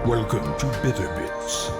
Welcome to Bitter Bits.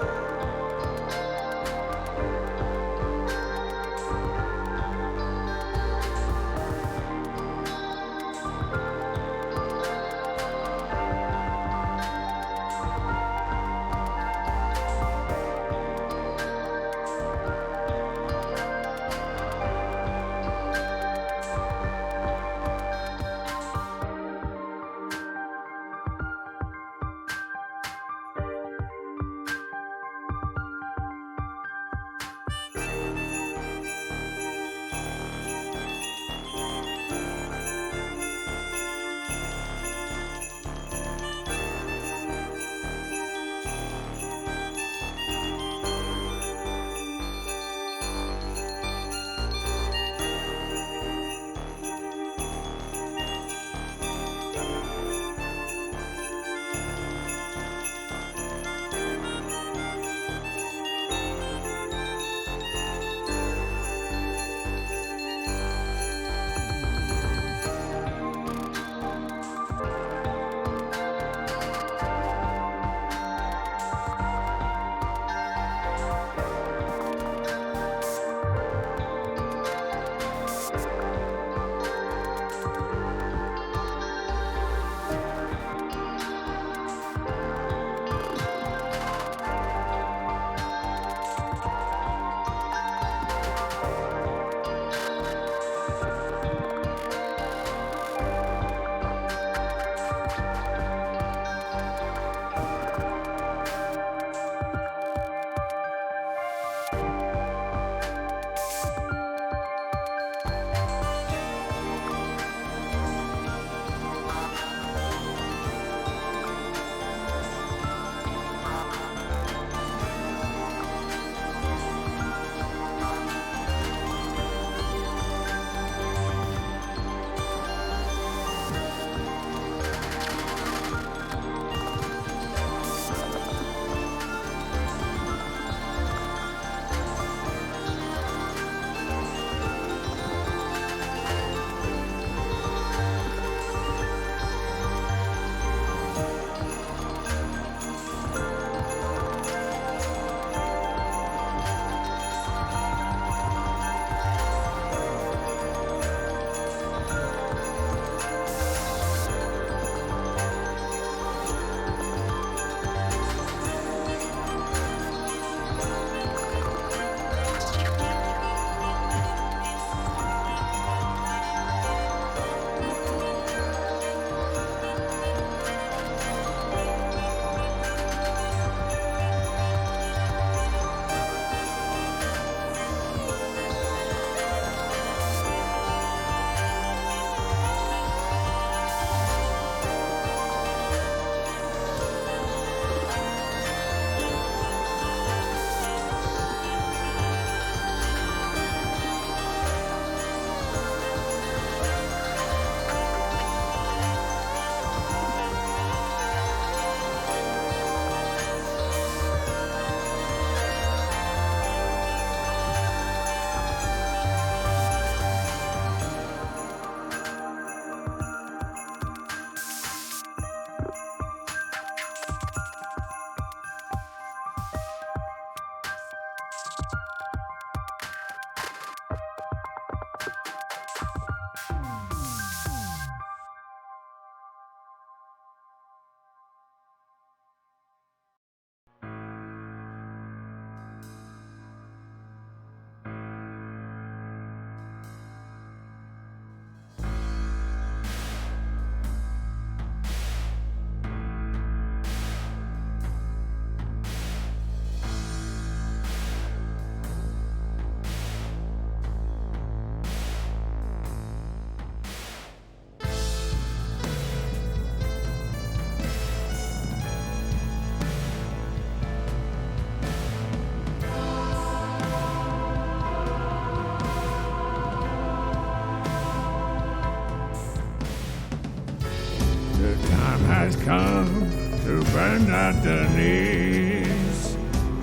Has come to bend at the knees.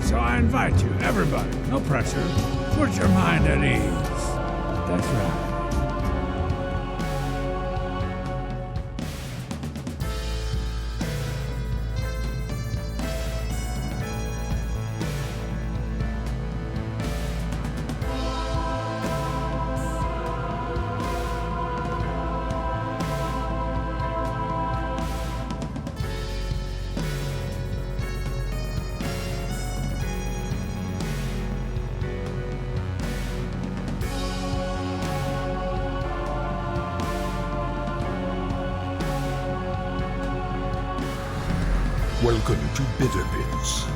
So I invite you, everybody, no pressure, put your mind at ease. That's right. Welcome to Bitter Bits.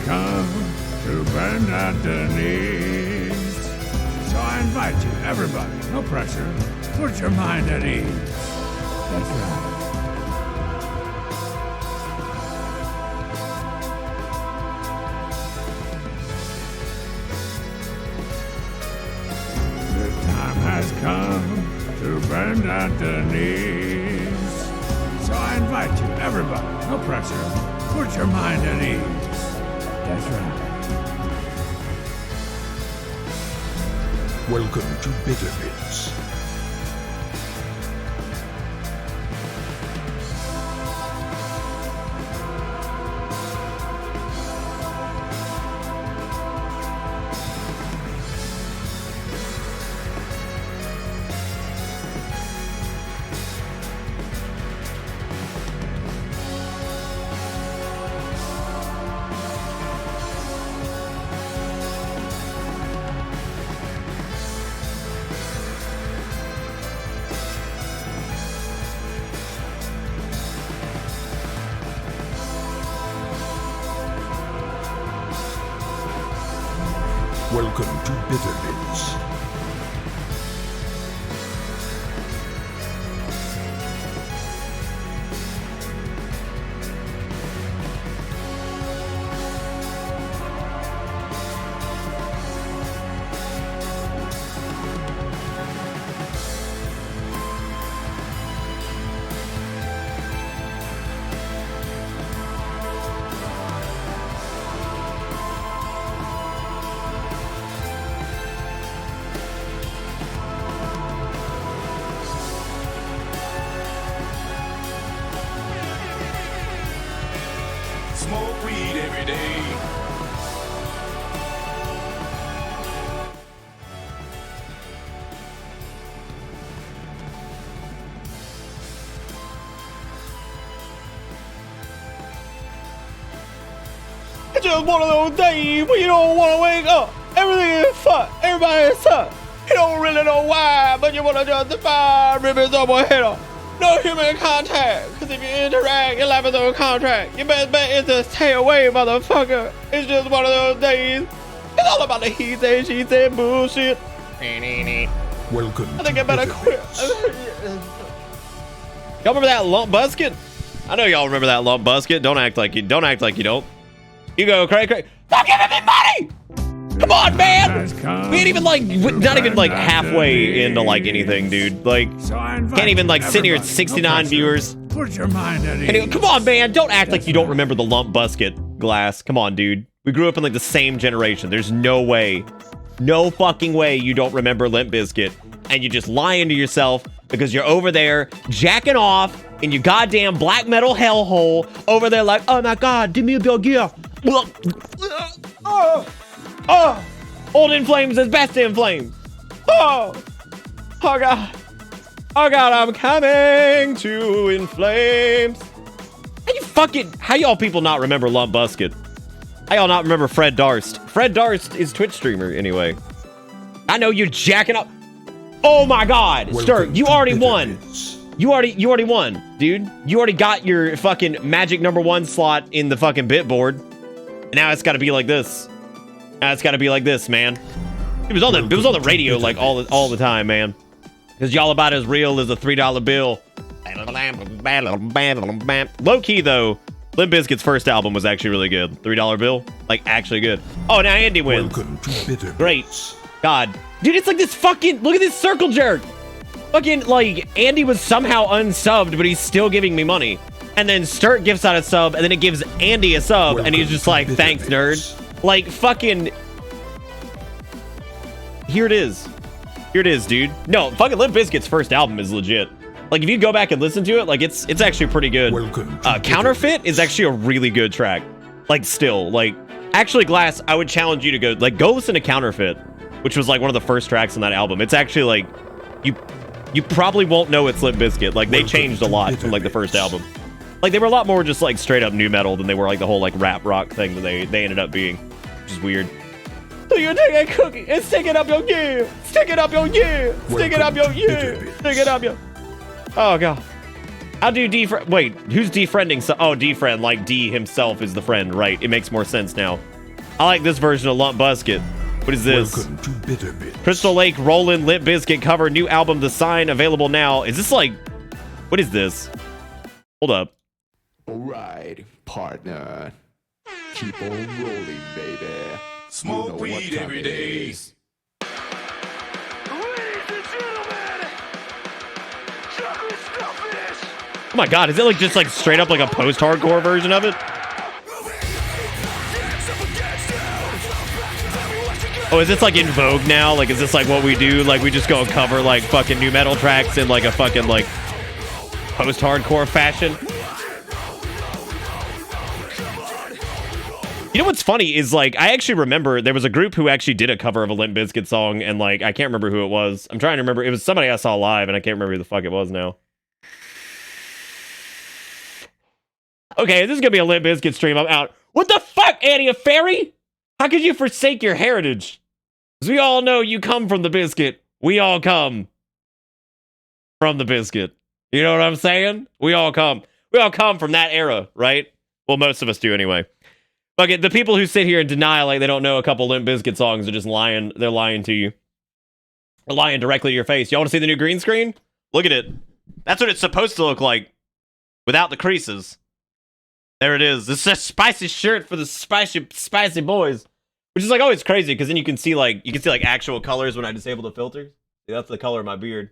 Come to bend at the knees. So I invite you, everybody, no pressure, put your mind at ease. That's right. The time has come to bend at the knees. So I invite you, everybody, no pressure, put your mind at ease. That's right. Welcome to Bitter Bits. Welcome to Bitter Bits. Smoke weed every day. It's just one of those days where you don't want to wake up. Everything is fun. Everybody is fun. You don't really know why, but you want to justify ribbons over your head off. No human contact, because if you interact, your life is on contract. Your best bet is to stay away, motherfucker. It's just one of those days. It's all about the he said, she said bullshit. Welcome I think to I better Bitter quit. Bits. Y'all remember that lump busket? I know y'all remember that lump busket. Don't act like you don't. You go cray. Stop giving me money! Come on, man! We ain't even like, not even like halfway into like anything, dude. Like, can't even like sit here at 69 viewers. Put your mind at ease. Anyway, come on, man! Don't act like you don't remember the lump busket glass. Come on, dude. We grew up in like the same generation. There's no way, no fucking way you don't remember Limp Bizkit, and you're just lying to yourself because you're over there jacking off in your goddamn black metal hellhole over there like, oh my god, give me a Bill Gear. Oh, old In Flames is best In Flames. Oh god, I'm coming to In Flames. How y'all people not remember Lump Busket? How y'all not remember Fred Darst? Fred Darst is Twitch streamer anyway. I know you're jacking up. Oh my god, Sturk, you already won. You already won, dude. You already got your fucking magic #1 slot in the fucking bit board. And now it's gotta be like this. Now it's gotta be like this, man. It was on the radio like all the time, man. Because y'all about as real as a $3 bill. Low key though, Limp Bizkit's first album was actually really good. $3 bill, like actually good. Oh, now Andy wins. Welcome to Bitter Great. Bits. God, dude, it's like this fucking. Look at this circle jerk. Fucking like Andy was somehow unsubbed, but he's still giving me money. And then Sturt gives out a sub, and then it gives Andy a sub, Welcome and he's just like, "Thanks, nerd." Like fucking. Here it is. Here it is, dude. No, fucking Limp Bizkit's first album is legit. Like, if you go back and listen to it, like, it's actually pretty good. Counterfeit is actually a really good track. Like, still, like, actually, Glass, I would challenge you to go listen to Counterfeit, which was, like, one of the first tracks on that album. It's actually, like, you probably won't know it's Limp Bizkit. Like, they changed a lot from, like, the first album. Like, they were a lot more just, like, straight up nu metal than they were, like, the whole, like, rap rock thing that they ended up being, which is weird. So you take a cookie and stick it up your ear. Stick it up your ear. Stick it up your ear. Stick it up your... Oh, God. How do you defriend... Wait, who's defriending? Oh, defriend, like D himself is the friend, right? It makes more sense now. I like this version of Lump Bizkit. What is this? Welcome to Bitter Bits. Crystal Lake, Rollin', Limp Bizkit cover, new album, The Sign, available now. Is this like... What is this? Hold up. Alright, partner. Keep on rolling, baby. Smoke weed every day. Oh my God, is it like just like straight up like a post-hardcore version of it? Oh, is this like in vogue now? Like, is this like what we do? Like, we just go and cover like fucking new metal tracks in like a fucking like post-hardcore fashion? You know what's funny is like, I actually remember there was a group who actually did a cover of a Limp Bizkit song, and like, I can't remember who it was. I'm trying to remember. It was somebody I saw live, and I can't remember who the fuck it was now. Okay, this is gonna be a Limp Bizkit stream. I'm out. What the fuck, Annie? A fairy? How could you forsake your heritage? Because we all know you come from the biscuit. We all come from the biscuit. You know what I'm saying? We all come from that era, right? Well, most of us do anyway. But the people who sit here and deny like they don't know a couple Limp Bizkit songs are just lying. They're lying to you. They're lying directly to your face. Y'all want to see the new green screen? Look at it. That's what it's supposed to look like without the creases. There it is. This is a spicy shirt for the spicy boys. Which is like always crazy because then you can see like actual colors when I disable the filters. See, that's the color of my beard.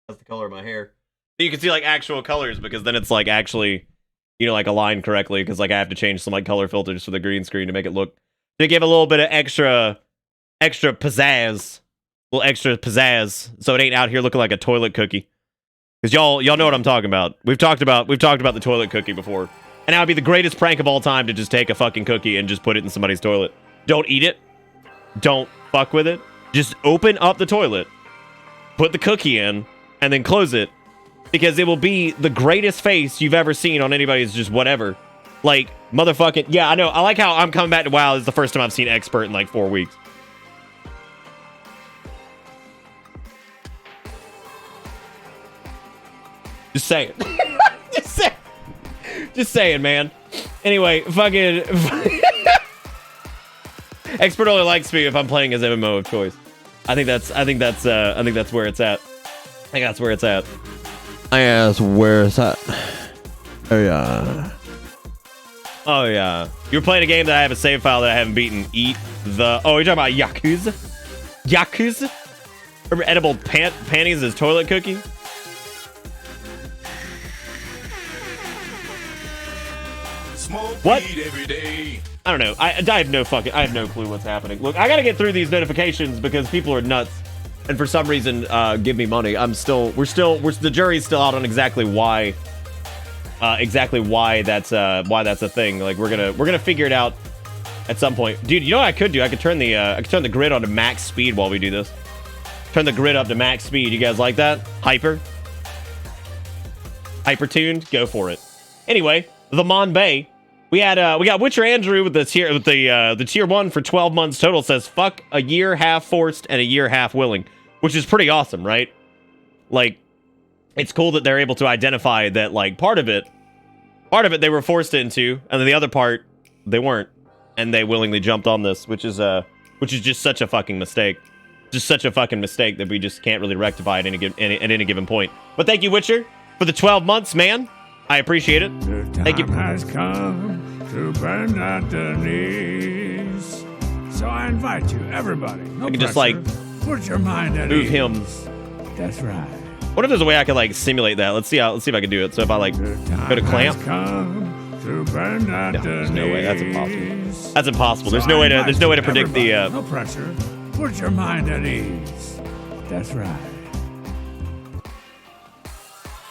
That's the color of my hair. So you can see like actual colors because then it's like actually, you know, like aligned correctly because like I have to change some like color filters for the green screen to make it look, to give a little bit of extra pizzazz, so it ain't out here looking like a toilet cookie. Because y'all know what I'm talking about. We've talked about the toilet cookie before, and that would be the greatest prank of all time to just take a fucking cookie and just put it in somebody's toilet. Don't eat it. Don't fuck with it. Just open up the toilet, put the cookie in, and then close it. Because it will be the greatest face you've ever seen on anybody's just whatever. Like, motherfucking... Yeah, I know. I like how I'm coming back to WoW. This is the first time I've seen Expert in like 4 weeks. Just saying. Just saying, man. Anyway, fucking... Expert only likes me if I'm playing his MMO of choice. I think that's where it's at. I think that's where it's at. I asked, where is that? Oh, yeah. Oh, yeah. You're playing a game that I have a save file that I haven't beaten. Eat the... Oh, you're talking about Yakuza? Yakuza? Remember edible panties as toilet cookie? Smoke What? weed every day. I don't know. I have no clue what's happening. Look, I gotta get through these notifications because people are nuts. And for some reason, give me money. The jury's still out on exactly why that's a thing. Like we're gonna figure it out at some point. Dude, you know what I could do? I could turn the grid on to max speed while we do this. Turn the grid up to max speed. You guys like that? Hyper tuned. Go for it. Anyway, the Mon Bay. We got Witcher Andrew with the tier 1 for 12 months total says fuck a year half forced and a year half willing, which is pretty awesome, right? Like, it's cool that they're able to identify that like part of it they were forced into, and then the other part they weren't, and they willingly jumped on this, which is just such a fucking mistake. just such a fucking mistake that we just can't really rectify at any given point. But thank you, Witcher, for the 12 months, man. I appreciate it. Thank you. The time has come to bend at the knees. So I invite you, everybody. No I can just, pressure. like, Put your mind at move ease. him. That's right. What if there's a way I could like simulate that? Let's see if I can do it. So if I like go to clamp. To bend at No, there's no way. That's knees. impossible. That's impossible. There's So no I way to invite there's no way to you, predict the everybody. No pressure. Put your mind at ease. That's right.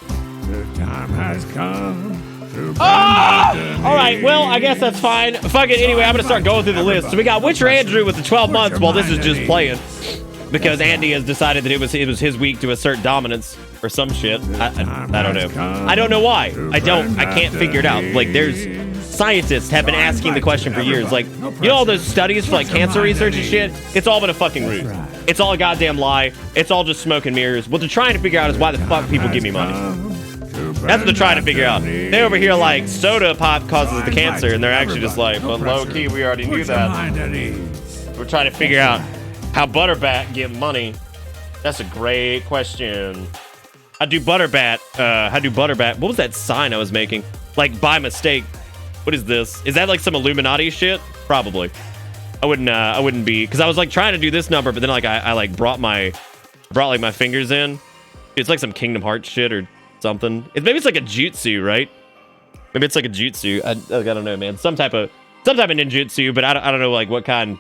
The time has come to bend at the All right, well, I guess that's fine. Fuck it. Anyway, I'm going to start going through the list. So we got Witcher Andrew with the 12 months while this is just playing. Because Andy has decided that it was his week to assert dominance or some shit. I don't know. I don't know why. I can't figure it out. Like, there's scientists have been asking the question for years. Like, you know all those studies for like cancer research and shit? It's all been a fucking ruse. It's all a goddamn lie. It's all just smoke and mirrors. What they're trying to figure out is why the fuck people give me money. That's what they're trying to figure out. They over here like soda pop causes the cancer, and they're actually just like, well, low key, we already knew that. We're trying to figure out how Butterbat get money. That's a great question. How do Butterbat? What was that sign I was making? Like by mistake. What is this? Is that like some Illuminati shit? Probably. I wouldn't be, because I was like trying to do this number, but then like I like brought like my fingers in. It's like some Kingdom Hearts shit or something. Maybe it's like a jutsu, right? Maybe it's like a jutsu. I don't know, man. Some type of ninjutsu, but I don't know like what kind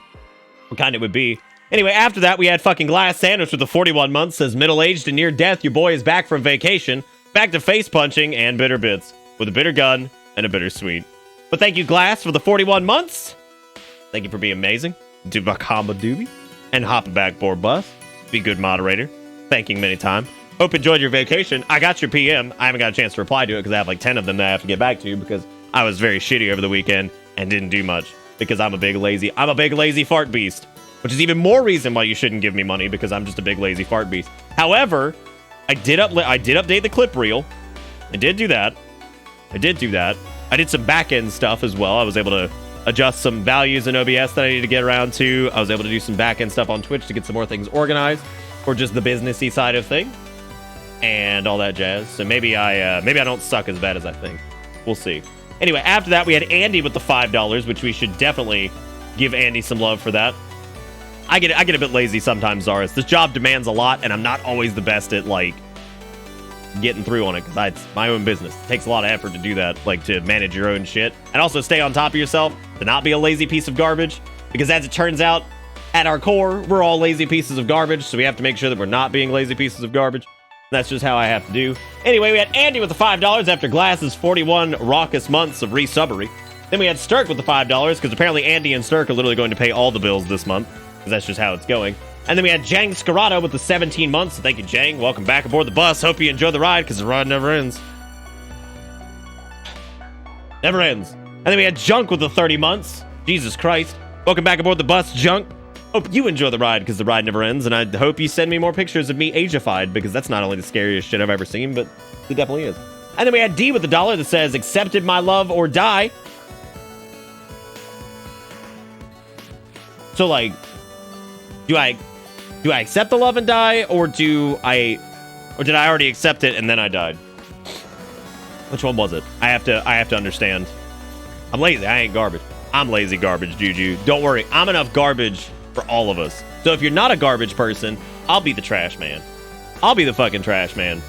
it would be. Anyway, after that, we had fucking Glass Sandwich with the 41 months. Says middle-aged and near death. Your boy is back from vacation, back to face punching and bitter bits with a bitter gun and a bitter sweet. But thank you, Glass, for the 41 months. Thank you for being amazing. Dubakamba Doobie and hopping back board bus. Be good moderator. Thanking many times. Hope you enjoyed your vacation. I got your PM. I haven't got a chance to reply to it because I have like 10 of them that I have to get back to because I was very shitty over the weekend and didn't do much because I'm a big lazy fart beast, which is even more reason why you shouldn't give me money because I'm just a big lazy fart beast. However, I did update the clip reel. I did do that. I did some back-end stuff as well. I was able to adjust some values in OBS that I needed to get around to. I was able to do some back-end stuff on Twitch to get some more things organized for just the businessy side of things and all that jazz. So maybe I don't suck as bad as I think. We'll see. Anyway, after that, we had Andy with the $5, which we should definitely give Andy some love for that. I get a bit lazy sometimes, Zaris. This job demands a lot, and I'm not always the best at, like, getting through on it, because it's my own business. It takes a lot of effort to do that, like, to manage your own shit. And also stay on top of yourself, to not be a lazy piece of garbage. Because as it turns out, at our core, we're all lazy pieces of garbage, so we have to make sure that we're not being lazy pieces of garbage. That's just how I have to do. Anyway, we had Andy with the $5 after Glass's 41 raucous months of resubbery. Then we had Stirk with the $5, because apparently Andy and Stirk are literally going to pay all the bills this month, because that's just how it's going. And then we had Jang Scarata with the 17 months. So thank you, Jang. Welcome back aboard the bus. Hope you enjoy the ride, because the ride never ends. Never ends. And then we had Junk with the 30 months. Jesus Christ. Welcome back aboard the bus, Junk. Hope you enjoy the ride, because the ride never ends. And I hope you send me more pictures of me ageified, because that's not only the scariest shit I've ever seen, but it definitely is. And then we had D with the $1 that says, accepted my love or die. So, like, do I accept the love and die, or did I already accept it and then I died? Which one was it? I have to understand. I'm lazy. I ain't garbage. I'm lazy garbage, Juju. Don't worry. I'm enough garbage for all of us. So if you're not a garbage person, I'll be the trash man. I'll be the fucking trash man.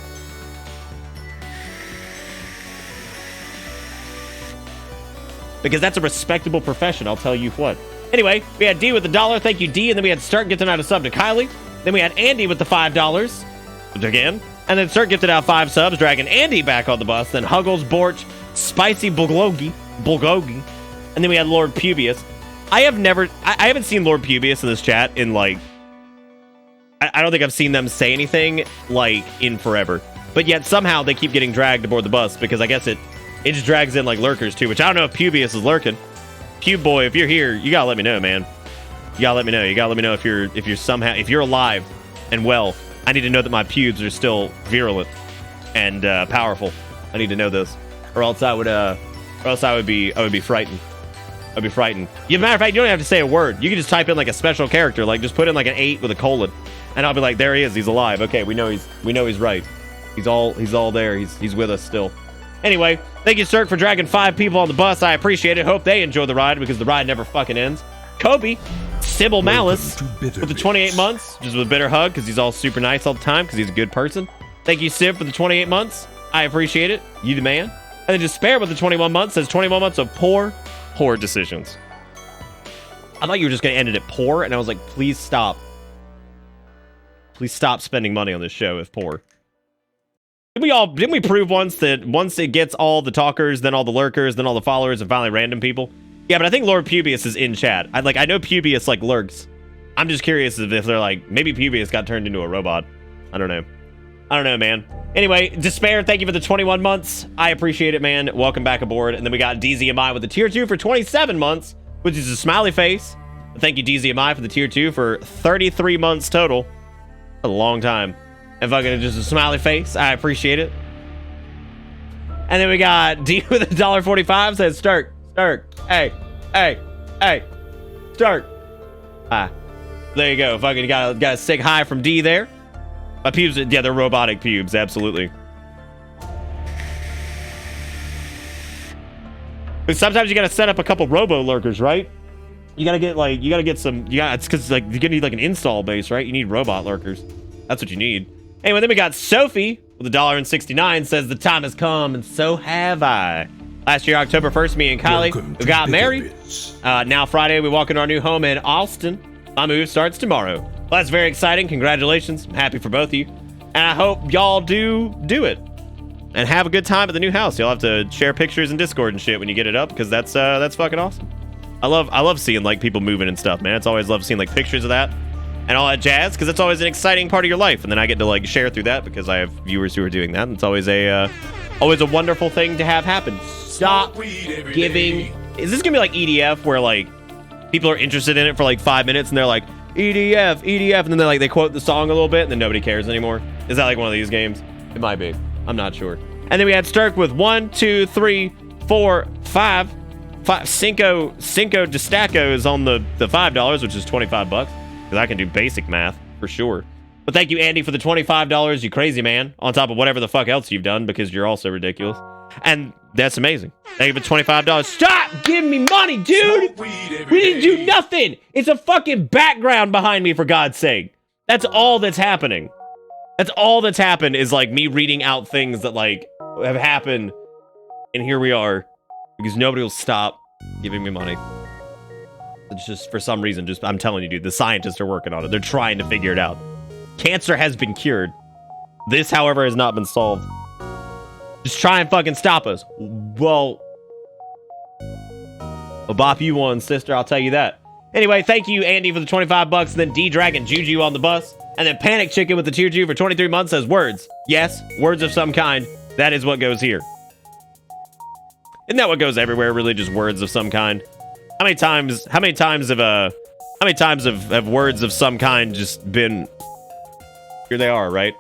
Because that's a respectable profession, I'll tell you what. Anyway, we had D with the $1. Thank you, D. And then we had Start gifting out a sub to Kylie. Then we had Andy with the $5. Again. And then Start gifted out 5 subs, dragging Andy back on the bus. Then Huggles, Borch, Spicy Bulgogi. And then we had Lord Pubius. I haven't seen Lord Pubius in this chat in, like, I don't think I've seen them say anything, like, in forever. But yet, somehow, they keep getting dragged aboard the bus, because I guess it just drags in, like, lurkers, too, which I don't know if Pubius is lurking. Pube boy, if you're here, you gotta let me know, man. You gotta let me know. You gotta let me know if you're alive and well. I need to know that my pubes are still virulent and powerful. I need to know this, or else I would be frightened. I'd be frightened. As a matter of fact, you don't have to say a word. You can just type in like a special character, like just put in like an 8 with a colon, and I'll be like, there he is. He's alive. Okay, we know he's right. He's all there. He's with us still. Anyway, thank you, Cirque, for dragging 5 people on the bus. I appreciate it. Hope they enjoy the ride because the ride never fucking ends. Kobe, Sybil Malice with the 28 months, just with a bitter hug because he's all super nice all the time because he's a good person. Thank you, Sib, for the 28 months. I appreciate it. You the man. And then Despair with the 21 months says 21 months of poor decisions. I thought you were just going to end it at poor, and I was like, please stop. Please stop spending money on this show if poor. Didn't we prove once that once it gets all the talkers, then all the lurkers, then all the followers, and finally random people? Yeah, but I think Lord Pubius is in chat. I know Pubius like lurks. I'm just curious if they're like, maybe Pubius got turned into a robot. I don't know, man. Anyway, Despair, thank you for the 21 months. I appreciate it, man. Welcome back aboard. And then we got DZMI with the tier 2 for 27 months, which is a smiley face. Thank you, DZMI, for the tier 2 for 33 months total. A long time. And fucking just a smiley face. I appreciate it. And then we got D with $1.45 says, Stark, hey, Stark. Ah, there you go. Fucking got a sick high from D there. My pubes, yeah, they're robotic pubes, absolutely. But sometimes you gotta set up a couple robo lurkers, right? You gotta get some, it's because like you're gonna need like an install base, right? You need robot lurkers. That's what you need. Anyway, then we got Sophie with $1.69 says the time has come and so have I. Last year, October 1st, me and Kylie got married. Now Friday, we walk into our new home in Austin. My move starts tomorrow. Well, that's very exciting. Congratulations. I'm happy for both of you. And I hope y'all do it. And have a good time at the new house. You'll have to share pictures in Discord and shit when you get it up, because that's fucking awesome. I love seeing like people moving and stuff, man. It's always love seeing like pictures of that and all that jazz, because it's always an exciting part of your life. And then I get to like share through that because I have viewers who are doing that. And it's always a wonderful thing to have happen. Stop giving. Is this gonna be like EDF where like people are interested in it for like 5 minutes and they're like EDF, and then they quote the song a little bit and then nobody cares anymore? Is that like one of these games? It might be. I'm not sure. And then we had Stark with 1, 2, 3, 4, 5 Cinco de Staccos on the $5, which is $25, because I can do basic math for sure. But thank you, Andy, for the $25, you crazy man, on top of whatever the fuck else you've done, because you're also ridiculous. And that's amazing. Thank you for $25. Stop giving me money, dude! We didn't do nothing! It's a fucking background behind me, for God's sake. That's all that's happening. That's all that's happened is like me reading out things that like have happened. And here we are. Because nobody will stop giving me money. It's just, for some reason, I'm telling you, dude, the scientists are working on it. They're trying to figure it out. Cancer has been cured. This, however, has not been solved. Just try and fucking stop us. Well, bop you one, sister, I'll tell you that. Anyway, thank you, Andy, for the $25, and then D-Dragon Juju on the bus. And then Panic Chicken with the tier 2 for 23 months says words. Yes, words of some kind. That is what goes here. Isn't that what goes everywhere? Really, just words of some kind. How many times have words of some kind just been? Here they are, right?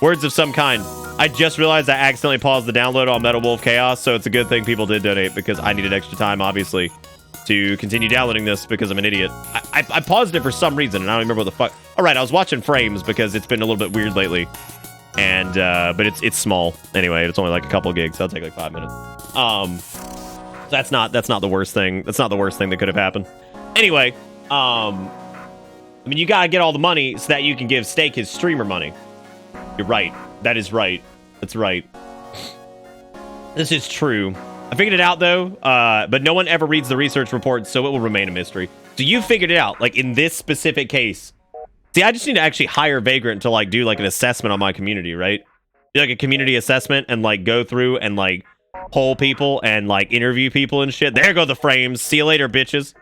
Words of some kind. I just realized I accidentally paused the download on Metal Wolf Chaos, so it's a good thing people did donate because I needed extra time, obviously, to continue downloading this because I'm an idiot. I paused it for some reason, and I don't remember what the fuck. All right, I was watching frames because it's been a little bit weird lately, and but it's small anyway. It's only like a couple gigs. So it'll take like 5 minutes. That's not the worst thing. That's not the worst thing that could have happened. Anyway, I mean, you gotta get all the money so that you can give Steak his streamer money. You're right. That is right. That's right. This is true. I figured it out though, but no one ever reads the research report, so it will remain a mystery. So you figured it out, like in this specific case. See, I just need to actually hire Vagrant to like do like an assessment on my community, right? Do like a community assessment and like go through and like poll people and like interview people and shit. There go the frames. See you later, bitches.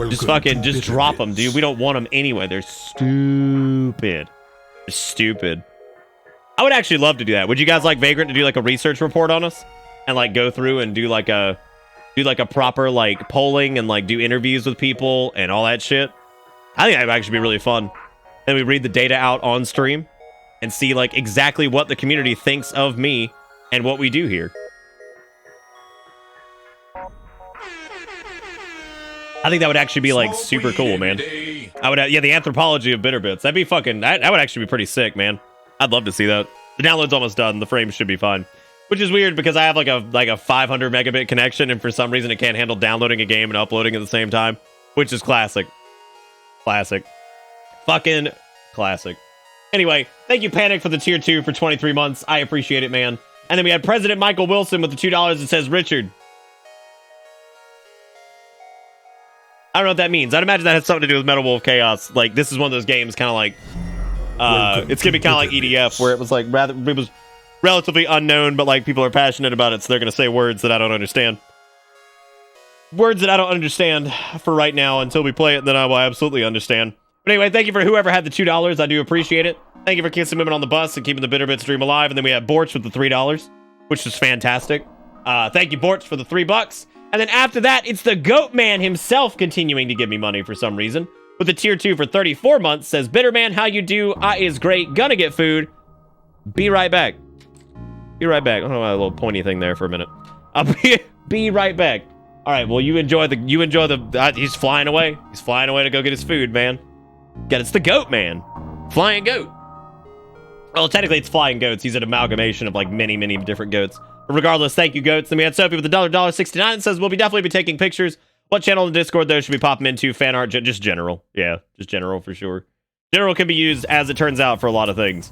Just drop them, dude. We don't want them anyway. They're stupid. They're stupid. I would actually love to do that. Would you guys like Vagrant to do like a research report on us and like go through and do like a proper like polling and like do interviews with people and all that shit? I think that would actually be really fun. Then we read the data out on stream. and see like exactly what the community thinks of me and what we do here. I think that would actually be like super cool, man. I would, yeah, the anthropology of bitter bits. That'd be fucking. That would actually be pretty sick, man. I'd love to see that. The download's almost done. The frame should be fine, which is weird because I have like a 500 megabit connection, and for some reason it can't handle downloading a game and uploading at the same time, which is classic. Classic. Fucking classic. Anyway, thank you, Panic, for the tier 2 for 23 months. I appreciate it, man. And then we had President Michael Wilson with the $2 that says Richard. I don't know what that means. I'd imagine that has something to do with Metal Wolf Chaos. Like, this is one of those games kind of like, it's going to be kind of like EDF, where it was like, it was relatively unknown, but like people are passionate about it, so they're going to say words that I don't understand. Words that I don't understand for right now until we play it, then I will absolutely understand. But anyway, thank you for whoever had the $2. I do appreciate it. Thank you for kissing women on the bus and keeping the Bitterbit stream alive. And then we had Borch with the $3, which was fantastic. Thank you, Borch, for the $3. And then after that, it's the Goat Man himself continuing to give me money for some reason. With the tier 2 for 34 months, says, Bitterman, how you do? I is great. Gonna get food. Be right back. Be right back. I don't know, a little pointy thing there for a minute. I'll be right back. All right, well, you enjoy the, he's flying away. He's flying away to go get his food, man. God, it's the Goat Man. Flying goat. Well, technically it's flying goats. He's an amalgamation of like many, many different goats. But regardless, thank you, goats. Then we had Sophie with the $1.69. It says, we'll definitely be taking pictures. What channel in the Discord, though, should we pop them into? Fan art, just general. Yeah, just general for sure. General can be used, as it turns out, for a lot of things.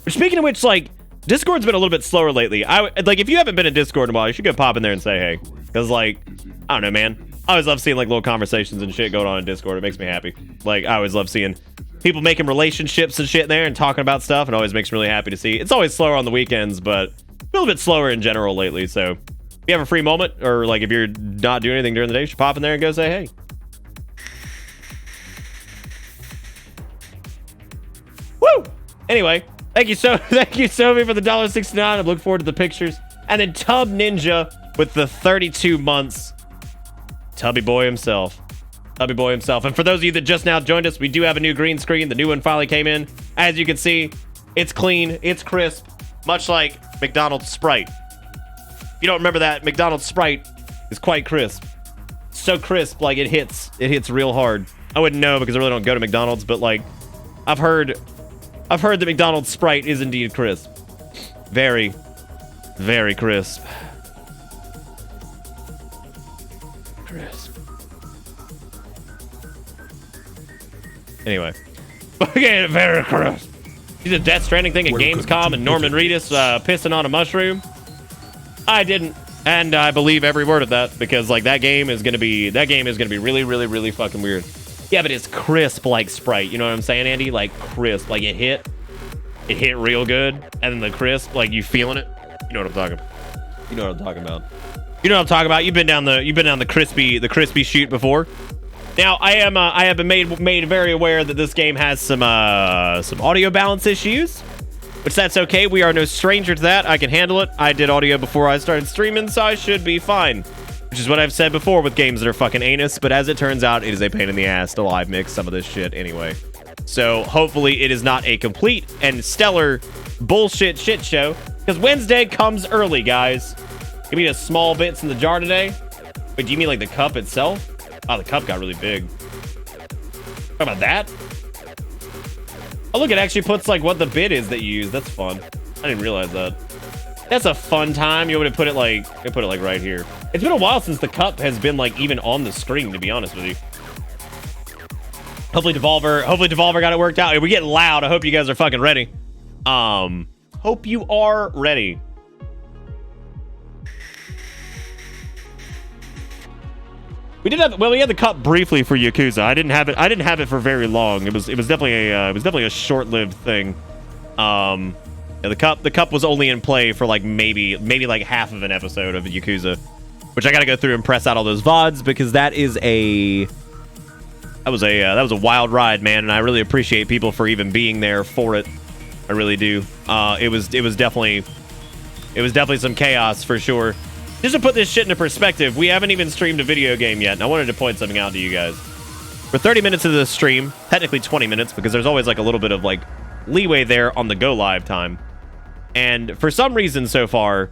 Speaking of which, like, Discord's been a little bit slower lately. Like, if you haven't been in Discord in a while, you should go pop in there and say hey. Because, like, I don't know, man. I always love seeing, like, little conversations and shit going on in Discord. It makes me happy. Like, I always love seeing people making relationships and shit in there and talking about stuff. It always makes me really happy to see. It's always slower on the weekends, but a little bit slower in general lately. So if you have a free moment, or like if you're not doing anything during the day, you should pop in there and go say hey. Woo! Anyway, thank you, Sophie, for the $1.69. I look forward to the pictures. And then Tub Ninja with the 32 months. Tubby boy himself. Tubby boy himself. And for those of you that just now joined us, we do have a new green screen. The new one finally came in. As you can see, it's clean, it's crisp, much like McDonald's Sprite. If you don't remember that, McDonald's Sprite is quite crisp. So crisp, like it hits real hard. I wouldn't know because I really don't go to McDonald's, but like I've heard that McDonald's Sprite is indeed crisp. Very, very crisp. Crisp. Anyway. Okay, very crisp. See the Death Stranding thing at Gamescom and Norman Reedus pissing on a mushroom? I didn't. And I believe every word of that because like that game is gonna be really, really, really fucking weird. Yeah, but it's crisp like Sprite. You know what I'm saying, Andy? Like crisp. Like it hit real good. And then the crisp, like you feeling it. You know what I'm talking about. You know what I'm talking about. You know what I'm talking about. You've been down the crispy chute before. Now I have been made very aware that this game has some audio balance issues, which that's okay. We are no stranger to that. I can handle it. I did audio before I started streaming, so I should be fine. Which is what I've said before with games that are fucking anus, but as it turns out, it is a pain in the ass to live mix some of this shit anyway. So hopefully it is not a complete and stellar bullshit shit show, because Wednesday comes early, guys. Give me the small bits in the jar today. Wait, do you mean like the cup itself? Oh, the cup got really big. How about that? Oh, look, it actually puts like what the bit is that you use. That's fun. I didn't realize that. That's a fun time. You want me to put it like, right here. It's been a while since the cup has been like even on the screen, to be honest with you. Hopefully Devolver got it worked out. Hey, we're getting loud. I hope you guys are fucking ready. Hope you are ready. We had the cup briefly for Yakuza. I didn't have it for very long. It was definitely a short-lived thing. Yeah, the cup was only in play for like maybe like half of an episode of Yakuza, which I got to go through and press out all those VODs because that was a wild ride, man, and I really appreciate people for even being there for it. I really do. It was definitely some chaos for sure. Just to put this shit into perspective, we haven't even streamed a video game yet, and I wanted to point something out to you guys. We're 30 minutes into the stream, technically 20 minutes, because there's always like a little bit of like leeway there on the go live time. And for some reason so far,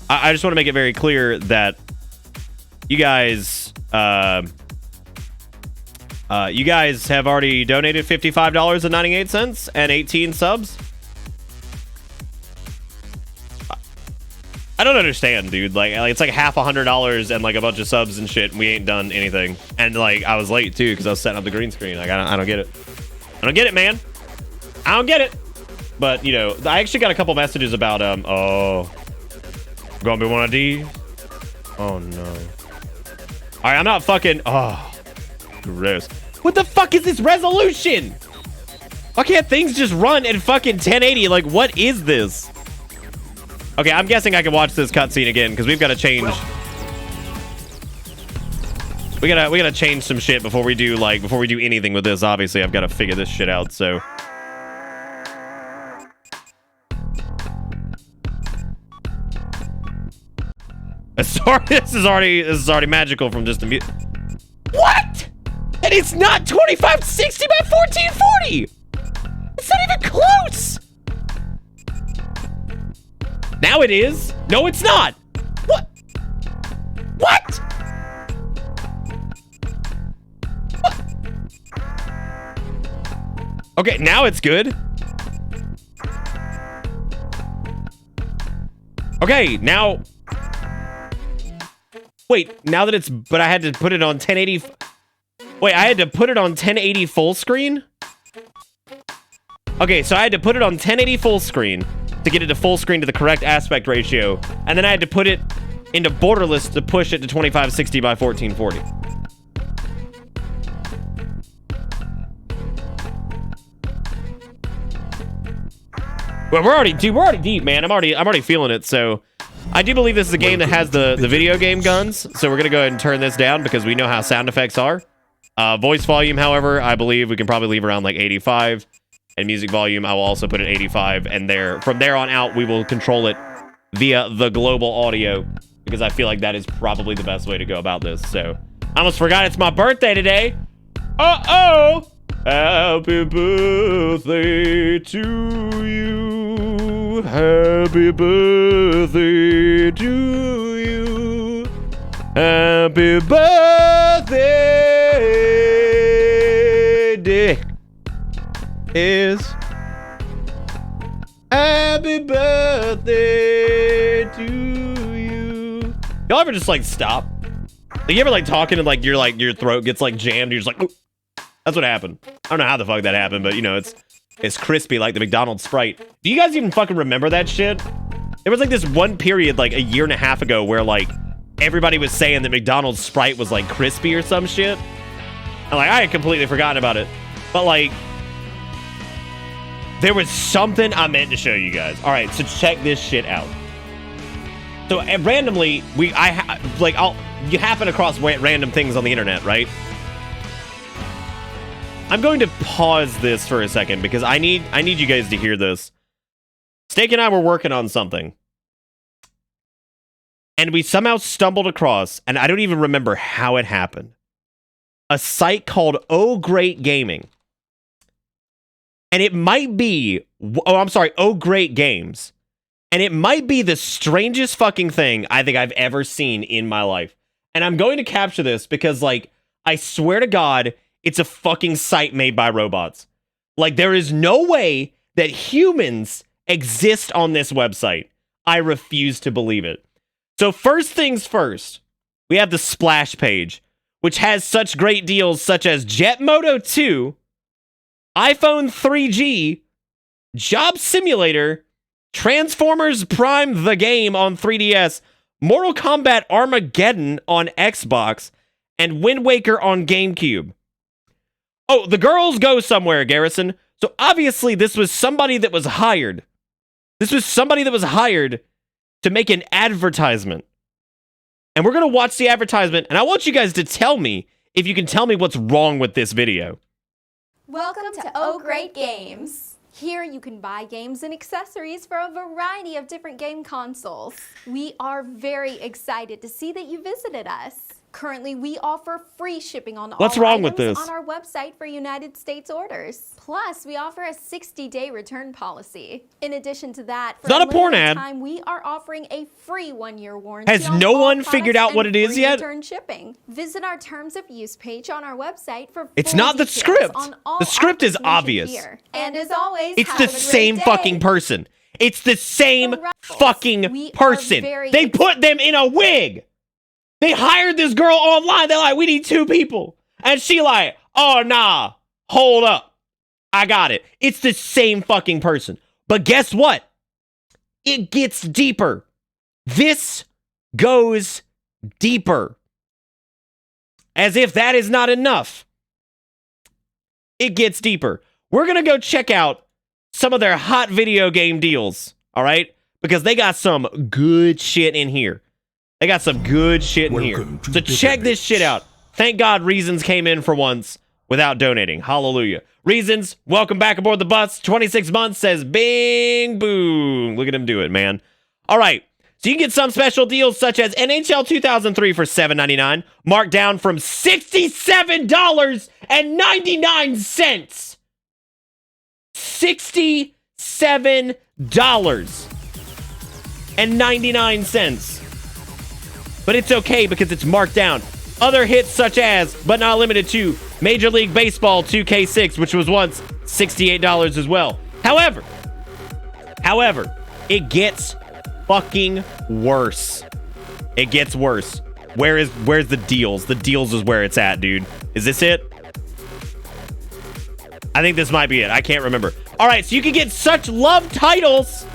I just want to make it very clear that you guys have already donated $55.98 and 18 subs. I don't understand, dude. Like it's like half $100 and like a bunch of subs and shit, and we ain't done anything. And like I was late too because I was setting up the green screen. Like I don't get it. I don't get it, man. I don't get it. But you know, I actually got a couple messages about oh, gonna be one of these. Oh no. All right, I'm not fucking. Oh, gross. What the fuck is this resolution? Why can't things just run at fucking 1080? Like, what is this? Okay, I'm guessing I can watch this cutscene again because we've got to change. We gotta change some shit before we do anything with this. Obviously, I've got to figure this shit out. So. Sorry, this is already magical from just the mute. What? And it's not 2560 by 1440. It's not even close. Now it is. No, it's not. What? What? What? Okay, now it's good. Okay, now. Wait, now that it's, but I had to put it on 1080. Wait, I had to put it on 1080 full screen? Okay, so I had to put it on 1080 full screen to get it to full screen to the correct aspect ratio. And then I had to put it into borderless to push it to 2560 by 1440. Well, we're already deep, man. I'm already feeling it, so. I do believe this is a game that has the video game guns, so we're going to go ahead and turn this down because we know how sound effects are. Voice volume, however, I believe we can probably leave around like 85. And music volume, I will also put at 85. And from there on out, we will control it via the global audio because I feel like that is probably the best way to go about this. So, I almost forgot it's my birthday today. Uh-oh! Happy birthday to you. Happy birthday to you. Happy birthday, dear. Happy birthday to you. Y'all ever just like stop? Like, you ever like talking and like your throat gets like jammed? You're just like, ooh. That's what happened. I don't know how the fuck that happened, but you know, it's crispy like the McDonald's Sprite. Do you guys even fucking remember that shit? There was like this one period like a year and a half ago where like everybody was saying that McDonald's Sprite was like crispy or some shit. And like I had completely forgotten about it. But like there was something I meant to show you guys. All right, so check this shit out. So randomly you happen across random things on the internet, right? I'm going to pause this for a second because I need you guys to hear this. Steak and I were working on something. And we somehow stumbled across, and I don't even remember how it happened, a site called Oh Great Gaming. And it might be, Oh Great Games. And it might be the strangest fucking thing I think I've ever seen in my life. And I'm going to capture this because, like, I swear to God, it's a fucking site made by robots. Like, there is no way that humans exist on this website. I refuse to believe it. So first things first, we have the splash page, which has such great deals such as Jet Moto 2, iPhone 3G, Job Simulator, Transformers Prime the Game on 3DS, Mortal Kombat Armageddon on Xbox, and Wind Waker on GameCube. Oh, the girls go somewhere, Garrison. So obviously this was somebody that was hired. This was somebody that was hired to make an advertisement. And we're going to watch the advertisement, and I want you guys to tell me if you can tell me what's wrong with this video. Welcome to Oh Great Games. Here you can buy games and accessories for a variety of different game consoles. We are very excited to see that you visited us. Currently, we offer free shipping on What's all wrong with items this? on our website for United States orders. Plus, we offer a 60-day return policy. In addition to that, for It's not a porn limited ad. time, we are offering a free 1-year warranty. Has on no all one figured products out what and it is free yet? Return shipping. Visit our terms of use page on our website for It's full not the details script. on all The script is offers mentioned obvious. here. And as always, It's have the a great same day. fucking person. It's the same fucking We are person. very They put them in a wig. They hired this girl online. They're like, we need 2 people. And she like, oh, nah, hold up. I got it. It's the same fucking person. But guess what? It gets deeper. This goes deeper. As if that is not enough. It gets deeper. We're going to go check out some of their hot video game deals. All right? Because they got some good shit in here. They got some good shit in here. Welcome to So check Bitter this Bits. shit out. Thank God Reasons came in for once without donating. Hallelujah. Reasons, welcome back aboard the bus. 26 months says bing boom. Look at him do it, man. All right. So you can get some special deals such as NHL 2003 for $7.99, marked down from $67.99. $67.99. But it's okay because it's marked down. Other hits such as, but not limited to, Major League Baseball 2K6, which was once $68 as well. However, it gets fucking worse. It gets worse. Where's the deals? The deals is where it's at, dude. Is this it? I think this might be it. I can't remember. All right, so you can get such loved titles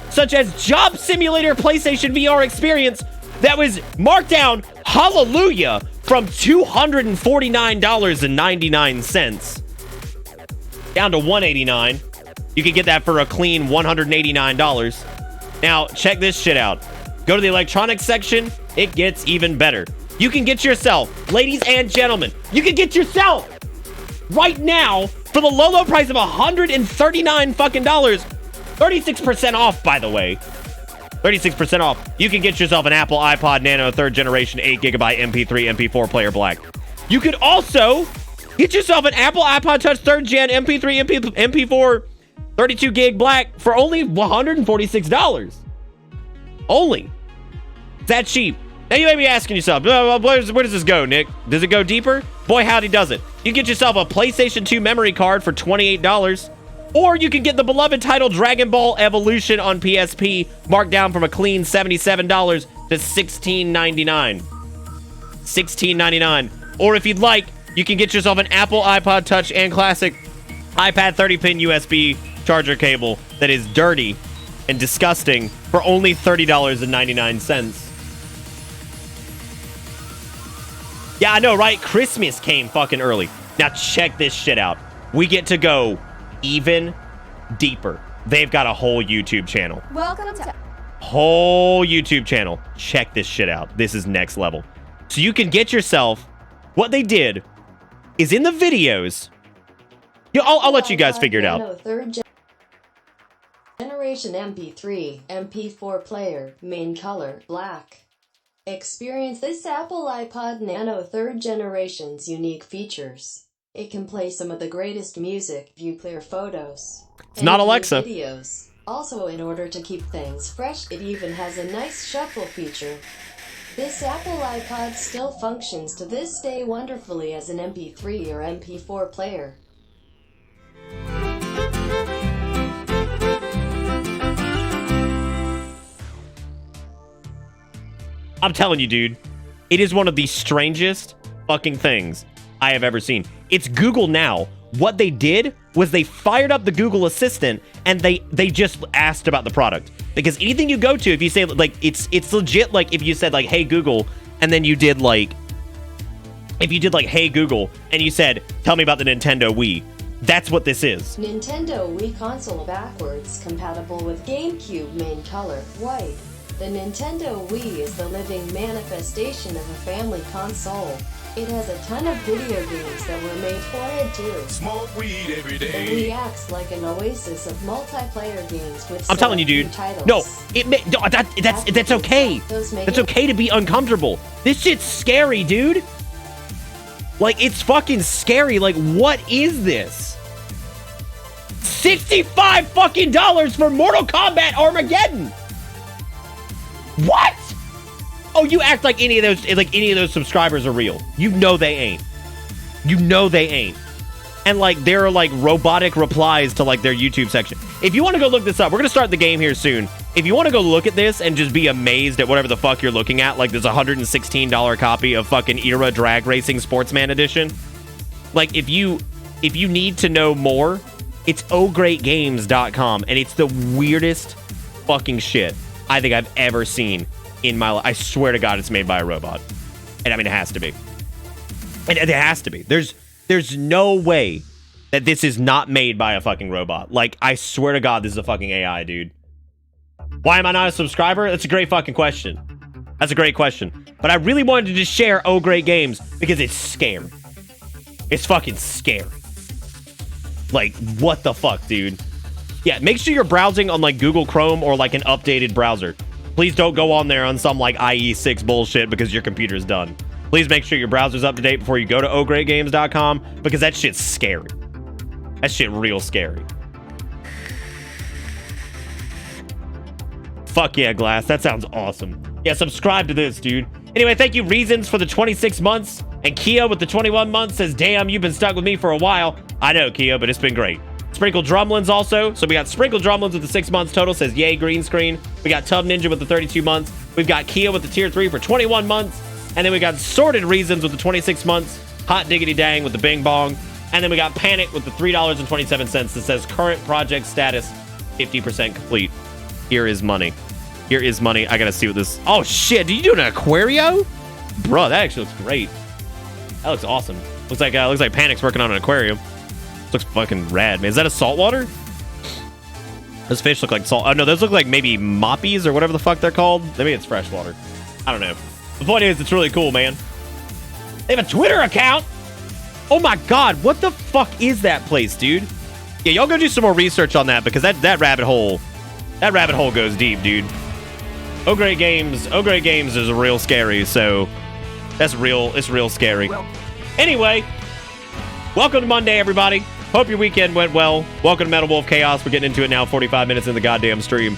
such as Job Simulator PlayStation VR Experience that was marked down, hallelujah, from $249.99 down to $189. You can get that for a clean $189. Now, check this shit out. Go to the electronics section. It gets even better. You can get yourself, ladies and gentlemen, you can get yourself right now for the low price of $139 fucking dollars. 36% off, by the way. 36% off. You can get yourself an Apple iPod Nano 3rd generation 8GB MP3 MP4 player black. You could also get yourself an Apple iPod Touch 3rd gen MP3 MP4 32 gig black for only $146. Only. It's that cheap. Now you may be asking yourself, where does this go, Nick? Does it go deeper? Boy, howdy does it. You get yourself a PlayStation 2 memory card for $28. Or you can get the beloved title Dragon Ball Evolution on PSP, marked down from a clean $77 to $16.99. $16.99. Or if you'd like, you can get yourself an Apple iPod Touch and Classic iPad 30-pin USB charger cable that is dirty and disgusting for only $30.99. Yeah, I know, right? Christmas came fucking early. Now check this shit out. We get to go even deeper. They've got a whole YouTube channel. Welcome to Whole YouTube channel. Check this shit out. This is next level. So you can get yourself, what they did is in the videos. I'll let you guys figure it out. Third generation MP3, MP4 player, main color, black. Experience this Apple iPod Nano 3rd generation's unique features. It can play some of the greatest music, view clear photos. It's not Alexa. Videos. Also, in order to keep things fresh, it even has a nice shuffle feature. This Apple iPod still functions to this day wonderfully as an MP3 or MP4 player. I'm telling you, dude, it is one of the strangest fucking things I have ever seen. It's Google Now. What they did was they fired up the Google Assistant and they just asked about the product. Because anything you go to, if you say, like, it's legit, like, if you said, like, hey, Google, and then you did, like, if you did, like, hey, Google, and you said, tell me about the Nintendo Wii, that's what this is. Nintendo Wii console backwards compatible with GameCube main color, white. The Nintendo Wii is the living manifestation of a family console. It has a ton of video games that were made for it too. Smoke weed every The day. Wii acts like an oasis of multiplayer games with I'm telling you, dude. titles. No, that's okay. That's okay to be uncomfortable. This shit's scary, dude. Like, it's fucking scary. Like, what is this? $65 fucking for Mortal Kombat Armageddon. What? Oh, you act like any of those subscribers are real. You know they ain't. You know they ain't. And like there are like robotic replies to like their YouTube section. If you want to go look this up, we're gonna start the game here soon. If you want to go look at this and just be amazed at whatever the fuck you're looking at, like there's a $116 copy of fucking Era Drag Racing Sportsman Edition. Like if you need to know more, it's ogreatgames.com, and it's the weirdest fucking shit I think I've ever seen in my life. I swear to God, it's made by a robot. And I mean, it has to be. It has to be. There's no way that this is not made by a fucking robot. Like, I swear to God, this is a fucking AI, dude. Why am I not a subscriber? That's a great fucking question. That's a great question. But I really wanted to just share Oh Great Games because it's scary. It's fucking scary. Like, what the fuck, dude? Yeah, make sure you're browsing on, like, Google Chrome or, like, an updated browser. Please don't go on there on some, like, IE6 bullshit because your computer's done. Please make sure your browser's up to date before you go to ogreatgames.com because that shit's scary. That shit real scary. Fuck yeah, Glass. That sounds awesome. Yeah, subscribe to this, dude. Anyway, thank you, Reasons, for the 26 months. And Kia with the 21 months says, damn, you've been stuck with me for a while. I know, Kia, but it's been great. Sprinkle Drumlins also. So we got Sprinkle Drumlins with the 6 months total. Says, yay, green screen. We got Tub Ninja with the 32 months. We've got Kia with the tier 3 for 21 months. And then we got Sorted Reasons with the 26 months. Hot Diggity Dang with the Bing Bong. And then we got Panic with the $3.27 that says current project status 50% complete. Here is money. Here is money. I gotta see what this... Oh, shit. Did you do an aquario? Bro, that actually looks great. That looks awesome. Looks like Panic's working on an aquarium. Looks fucking rad, man. Is that a saltwater? Those fish look like salt. Oh, no, those look like maybe moppies or whatever the fuck they're called. Maybe it's freshwater. I don't know. The point is, it's really cool, man. They have a Twitter account. Oh, my God. What the fuck is that place, dude? Yeah, y'all go do some more research on that because that rabbit hole goes deep, dude. Oh Great Games is real scary, so it's real scary. Anyway, welcome to Monday, everybody. Hope your weekend went well. Welcome to Metal Wolf Chaos. We're getting into it now, 45 minutes in the goddamn stream.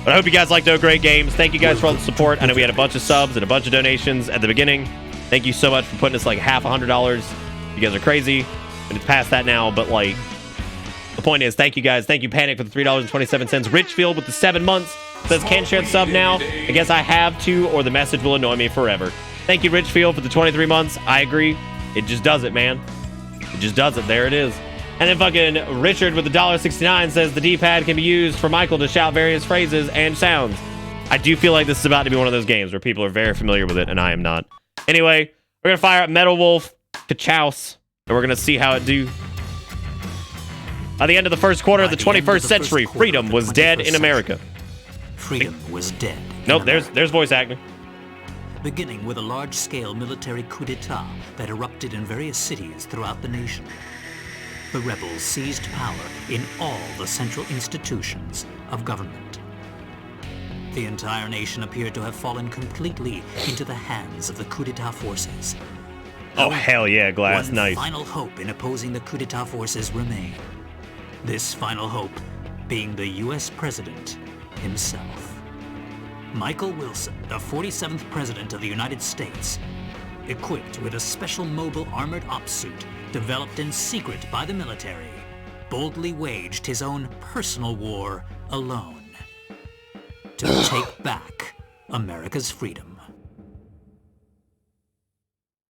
But I hope you guys liked Oh Great Games. Thank you guys for all the support. I know we had a bunch of subs and a bunch of donations at the beginning. Thank you so much for putting us like half $100. You guys are crazy. And it's past that now, but like, the point is, thank you guys. Thank you, Panic, for the $3.27. Richfield with the 7 months. Says, can't share the sub now. I guess I have to, or the message will annoy me forever. Thank you, Richfield, for the 23 months. I agree. It just does it, man. It just does it. There it is. And then fucking Richard with the $1.69 says the D-pad can be used for Michael to shout various phrases and sounds. I do feel like this is about to be one of those games where people are very familiar with it, and I am not. Anyway, we're going to fire up Metal Wolf Kachows, and we're going to see how it do. By the end of the first quarter of the 21st century, freedom was dead in America. Freedom was dead. Nope, there's voice acting. Beginning with a large-scale military coup d'etat that erupted in various cities throughout the nation. The rebels seized power in all the central institutions of government. The entire nation appeared to have fallen completely into the hands of the coup d'etat forces. Oh, hell yeah, Glass, One nice. final hope in opposing the coup d'etat forces remained. This final hope being the U.S. president himself. Michael Wilson, the 47th President of the United States, equipped with a special mobile armored ops suit developed in secret by the military, boldly waged his own personal war alone to take back America's freedom.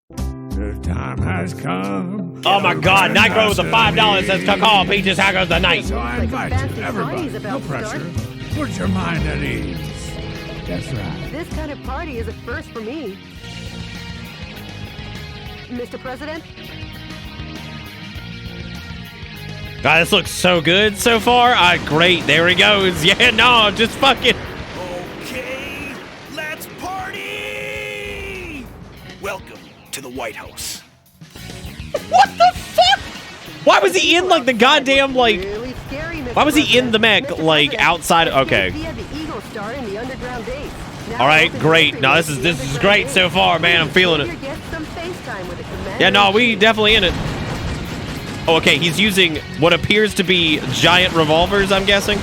The time has come. Oh my God, Nigro with the $5 says, Cacao Peaches, how goes the night? So I invite you, everybody, no pressure. Put your mind at ease. That's right. This kind of party is a first for me. Mr. President? God, this looks so good so far. Great, there he goes. Yeah, no, just fucking... Okay, Let's party! Welcome to the White House. What the fuck? Why was he in like the goddamn like? Why was he in the mech like outside? Okay. All right, great. No, this is great so far, man. I'm feeling it. Yeah, no, we definitely in it. Oh, okay. He's using what appears to be giant revolvers, I'm guessing.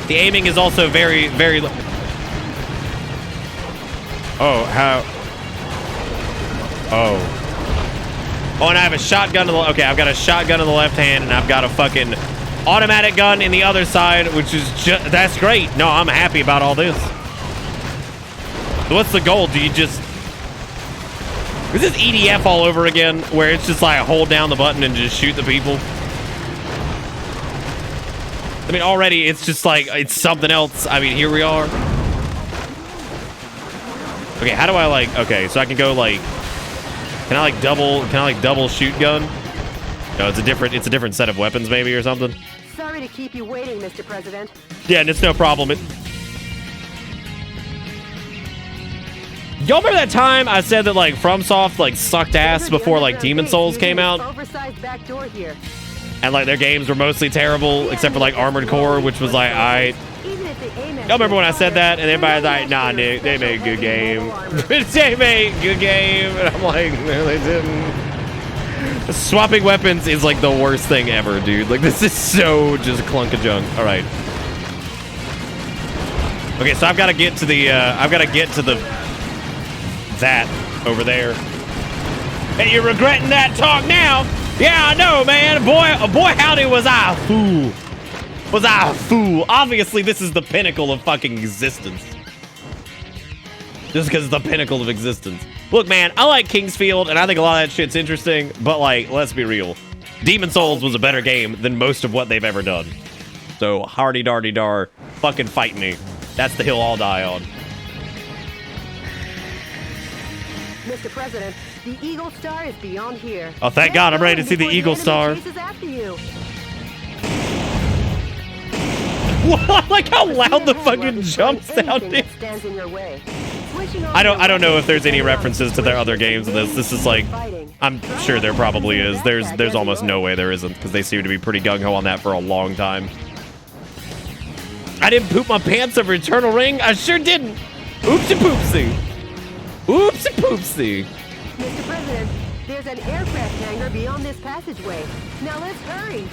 The aiming is also very, very. Oh, how? Oh. Oh, and I have a shotgun. Okay, I've got a shotgun in the left hand, and I've got a fucking automatic gun in the other side, which is just, that's great. No, I'm happy about all this. So what's the goal? Do you just... Is this EDF all over again, where it's just like hold down the button and just shoot the people? I mean, already it's just like, it's something else. I mean, here we are. Okay, how do I like... Okay, so I can go like... Can I like double shoot gun? No, it's a different set of weapons maybe or something. Sorry to keep you waiting, Mr. President. Yeah, and it's no problem. Y'all remember that time I said that like FromSoft like sucked ass before like Demon Souls came out? Oversized back door here. And like their games were mostly terrible except for like Armored Core, which was like alright. Y'all remember when I said that? And everybody's like, nah, Nick, they made a good game. They made a good game. And I'm like, no, they didn't. Swapping weapons is like the worst thing ever, dude. Like, this is so just clunk of junk. All right. Okay, so I've got to get to the, that over there. Hey, you're regretting that talk now? Yeah, I know, man. Boy, howdy was I a fool. Was I a fool? Obviously, this is the pinnacle of fucking existence. Just because it's the pinnacle of existence. Look, man, I like Kingsfield, and I think a lot of that shit's interesting, but, like, let's be real. Demon Souls was a better game than most of what they've ever done. So, hardy-dardy-dar, fucking fight me. That's the hill I'll die on. Mr. President, the Eagle Star is beyond here. Oh, thank God, I'm ready to see the Eagle Star. I like how loud the fucking jump sounded. I don't know if there's any references to their other games in this. This is like, I'm sure there probably is. There's almost no way there isn't, because they seem to be pretty gung-ho on that for a long time. I didn't poop my pants over Eternal Ring. I sure didn't. Oopsie poopsie. Oopsie poopsie. Mr. President, there's an aircraft hangar beyond this passageway. Now let's hurry.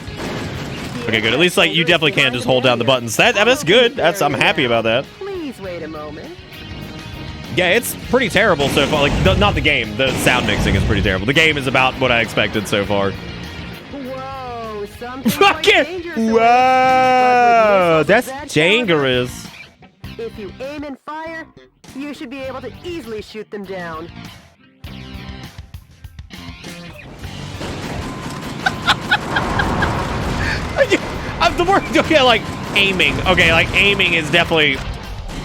Okay, good. At least like you definitely can just hold down the buttons. That's good. I'm happy about that. Please wait a moment. Yeah, it's pretty terrible so far. Like, not the game. The sound mixing is pretty terrible. The game is about what I expected so far. Whoa, fucking whoa, that's dangerous. If you aim and fire, you should be able to easily shoot them down. The word, okay, like aiming. Okay, like aiming is definitely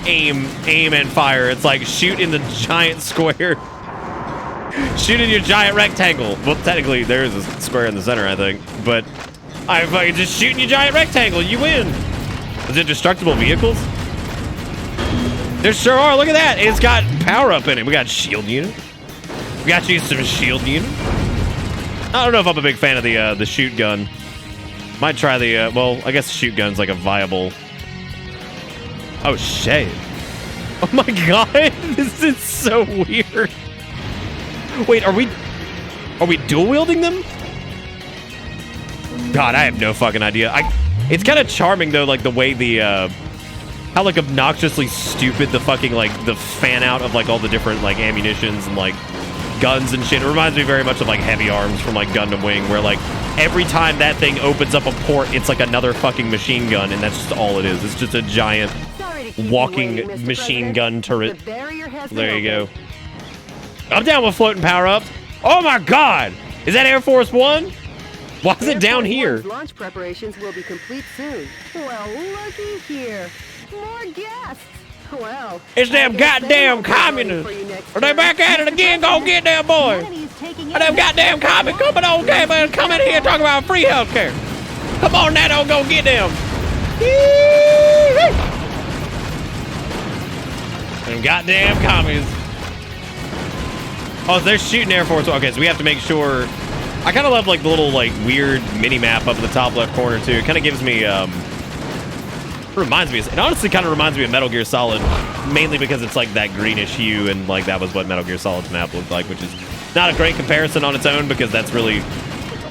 aim and fire. It's like shoot in the giant square. Shoot in your giant rectangle. Well, technically there is a square in the center, I think. But I fucking just shoot in your giant rectangle. You win. Is it destructible vehicles? There sure are. Look at that. It's got power up in it. We got shield unit. We got you some shield unit. I don't know if I'm a big fan of the shoot gun. Might try the, well, I guess shoot gun's like a viable... Oh, shit. Oh my god, this is so weird. Wait, are we dual wielding them? God, I have no fucking idea. It's kind of charming though, like the way the, how like obnoxiously stupid the fucking like the fan out of like all the different like ammunitions and like guns and shit. It reminds me very much of like Heavy Arms from like Gundam Wing, where like every time that thing opens up a port, it's like another fucking machine gun, and that's just all it is. It's just a giant walking machine gun turret. There you go. I'm down with floating power ups. Oh my god! Is that Air Force One? Why is it down here? Launch preparations will be complete soon. Well, looky here. More guests. Well, it's them goddamn communists. Are they back at it again? Go get them boy. Are them goddamn communists coming on, man? Come in here talking about free healthcare. Come on, Nato, go get them. Them goddamn commies. Oh, they're shooting Air Force. Okay, so we have to make sure. I kind of love like the little like weird mini map up in the top left corner too. It kind of gives me reminds me. It honestly kind of reminds me of Metal Gear Solid, mainly because it's like that greenish hue, and like that was what Metal Gear Solid's map looked like, which is not a great comparison on its own because that's really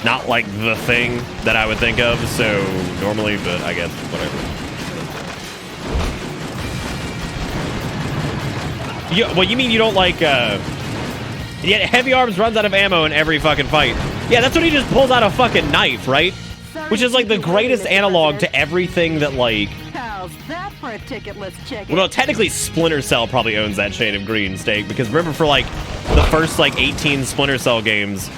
not like the thing that I would think of. So normally, but I guess whatever. Well, you mean you don't like? Yet Heavy Arms runs out of ammo in every fucking fight. Yeah, that's when he just pulls out a fucking knife, right? Which is like the greatest analog to everything that like. How's that for a ticket? Let's check it. Well, no, technically Splinter Cell probably owns that shade of green steak because remember for like the first like 18 Splinter Cell games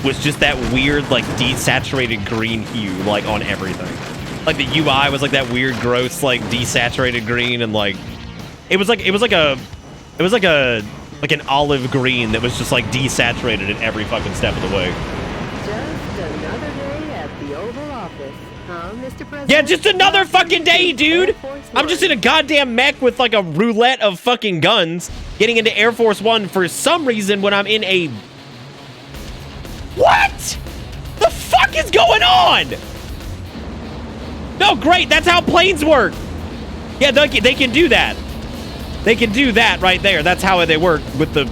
was just that weird like desaturated green hue like on everything. Like the UI was like that weird gross like desaturated green and like it was like an olive green that was just like desaturated at every fucking step of the way. Just another day at the Oval Office, huh, Mr. President? Yeah, just another fucking day, dude. I'm just in a goddamn mech with like a roulette of fucking guns, getting into Air Force One for some reason when I'm in a. What? The fuck is going on? No, great. That's how planes work. Yeah, they can do that. They can do that right there. That's how they work with the...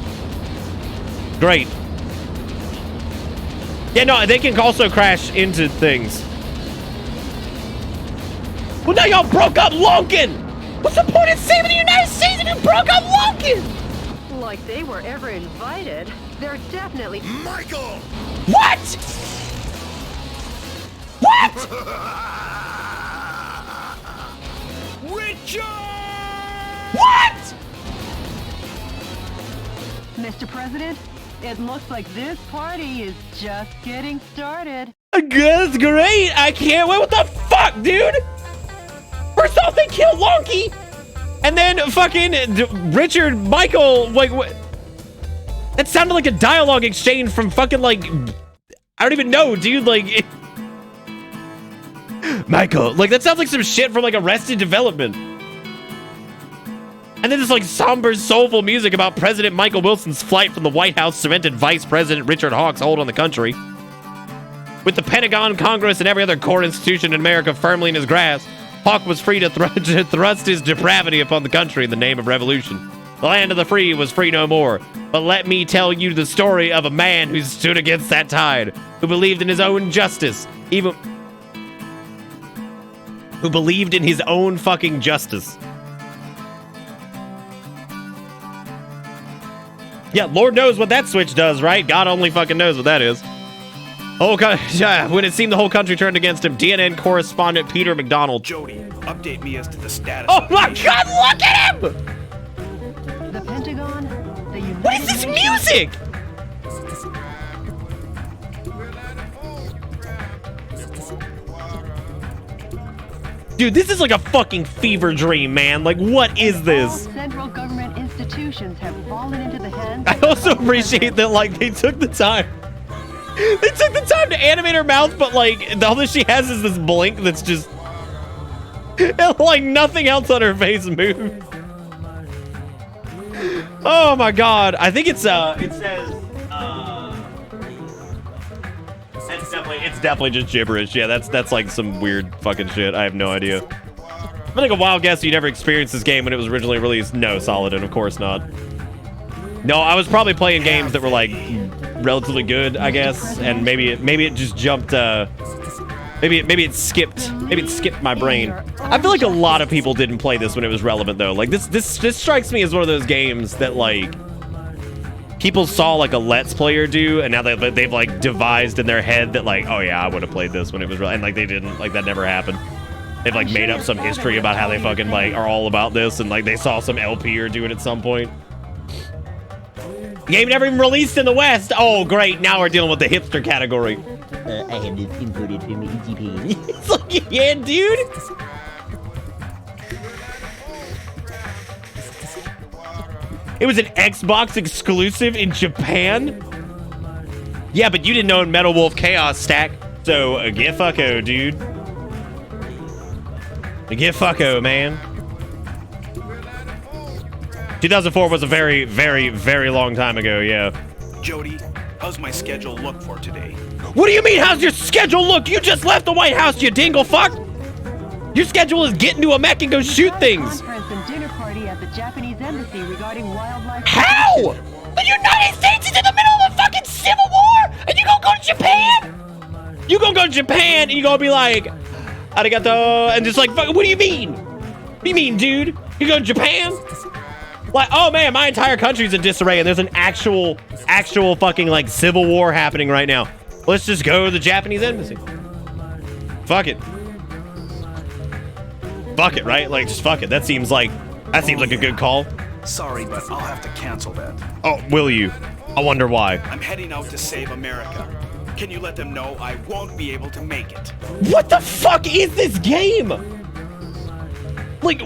Great. Yeah, no, they can also crash into things. Well, now y'all broke up Lonkin! What's the point of saving the United States if you broke up Lonkin? Like they were ever invited. They're definitely... Michael! What? What? Richard! What? Mr. President, it looks like this party is just getting started. That's great. I can't wait. What the fuck, dude? First off, they killed Lonky. And then fucking Richard Michael, like, what? That sounded like a dialogue exchange from fucking, like, I don't even know, dude. Like, Michael, like, that sounds like some shit from, like, Arrested Development. And then this, like, somber, soulful music about President Michael Wilson's flight from the White House cemented Vice President Richard Hawk's hold on the country. With the Pentagon, Congress, and every other core institution in America firmly in his grasp, Hawk was free to thrust his depravity upon the country in the name of revolution. The land of the free was free no more. But let me tell you the story of a man who stood against that tide, who believed in his own justice, even... who believed in his own fucking justice. Yeah, Lord knows what that switch does, right? God only fucking knows what that is. When it seemed the whole country turned against him, CNN correspondent Peter McDonald. Jody, update me as to the status. Oh my God, look at him! The Pentagon, the United What is this music? Dude, this is like a fucking fever dream, man. Like, what is this? All central government institutions have fallen into the hands. I also appreciate that, like, they took the time. They took the time to animate her mouth, but, like, all that she has is this blink that's just... and, like, nothing else on her face moved. Oh, my God. I think it's, it says, it's definitely just gibberish. Yeah, that's like some weird fucking shit. I have no idea. I think a wild guess you never experienced this game when it was originally released. No, Solid, and of course not. No, I was probably playing games that were like relatively good, I guess, and maybe it just jumped. Maybe it skipped my brain. I feel like a lot of people didn't play this when it was relevant though. Like this strikes me as one of those games that like people saw like a Let's Player do, and now they've like devised in their head that like, oh yeah, I would have played this when it was real, and like they didn't. Like that never happened. They've like made up some history about how they fucking like are all about this, and like they saw some LPer do it at some point. Game never even released in the West. Oh great, now we're dealing with the hipster category. I have this included in Japan. It's like, yeah, dude. It was an Xbox exclusive in Japan? Yeah, but you didn't own Metal Wolf Chaos Stack, so get fucko, dude. Get fucko, man. 2004 was a very, very, very long time ago, yeah. Jody, how's my schedule look for today? What do you mean, how's your schedule look? You just left the White House, you dingle fuck! Your schedule is get into a mech and go shoot things! Conference and dinner party at the Japanese embassy regarding wildlife. How? The United States is in the middle of a fucking civil war, and you gonna go to Japan? You gonna go to Japan and you gonna be like, arigato, and just like, fuck, what do you mean? What do you mean, dude? You go to Japan? Like, oh man, my entire country's in disarray, and there's an actual fucking like civil war happening right now. Let's just go to the Japanese embassy. Fuck it. Fuck it, right? Like, just fuck it. That seems like a good call. Sorry, but I'll have to cancel that. Oh, will you? I wonder why. I'm heading out to save America. Can you let them know I won't be able to make it? What the fuck is this game? Like,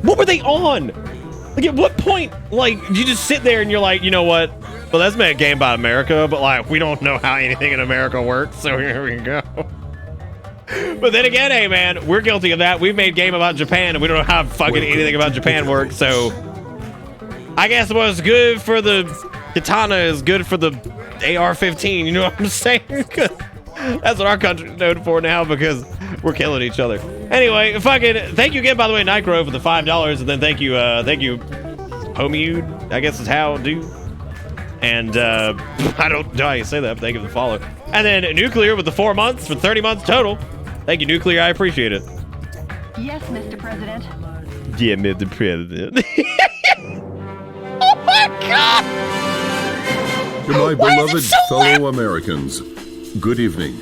what were they on? Like, at what point, like, you just sit there and you're like, you know what? Well, let's make a game about America, but like, we don't know how anything in America works, so here we go. But then again, hey man, we're guilty of that. We've made a game about Japan and we don't know how fucking anything about Japan works, so I guess what's good for the katana is good for the AR-15, you know what I'm saying? That's what our country's known for now because we're killing each other. Anyway, fucking thank you again, by the way, Nightcrow, for the $5, and then thank you, Homie, I guess is how do. And I don't know how you say that, but thank you for the follow. And then Nuclear with the 4 months for 30 months total. Thank you, Nuclear. I appreciate it. Yes, Mr. President. Yeah, Mr. President. Oh my God! To my beloved fellow Americans, good evening.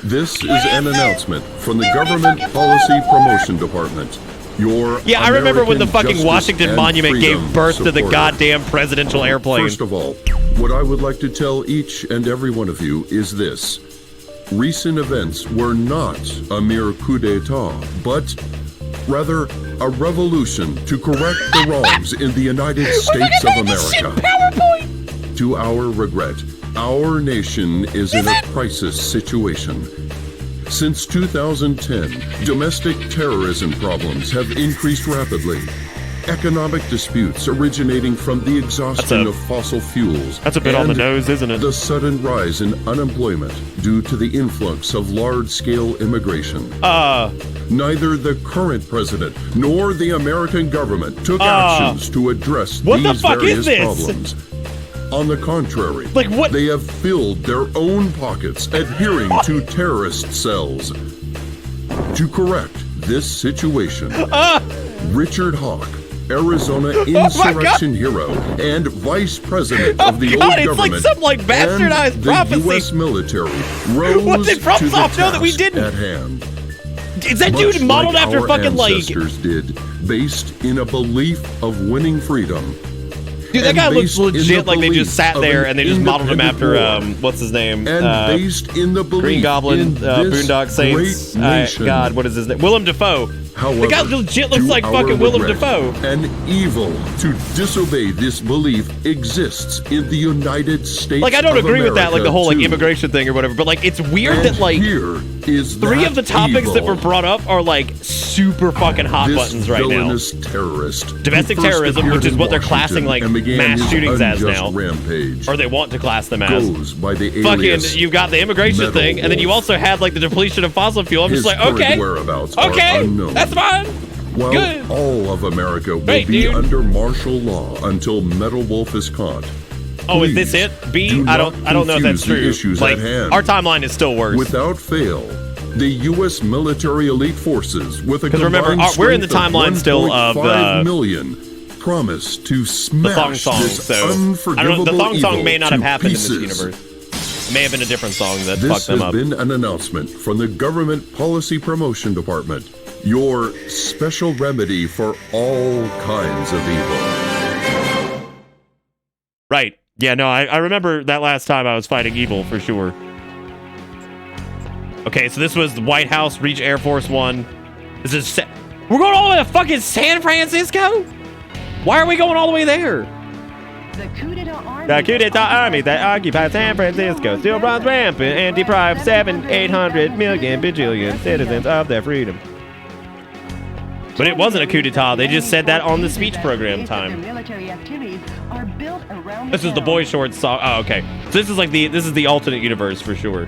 This is an announcement from the Government Policy Promotion Department. Yeah, I remember when the fucking Washington Monument gave birth to the supporter. goddamn presidential airplane. First of all, what I would like to tell each and every one of you is this. Recent events were not a mere coup d'etat, but rather a revolution to correct the wrongs in the United States of America. To our regret, our nation is in a crisis situation. Since 2010, domestic terrorism problems have increased rapidly. Economic disputes originating from the exhaustion of fossil fuels. That's a bit on the nose, isn't it? The sudden rise in unemployment due to the influx of large-scale immigration. Neither the current president nor the American government took actions to address these various problems. On the contrary, they have filled their own pockets adhering to terrorist cells. To correct this situation, Richard Hawk, Arizona insurrection hero and vice president of the old government, it's like some like bastardized and prophecy. the U.S. military rose did to the FromSoft know that we task didn't? at hand. Is that dude modeled like after our fucking like? ancestors did, based in a belief of winning freedom. Dude, that guy looks based in legit the like they just belief sat of there an and they just modeled him after independent what's his name? And based in the belief Green Goblin, in this Boondock Saints. great nation. God, what is his name? Willem Dafoe. However, the guy legit looks to like our fucking Willem regret, Dafoe. An evil to disobey this belief exists in the United States. Like I don't of agree with that, like the whole like America, immigration thing or whatever. But like it's weird And that like here is three that of the topics that evil. were brought up are like super fucking hot This buttons right now. villainous terrorist who Domestic first terrorism, appeared which is in what they're Washington classing like and began mass his shootings as unjust now, rampage, or they want to class them as. goes by the Fucking, alias you've got the immigration Metal thing, and then you Wolf. also had like the depletion of fossil fuel. I'm His just like, current okay, whereabouts are okay, unknown. that's fine. While Good. all of America will Great, be dude. under martial law until Metal Wolf is caught. Oh, is this Please it? B? do I don't know if that's confuse the true. issues Like at hand. our timeline is still worse. Without fail, the U.S. military elite forces with a 'Cause remember, combined we're in the strength timeline of still of, 1.5 million promise to the smash thong song. this So I unforgivable don't. The thong evil song may not to have happened pieces. in this universe. It may have been a different song that This fucked them has up. been an announcement from the Government Policy Promotion Department, your special remedy for all kinds of evil. Right. Yeah, no, I remember that last time I was fighting evil for sure. Okay, so this was the White House, Reach Air Force One. This is we're going all the way to fucking San Francisco? Why are we going all the way there? The coup d'etat army that occupied San Francisco still runs rampant and deprives 800 million bajillion citizens of their freedom. But it wasn't a coup d'etat. They just said that on the speech program time. Military activities are built around This is the Boy Shorts song. Oh, okay. So this is like this is the alternate universe for sure.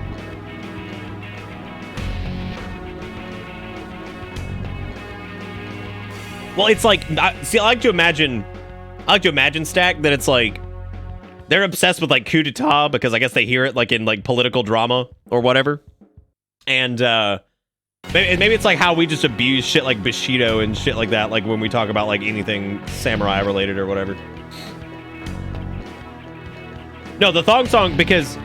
Well, it's like, see, I like to imagine Stack, that it's like they're obsessed with like coup d'etat because I guess they hear it like in like political drama or whatever. And maybe it's like how we just abuse shit like Bushido and shit like that, like when we talk about like anything samurai related or whatever. No, the thong song, because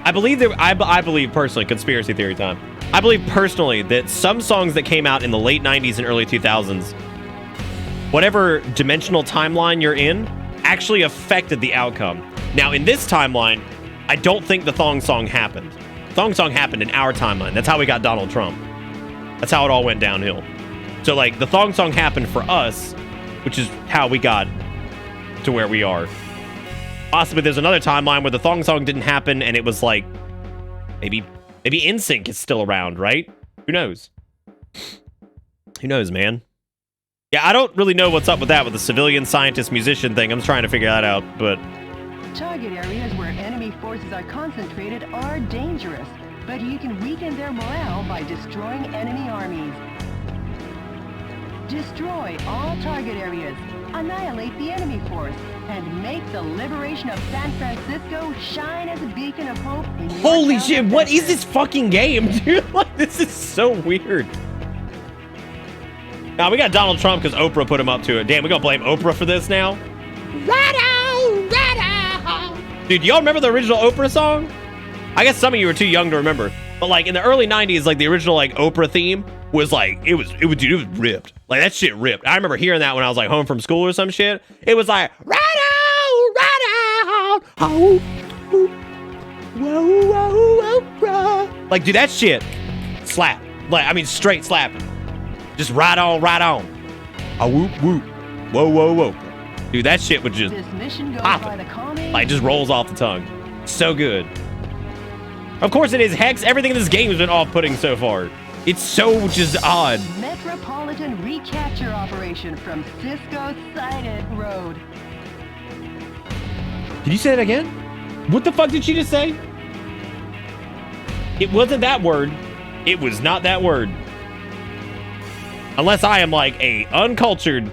I believe I believe personally, conspiracy theory time. I believe personally that some songs that came out in the late 90s and early 2000s, whatever dimensional timeline you're in, actually affected the outcome. Now, in this timeline, I don't think the thong song happened. Thong song happened in our timeline. That's how we got Donald Trump. That's how it all went downhill. So, like, the thong song happened for us, which is how we got to where we are. Possibly there's another timeline where the thong song didn't happen and it was like, maybe NSYNC is still around, right? Who knows? Who knows, man? Yeah, I don't really know what's up with that, with the civilian, scientist, musician thing. I'm trying to figure that out, but... Target areas where enemy forces are concentrated are dangerous, but you can weaken their morale by destroying enemy armies. Destroy all target areas, annihilate the enemy force, and make the liberation of San Francisco shine as a beacon of hope in your Holy shit, what is this fucking game, dude? Like, this is so weird. Now, we got Donald Trump because Oprah put him up to it. Damn, we gonna blame Oprah for this now? Dude, y'all remember the original Oprah song? I guess some of you were too young to remember. But like in the early 90s, like the original like Oprah theme was like, it was ripped. Like that shit ripped. I remember hearing that when I was like home from school or some shit. It was like, right out, oh, whoa, whoa, Oprah. Like, dude, that shit slap. Like, I mean, straight slapping. Just right on, right on. A whoop, whoop. Whoa, whoa, whoa. Dude, that shit would just pop it. Like, just rolls off the tongue. So good. Of course it is, Hex. Everything in this game has been off-putting so far. It's so just odd. Metropolitan recapture operation from Cisco-sided road. Did you say that again? What the fuck did she just say? It wasn't that word. It was not that word. Unless I am like a uncultured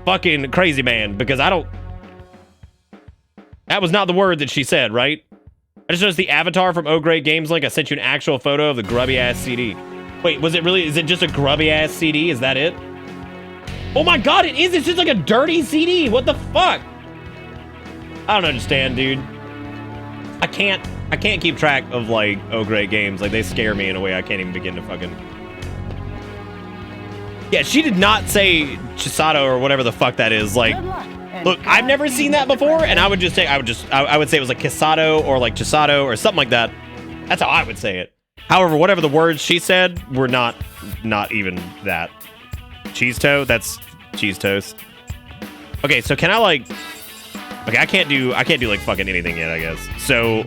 fucking crazy man, because I don't... That was not the word that she said, right? I just noticed the avatar from Oh Great Games Link. I sent you an actual photo of the grubby ass CD. Wait, was it really? Is it just a grubby ass CD? Is that it? Oh my god, it is. It's just like a dirty CD. What the fuck? I don't understand, dude. I can't keep track of like Oh Great Games. Like they scare me in a way I can't even begin to fucking. Yeah, she did not say Chisato or whatever the fuck that is. Like, look, I've never seen that before, and I would say it was like Kisato or like Chisato or something like that. That's how I would say it. However, whatever the words she said were not even that. Cheese toe? That's cheese toast. Okay, so can I like... Okay, I can't do like fucking anything yet, I guess. So...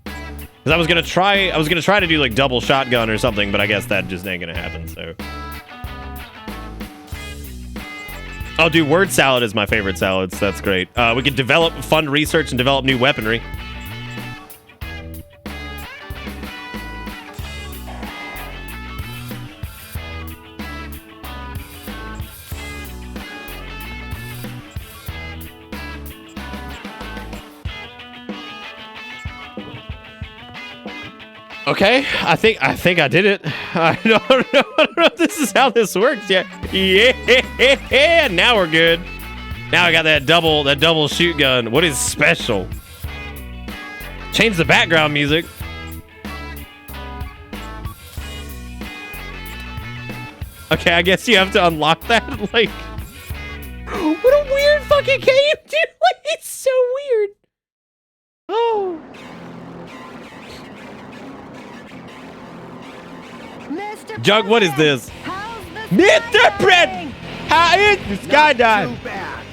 Because I was gonna try to do like double shotgun or something, but I guess that just ain't gonna happen, so... Oh, dude, word salad is my favorite salads. That's great. We can fund research and develop new weaponry. Okay, I think I did it. I don't know if this is how this works. Yeah. Now we're good. Now I got that double shoot gun. What is special? Change the background music. Okay, I guess you have to unlock that. Like, what a weird fucking game, dude. Like, it's so weird. Oh. Jug, what is this? Mr. President! How is the skydive?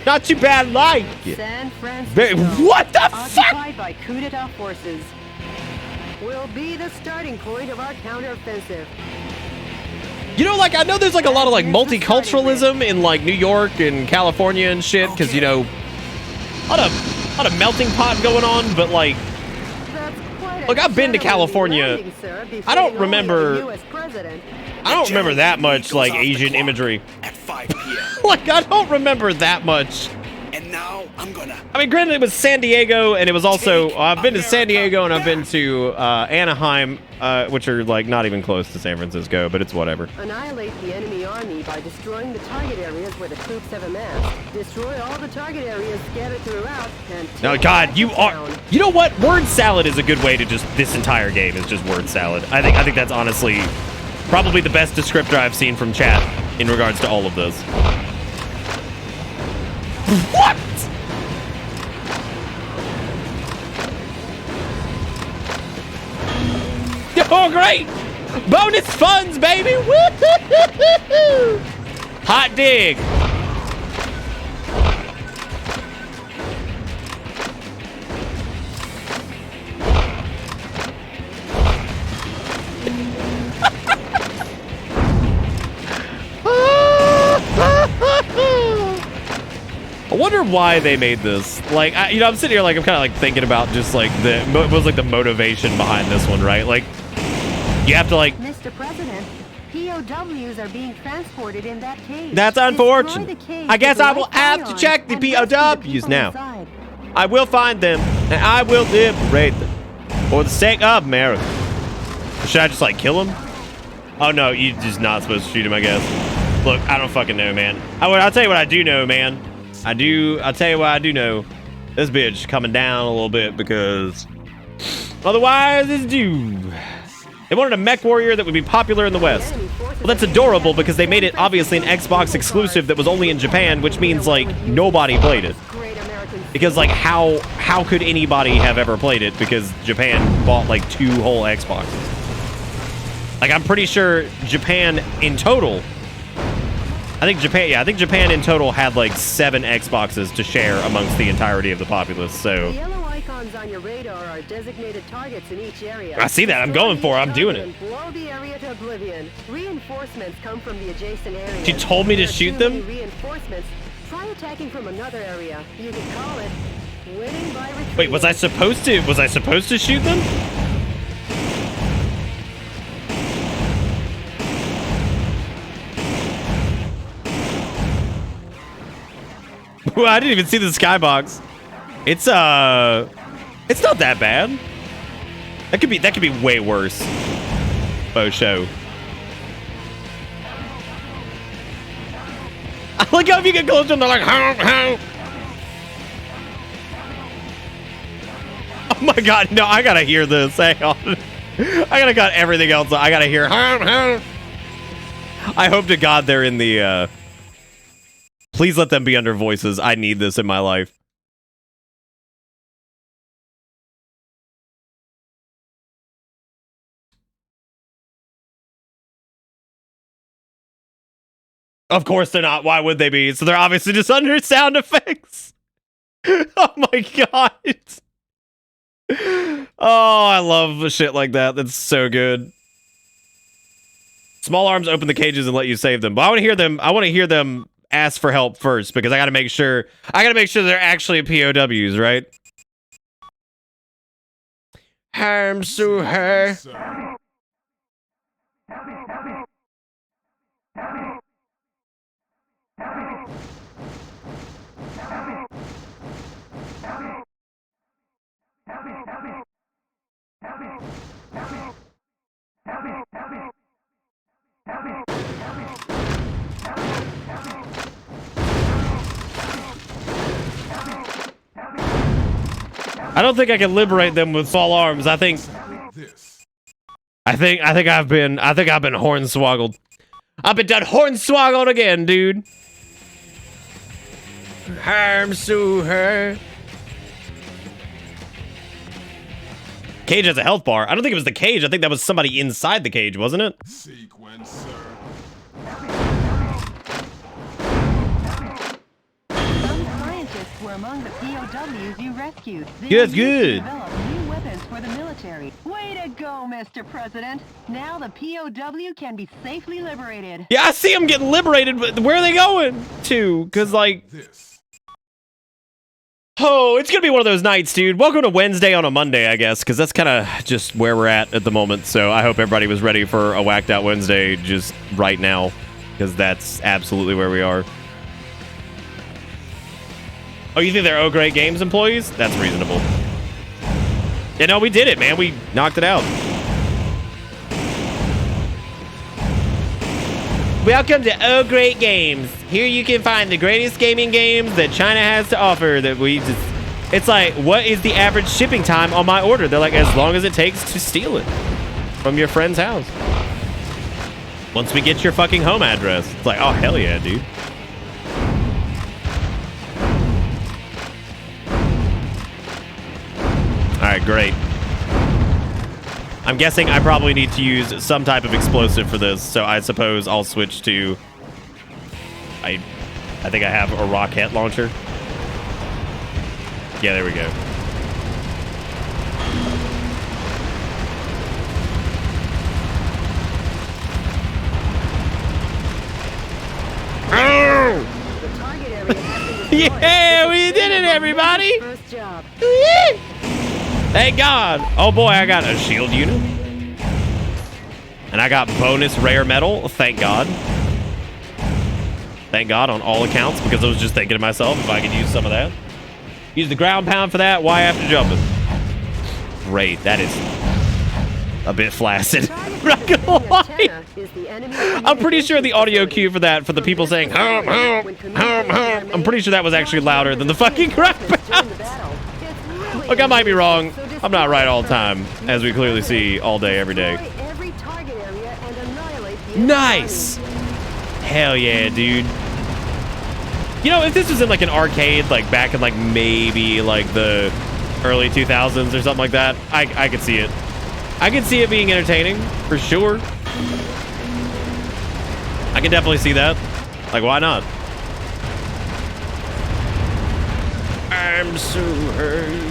Not too bad, like it. San Francisco, what the fuck? Occupied by coup d'etat forces, will be the starting point of our counteroffensive. You know, like, I know there's like a lot of like multiculturalism in like New York and California and shit, because you know, a lot of melting pot going on. But like, look, I've been to California. I don't remember that much like Asian imagery. At 5 p.m. Like, I don't remember that much. And now I'm gonna. I mean, granted, it was San Diego, and it was also I've been to San Diego and I've been to Anaheim, which are like not even close to San Francisco, but it's whatever. Annihilate the enemy army by destroying the target areas where the troops have amassed. Destroy all the target areas scattered throughout, and No, God, you are. You know what? Word salad is a good way to just. This entire game is just word salad. I think that's honestly probably the best descriptor I've seen from chat in regards to all of this. What? Oh, great! Bonus funds, baby! Woo-hoo-hoo-hoo! Hot dig! I wonder why they made this. Like, I'm sitting here, like, I'm kind of like thinking about just like what was like the motivation behind this one, right? Like, you have to like. Mr. President, POWs are being transported in that cage. That's unfortunate. I guess I will have to check the POWs now. I will find them and I will liberate them for the sake of America. Should I just like kill him? Oh no, you're just not supposed to shoot him, I guess. Look, I don't fucking know, man. I'll tell you what I do know, man. I'll tell you what I do know. This bitch coming down a little bit because otherwise it's due. They wanted a mech warrior that would be popular in the West. Well, that's adorable because they made it obviously an Xbox exclusive that was only in Japan, which means like nobody played it. Because like how could anybody have ever played it because Japan bought like 2 whole Xboxes. Like I'm pretty sure Japan in total I think Japan in total had like 7 Xboxes to share amongst the entirety of the populace. So The yellow icons on your radar are designated targets in each area. I see that. I'm going for it. I'm doing it. Blow the area to oblivion. Reinforcements come from the adjacent area. She told me to shoot them? Reinforcements. Try attacking from another area. You can call it winning by retreat. Wait, was I supposed to shoot them? Well, I didn't even see the skybox. It's not that bad. That could be way worse. Faux show. I like how if you get closer and they're like, how? Oh my god, no, I gotta hear this. Hang on. I gotta cut everything else. I gotta hear how. I hope to God they're in the please let them be under voices. I need this in my life. Of course they're not. Why would they be? So they're obviously just under sound effects. Oh my god. Oh, I love shit like that. That's so good. Small arms open the cages and let you save them. But I want to hear them ask for help first because I got to make sure they're actually POWs, right? Harms to her. I don't think I can liberate them with small arms. I think I've been hornswoggled. I've been done hornswoggled again, dude. Harms to her. Cage has a health bar. I don't think it was the cage. I think that was somebody inside the cage, wasn't it? Some scientists were among the POWs you rescued. Good, good. Develop new weapons for for the military. Way to go, Mr. President. Now the POW can be safely liberated. Yeah, I see them getting liberated, but where are they going to? Because, like... Oh, it's going to be one of those nights, dude. Welcome to Wednesday on a Monday, I guess, because that's kind of just where we're at the moment. So I hope everybody was ready for a whacked out Wednesday just right now, because that's absolutely where we are. Oh, you think they're Oh Great Games employees? That's reasonable. Yeah, no, we did it, man. We knocked it out. Welcome to Oh Great Games. Here you can find the greatest gaming games that China has to offer that we just... It's like, what is the average shipping time on my order? They're like, as long as it takes to steal it from your friend's house. Once we get your fucking home address. It's like, oh, hell yeah, dude. All right, great. I'm guessing I probably need to use some type of explosive for this, so I suppose I'll switch to... I think I have a rocket launcher. Yeah, there we go. Yeah, we did it, everybody! First job. Thank God. Oh boy, I got a shield unit. And I got bonus rare metal. Thank God. Thank God on all accounts, because I was just thinking to myself if I could use some of that. Use the ground pound for that. Why after jumping? Great. That is a bit flaccid. Not gonna lie. I'm pretty sure the audio cue for that, for the people saying, hum, hum, hum, hum, I'm pretty sure that was actually louder than the fucking ground pound. Look, I might be wrong. I'm not right all the time, as we clearly see all day, every day. Nice! Hell yeah, dude. You know, if this was in like an arcade, like back in like maybe like the early 2000s or something like that, I could see it. I could see it being entertaining, for sure. I can definitely see that. Like, why not? I'm so hurt.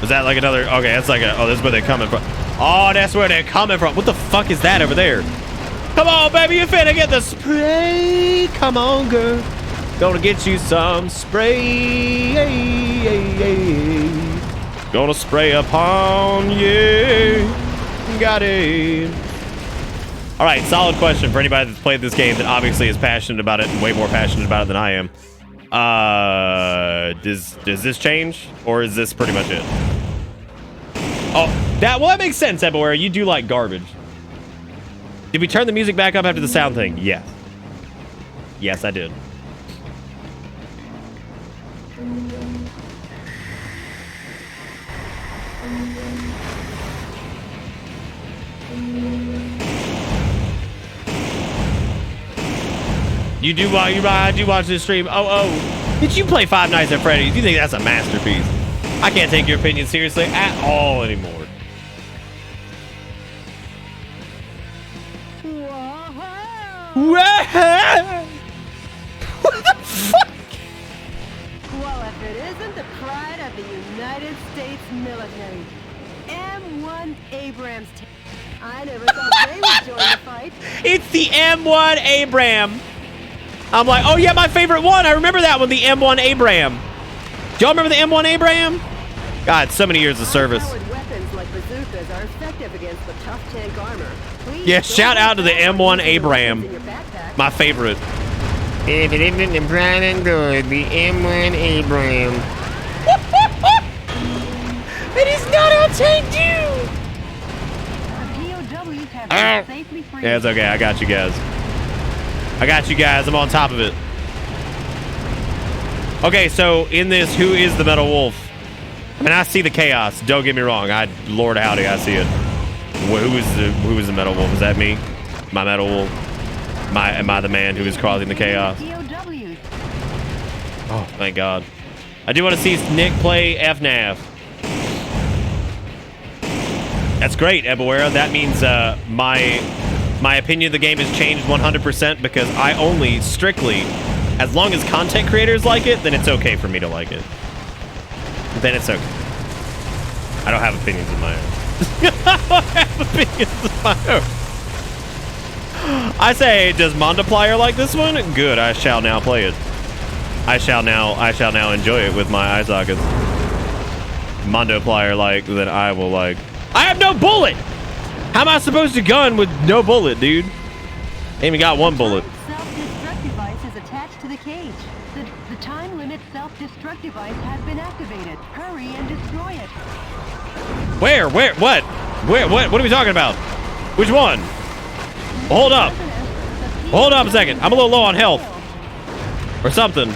Was that like another... Okay, that's like a... Oh, that's where they're coming from. Oh, that's where they're coming from. What the fuck is that over there? Come on, baby. You finna get the spray. Come on, girl. Gonna get you some spray. Gonna spray upon you. Got it. All right, solid question for anybody that's played this game that obviously is passionate about it and way more passionate about it than I am. Does this change, or is this pretty much it? Oh, that makes sense, Ebaware. You do like garbage. Did we turn the music back up after the sound thing? Yes. Yes, I did. You do watch this stream. Oh, did you play Five Nights at Freddy's? Do you think that's a masterpiece? I can't take your opinion seriously at all anymore. What the fuck? Well, if it isn't the pride of the United States military, M1 Abrams. I never thought they would join the fight. It's the M1 Abram. I'm like, oh yeah, my favorite one. I remember that one, the M1 Abram. Do y'all remember the M1 Abram? God, so many years of service. Weapons like bazookas are effective against the tough tank armor. Yeah, shout out to the M1 Abram. My favorite. If it isn't the bright and good, the M1 Abram. It is not our tank, dude. Yeah, it's okay. I got you guys. I'm on top of it. Okay, so in this, who is the Metal Wolf? I mean, I see the chaos. Don't get me wrong. Lord howdy, I see it. Who is the Metal Wolf? Is that me? My Metal Wolf? Am I the man who is causing the chaos? Oh, thank God. I do want to see Nick play FNAF. That's great, Ebawera. That means my opinion of the game has changed 100% because I only strictly As long as content creators like it, then it's okay for me to like it. Then it's okay. I don't have opinions of my own. I don't have opinions of my own. I say, does Mondoplier like this one? Good, I shall now play it. I shall now enjoy it with my eye sockets. Mondoplier like, then I will like. I have no bullet! How am I supposed to gun with no bullet, dude? Ain't even got one bullet. Self-destruct device is attached to the cage. The time limit self-destruct device has been activated. Hurry and destroy it. Where? What? What are we talking about? Which one? Hold up. Hold up a second. I'm a little low on health. Or something.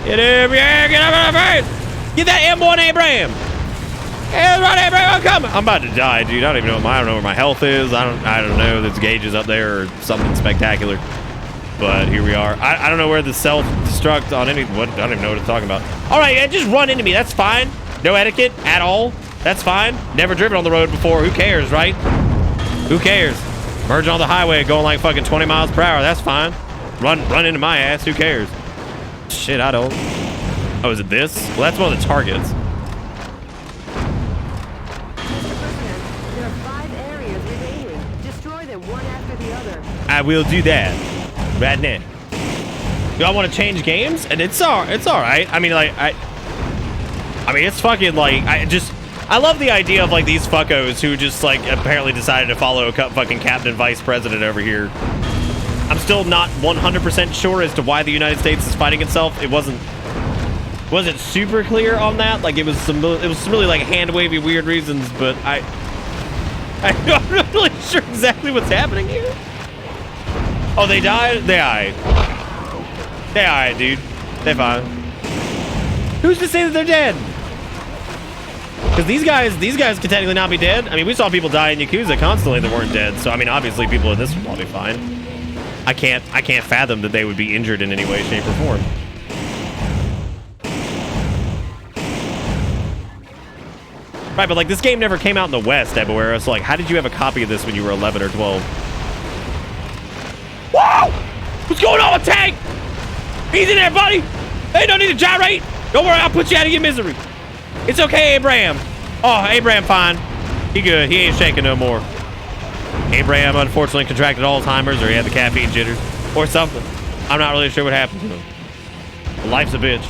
Get up in the face! Get that M1 Abraham! Hey, right, Abraham, I'm coming! I'm about to die, dude. I don't even know. I don't know where my health is. I don't know. There's gauges up there or something spectacular. But here we are. I don't know where the self-destruct on any. What? I don't even know what it's talking about. All right, yeah, just run into me. That's fine. No etiquette at all. That's fine. Never driven on the road before. Who cares, right? Who cares? Merging on the highway going like fucking 20 miles per hour. That's fine. Run into my ass. Who cares? Shit, I don't. Oh, is it this? Well, that's one of the targets. There are 5 areas remaining. Destroy them one after the other. I will do that right now. Do I want to change games? And it's all right. I mean, like, I mean, it's fucking like, I love the idea of like these fuckos who just like apparently decided to follow a fucking Captain Vice President over here. I'm still not 100% sure as to why the United States is fighting itself. It wasn't super clear on that. Like it was some really like hand wavy weird reasons, but I'm not really sure exactly what's happening here. Oh, they died? They alright, dude. They're fine. Who's to say that they're dead? Because these guys could technically not be dead. I mean, we saw people die in Yakuza constantly that weren't dead. So I mean, obviously people in this will probably be fine. I can't fathom that they would be injured in any way, shape, or form. Right, but like this game never came out in the West, Ebuera, so like how did you have a copy of this when you were 11 or 12? Whoa! What's going on with Tank? He's in there, buddy! Hey, don't need to gyrate! Don't worry, I'll put you out of your misery. It's okay, Abraham. Oh, Abraham fine. He good, he ain't shaking no more. Abraham unfortunately contracted Alzheimer's or he had the caffeine jitters or something. I'm not really sure what happened to him. Life's a bitch.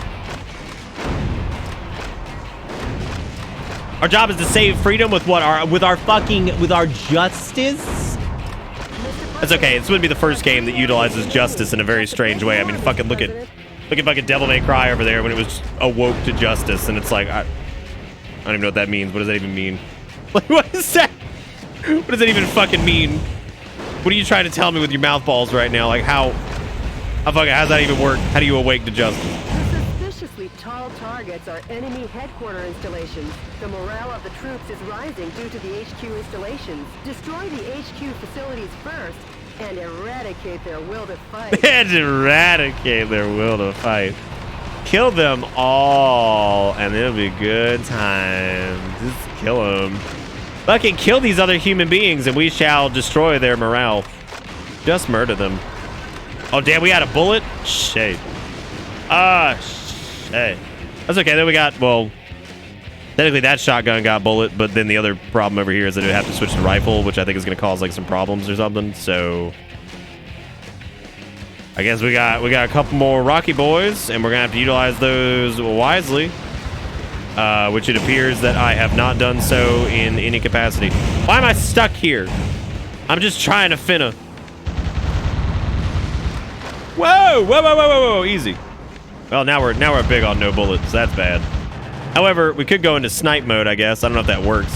Our job is to save freedom with what? With our justice? That's okay. This would be the first game that utilizes justice in a very strange way. I mean, fucking look at fucking Devil May Cry over there when it was awoke to justice, and it's like I don't even know what that means. What does that even mean? Like, what is that? What does that even fucking mean? What are you trying to tell me with your mouth balls right now? Like how's that even work? How do you awake to justice? The suspiciously tall targets are enemy headquarter installations. The morale of the troops is rising due to the HQ installations. Destroy the HQ facilities first and eradicate their will to fight. And eradicate their will to fight. Kill them all, and it'll be good times. Just kill them. Fucking kill these other human beings, and we shall destroy their morale. Just murder them. Oh, damn, we had a bullet? Shit. Shit. That's okay. Then we got, well, technically that shotgun got bullet, but then the other problem over here is that it would have to switch to rifle, which I think is going to cause like some problems or something. So I guess we got a couple more Rocky boys, and we're going to have to utilize those wisely. Which it appears that I have not done so in any capacity. Why am I stuck here? I'm just trying to finna. Whoa, easy. Well, now we're big on no bullets. That's bad. However, we could go into snipe mode, I guess. I don't know if that works.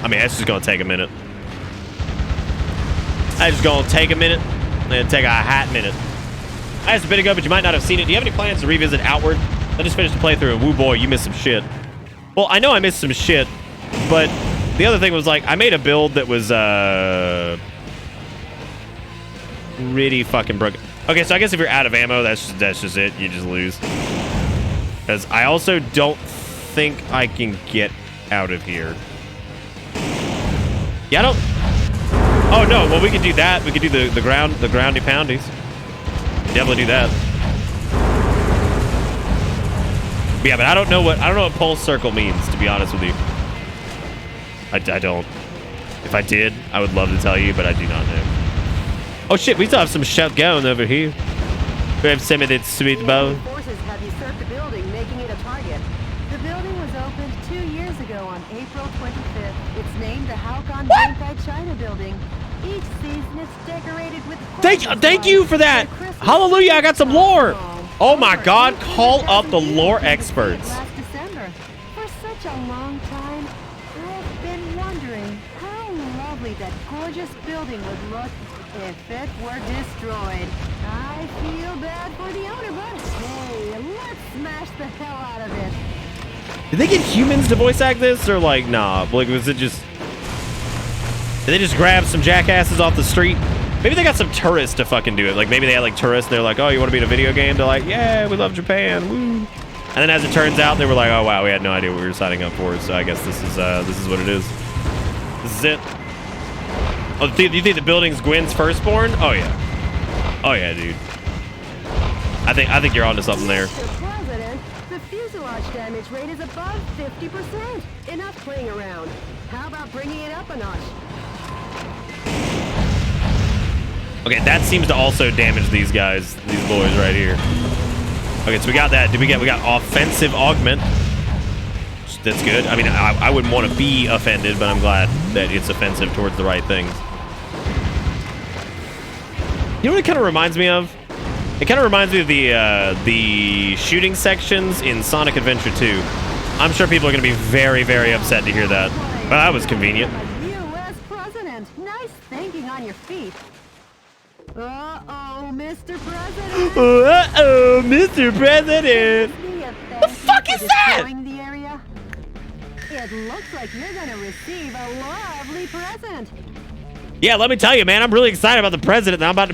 I mean, that's just gonna take a minute. That's just gonna take a minute. And take a hot minute. That's a bit ago, but you might not have seen it. Do you have any plans to revisit Outward? I just finished the playthrough, and woo boy, you missed some shit. Well, I know I missed some shit, but the other thing was like I made a build that was pretty fucking broken. Okay, so I guess if you're out of ammo, that's just it. You just lose. Because I also don't think I can get out of here. Yeah, I don't. Oh no, well we could do that. We could do the groundy poundies. Definitely do that. But yeah, but I don't know what pulse circle means, to be honest with you. I don't. If I did, I would love to tell you, but I do not know. Oh shit, we still have some shit going over here. We have some of that sweet bone. Forces have usurped the building, making it a target. The building was opened 2 years ago on April 25th. It's named the Halcon Bankai China Building. Each season it's decorated with... Thank you for that! Hallelujah, I got some lore! Oh my god, call up the lore experts. Last December. For such a long time, I've been wondering how lovely that gorgeous building would look if it were destroyed. I feel bad for the owner, but hey, let's smash the hell out of it. Did they get humans to voice act this, or like, nah? Like, was it just... Did they just grab some jackasses off the street? Maybe they got some tourists to fucking do it. Like, maybe they had like tourists, they're like, oh, you want to be in a video game? They're like, yeah, we love Japan, woo. And then as it turns out, they were like, oh wow, we had no idea what we were signing up for, so I guess this is what it is. This is it. Oh, do you think the building's Gwen's firstborn? Oh yeah. Oh yeah, dude. I think you're onto something there. Mr. President, the fuselage damage rate is above 50%. Enough playing around. How about bringing it up a notch? Okay, that seems to also damage these guys, these boys right here. Okay, so we got that. We got offensive augment. That's good. I mean, I wouldn't want to be offended, but I'm glad that it's offensive towards the right things. You know what it kind of reminds me of? It kind of reminds me of the shooting sections in Sonic Adventure 2. I'm sure people are going to be very, very upset to hear that. But that was convenient. U.S. President, nice thinking on your feet. Uh-oh, Mr. President. Uh-oh, Mr. President. The fuck is that? The area? It looks like you're gonna receive a lovely present. Yeah, let me tell you, man, I'm really excited about the president that I'm about to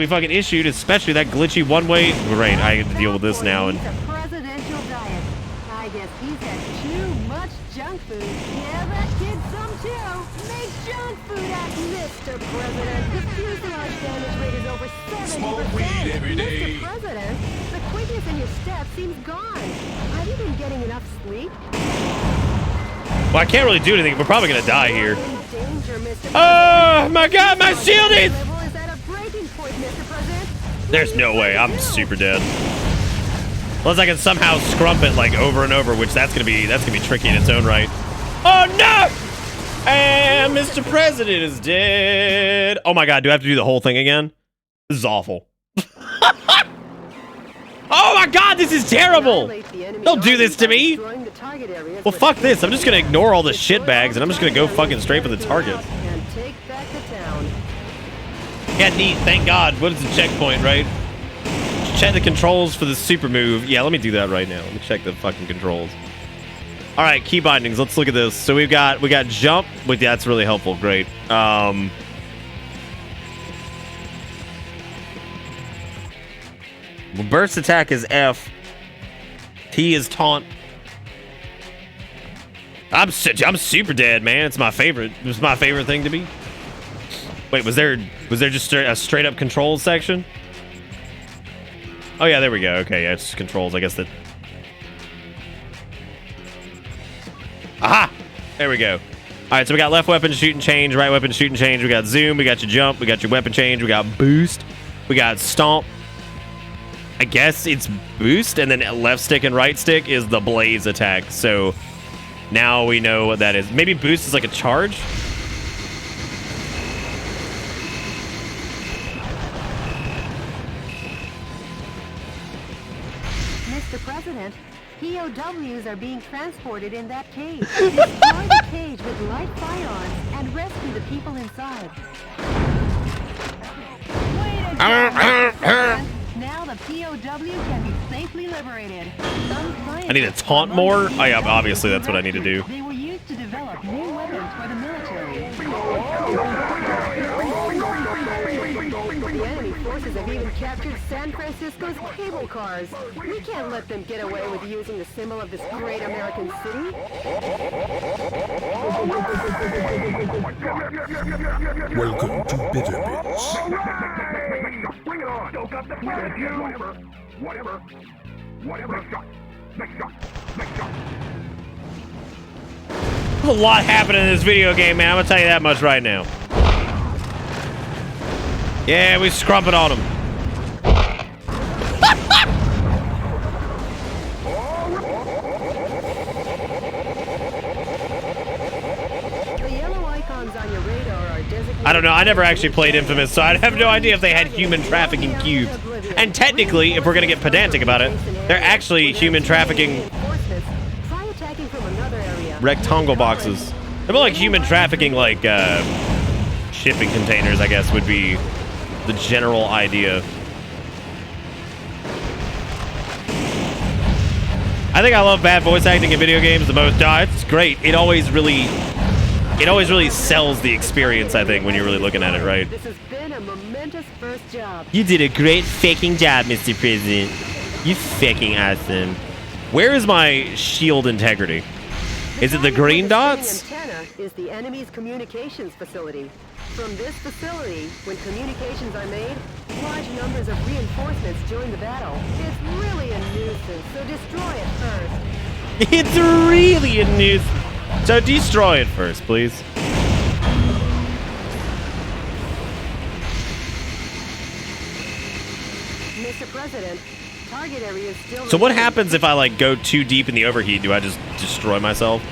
be fucking issued, especially that glitchy one-way. Right, I have to deal with this now. And Presidential diet. I guess he's had too much junk food. Yeah, that kid's some too. Make junk food at Mr. President. The fuselage damage rate is over 70%. Smoke weed every day. Mr. President, the quickness in your steps seems gone. Have you been getting enough sleep? well, I can't really do anything. We're probably gonna die here. Oh my god, my shield is! There's no way. I'm super dead. Unless I can somehow scrump it like over and over, which that's gonna be tricky in its own right. Oh no! And Mr. President is dead. Oh my god, do I have to do the whole thing again? This is awful. Oh my god, this is terrible! Don't do this to me! Well, fuck this. I'm just gonna ignore all the shitbags and I'm just gonna go fucking straight for the target. Yeah, neat. Thank god. What is the checkpoint, right? Check the controls for the super move. Yeah, let me do that right now. Let me check the fucking controls. All right, key bindings. Let's look at this. So we got jump. Wait, that's really helpful. Great. Burst attack is F. T is taunt. I'm super dead, man. It's my favorite. It's my favorite thing to be. Wait, was there just a straight up controls section? Oh yeah, there we go. Okay, yeah, it's controls. I guess that. Aha! There we go. All right, so we got left weapon, shoot and change, right weapon, shoot and change. We got zoom, we got your jump, we got your weapon change, we got boost, we got stomp. I guess it's boost, and then left stick and right stick is the blaze attack. So now we know what that is. Maybe boost is like a charge? Mr. President, POWs are being transported in that cage. Destroy the cage with light firearms and rescue the people inside. Now the POW can be safely liberated. I need to taunt more? Oh yeah, obviously that's what I need to do. They were used to develop new weapons for the military. The enemy forces have even captured San Francisco's cable cars. We can't let them get away with using the symbol of this great American city. Welcome to Bitter Bits. Bring it on. Don't got the Whatever. Next shot. A lot happening in this video game, man. I'm gonna tell you that much right now. Yeah, we scrumping on him. I don't know. I never actually played Infamous, so I have no idea if they had human trafficking cubes. And technically, if we're gonna get pedantic about it, they're actually human trafficking rectangle boxes. They're more like human trafficking, like shipping containers, I guess, would be the general idea. I think I love bad voice acting in video games the most. No, it's great. It always really sells the experience, I think, when you're really looking at it, right? This has been a momentous first job. You did a great faking job, Mr. President. You fucking awesome. Where is my shield integrity? Is it the green dots? Antenna is the enemy's communications facility. From this facility, when communications are made, large numbers of reinforcements join the battle. It's really a nuisance, so destroy it first. It's really a nuisance. So destroy it first, please. Mr. President, target area is still... So what happens if I, like, go too deep in the overheat? Do I just destroy myself?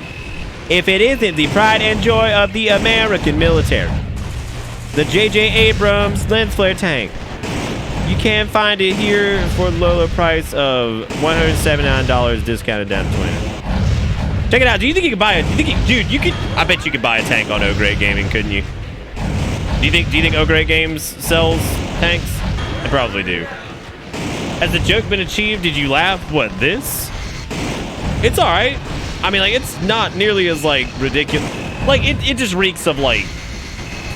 If it isn't the pride and joy of the American military, the J.J. Abrams lens flare tank. You can find it here for the low price of $179 discounted down to $20. Check it out. Do you think you could buy it? Dude, you could. I bet you could buy a tank on O Great Gaming, couldn't you? Do you think O Great Games sells tanks? They probably do. Has the joke been achieved? Did you laugh? What, this? It's all right. I mean, like, it's not nearly as, like, ridiculous. Like, it just reeks of, like,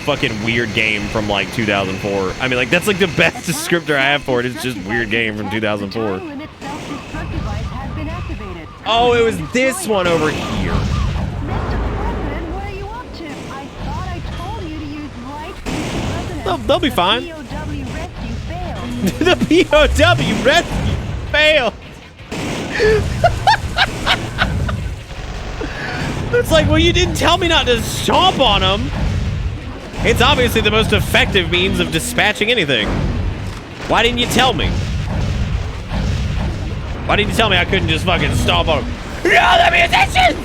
fucking weird game from, like, 2004. I mean, like, that's, like, the best descriptor I have for it. It's just weird game from 2004. Oh, it was this one over here. They'll be fine. The POW rescue failed. It's like, well, you didn't tell me not to stomp on them. It's obviously the most effective means of dispatching anything. Why didn't you tell me? Why didn't you tell me I couldn't just fucking stomp on them? No, the musicians!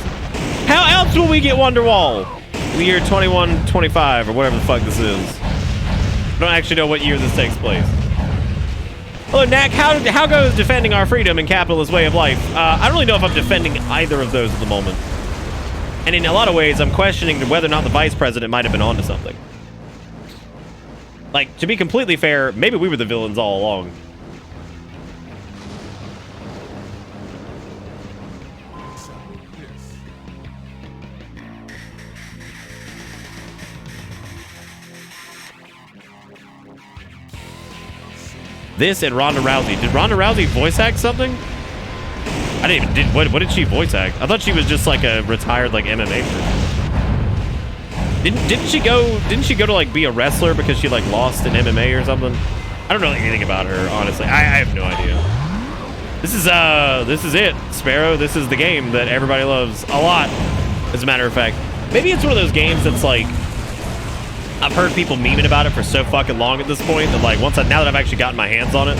How else will we get Wonderwall? In the year 2125 or whatever the fuck this is. I don't actually know what year this takes place. Hello, Knack. How goes defending our freedom and capitalist way of life? I don't really know if I'm defending either of those at the moment. And in a lot of ways, I'm questioning whether or not the vice president might have been onto something. Like, to be completely fair, maybe we were the villains all along. This and Ronda Rousey. Did Ronda Rousey voice act something? I didn't even. What did she voice act? I thought she was just like a retired like MMA person. Didn't she go to like be a wrestler because she like lost in MMA or something? I don't know anything about her, honestly. I have no idea. This is it, Sparrow. This is the game that everybody loves a lot. As a matter of fact, maybe it's one of those games that's like, I've heard people memeing about it for so fucking long at this point that like now that I've actually gotten my hands on it,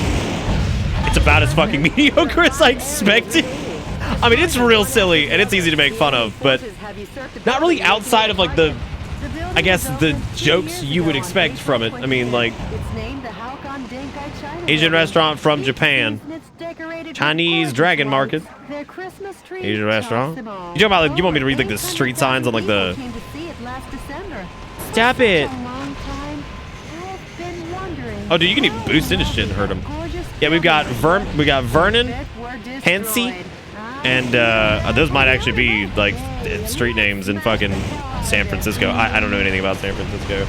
it's about as fucking mediocre as I expected. I mean, it's real silly and it's easy to make fun of, but not really outside of like the, I guess, the jokes you would expect from it. I mean, like, Asian restaurant from Japan, Chinese dragon market, Asian restaurant. You talking about like, you want me to read like the street signs on like the? Stop it! Oh, dude, you can even boost into shit and hurt him. Yeah, we got Vernon, Hensey, and those might actually be like street names in fucking San Francisco. I don't know anything about San Francisco.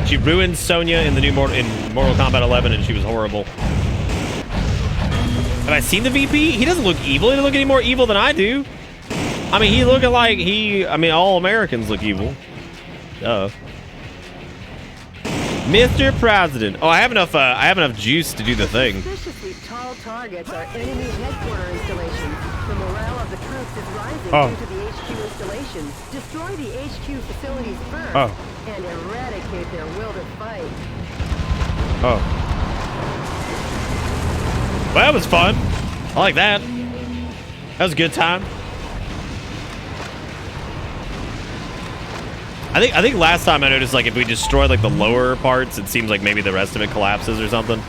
She ruined Sonya in the new Mortal Kombat 11, and she was horrible. Have I seen the VP? He doesn't look evil. He doesn't look any more evil than I do. I mean, he looking like all Americans look evil. Mr. President. Oh, I have enough juice to do the thing. Suspiciously tall targets are enemy headquarter installations. The morale of the troops is rising Oh. due to the HQ installations. Destroy the HQ facilities first and eradicate their will to fight. Oh. Well, that was fun. I like that. That was a good time. I think last time I noticed, like, if we destroyed like the lower parts, it seems like maybe the rest of it collapses or something.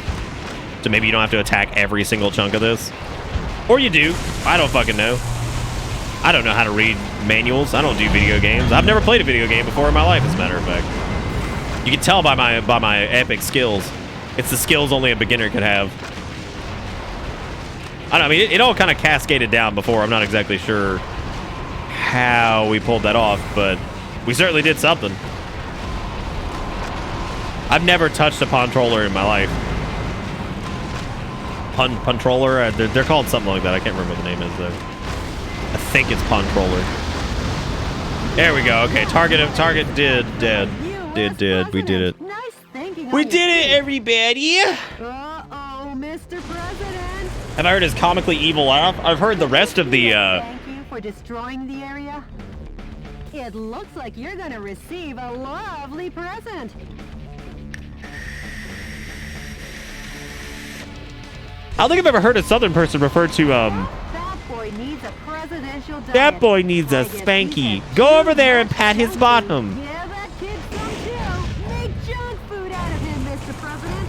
So maybe you don't have to attack every single chunk of this. Or you do. I don't fucking know. I don't know how to read manuals. I don't do video games. I've never played a video game before in my life, as a matter of fact. You can tell by my epic skills. It's the skills only a beginner could have. I don't know, I mean, it all kind of cascaded down before. I'm not exactly sure how we pulled that off, but we certainly did something. I've never touched a controller in my life. Controller? They're called something like that. I can't remember what the name is, though. I think it's controller. There we go. Okay, target did. We did it. We did it, everybody! Uh-oh, Mr. President! Have I heard his comically evil laugh? I've heard the rest of the, Thank you for destroying the area. It looks like you're gonna receive a lovely present. I don't think I've ever heard a Southern person refer to, That boy needs a presidential diet. that boy needs a spanky. Go over there and pat his bottom. Give that kid some chew. Make junk food out of him, Mr. President.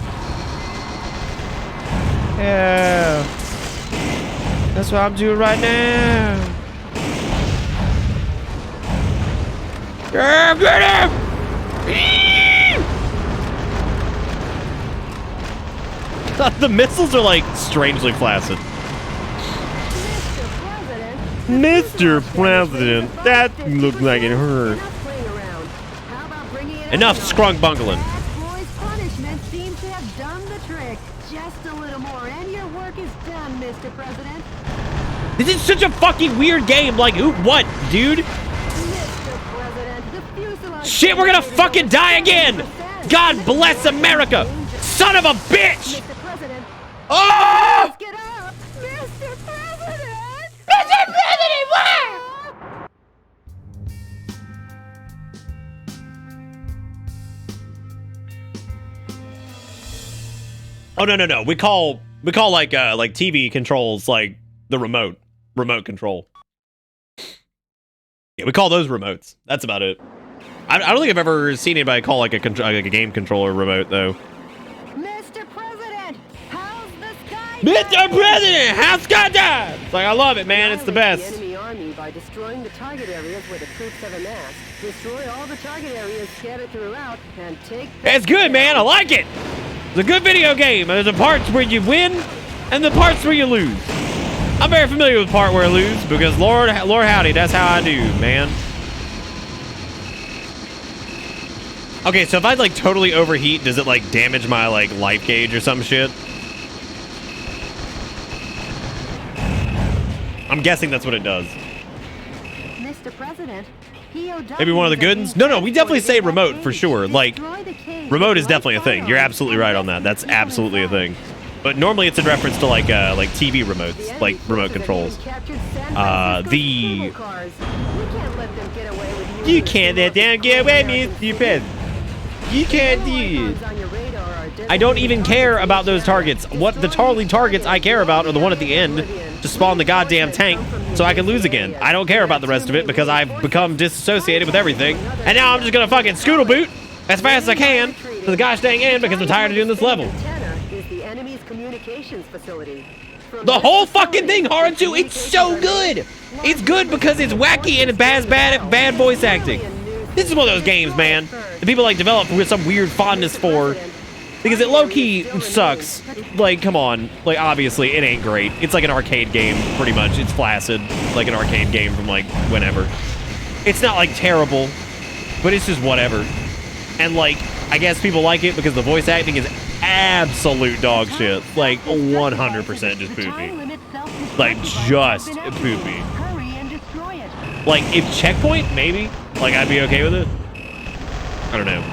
Yeah. That's what I'm doing right now. Yeah, get him! The missiles are like strangely flaccid. Mr. President, that looked like it hurt. Enough scrunk bungling. Boy's punishment seems to have done the trick. Just a little more and your work is done, Mr. President. This is such a fucking weird game. Like, who, what, dude? Mr. President, the fuselage... Shit, we're gonna fucking die again! God bless America! Son of a bitch! Mr. President, oh! let's get up! Mr. President! Mr. President, why? Oh no. We call like TV controls like the remote control. Yeah, we call those remotes. That's about it. I don't think I've ever seen anybody call like a game controller remote though. Mr. President, how's the sky? Mr. President, how's sky? It's like I love it, man. It's the best. The enemy army by destroying the target areas where the troops have amassed. Destroy all the target areas scattered throughout and take. It's good, man. I like it. It's a good video game. There's the parts where you win and the parts where you lose. I'm very familiar with the part where I lose because Lord howdy, that's how I do, man. Okay, so if I like totally overheat, does it like damage my like life gauge or some shit? I'm guessing that's what it does. Mr. President, Maybe one of the good ones? No, we definitely say remote for sure. Like, remote is definitely a thing. You're absolutely right on that. That's absolutely a thing. But normally it's in reference to like TV remotes, like remote controls. You can't let them get away, Mr. President. You can't do it. I don't even care about those targets. What the targets I care about are the one at the end to spawn the goddamn tank so I can lose again. I don't care about the rest of it because I've become disassociated with everything. And now I'm just gonna fucking scoodle boot as fast as I can to the gosh dang end because I'm tired of doing this level. The whole fucking thing, Harutu, it's so good. It's good because it's wacky and it has bad voice acting. This is one of those games, man, that people like develop with some weird fondness for. Because it low-key sucks. Like, come on. Like, obviously, it ain't great. It's like an arcade game, pretty much. It's flaccid, like an arcade game from, like, whenever. It's not, like, terrible, but it's just whatever. And, like, I guess people like it because the voice acting is absolute dog shit. Like 100% just poopy. Like just poopy. Like if checkpoint, maybe. Like I'd be okay with it. I don't know.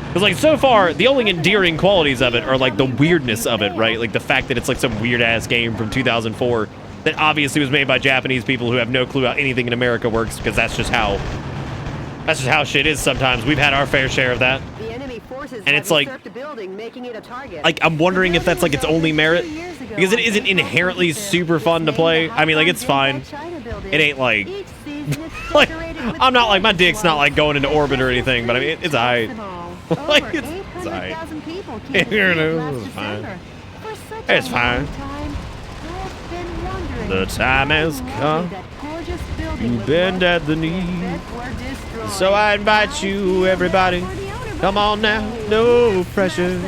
Because like so far, the only endearing qualities of it are like the weirdness of it, right? Like the fact that it's like some weird ass game from 2004 that obviously was made by Japanese people who have no clue how anything in America works, because that's just how shit is sometimes. We've had our fair share of that. And it's like I'm wondering if that's like its only merit, because it isn't inherently super fun to play. I mean, like it's fine. It ain't like like I'm not like my dick's not like going into orbit or anything, but I mean it's alright. Like it's alright. It's fine. It's fine. The time has come. You bend at the knee. So I invite you, everybody. Come on now, no pressure.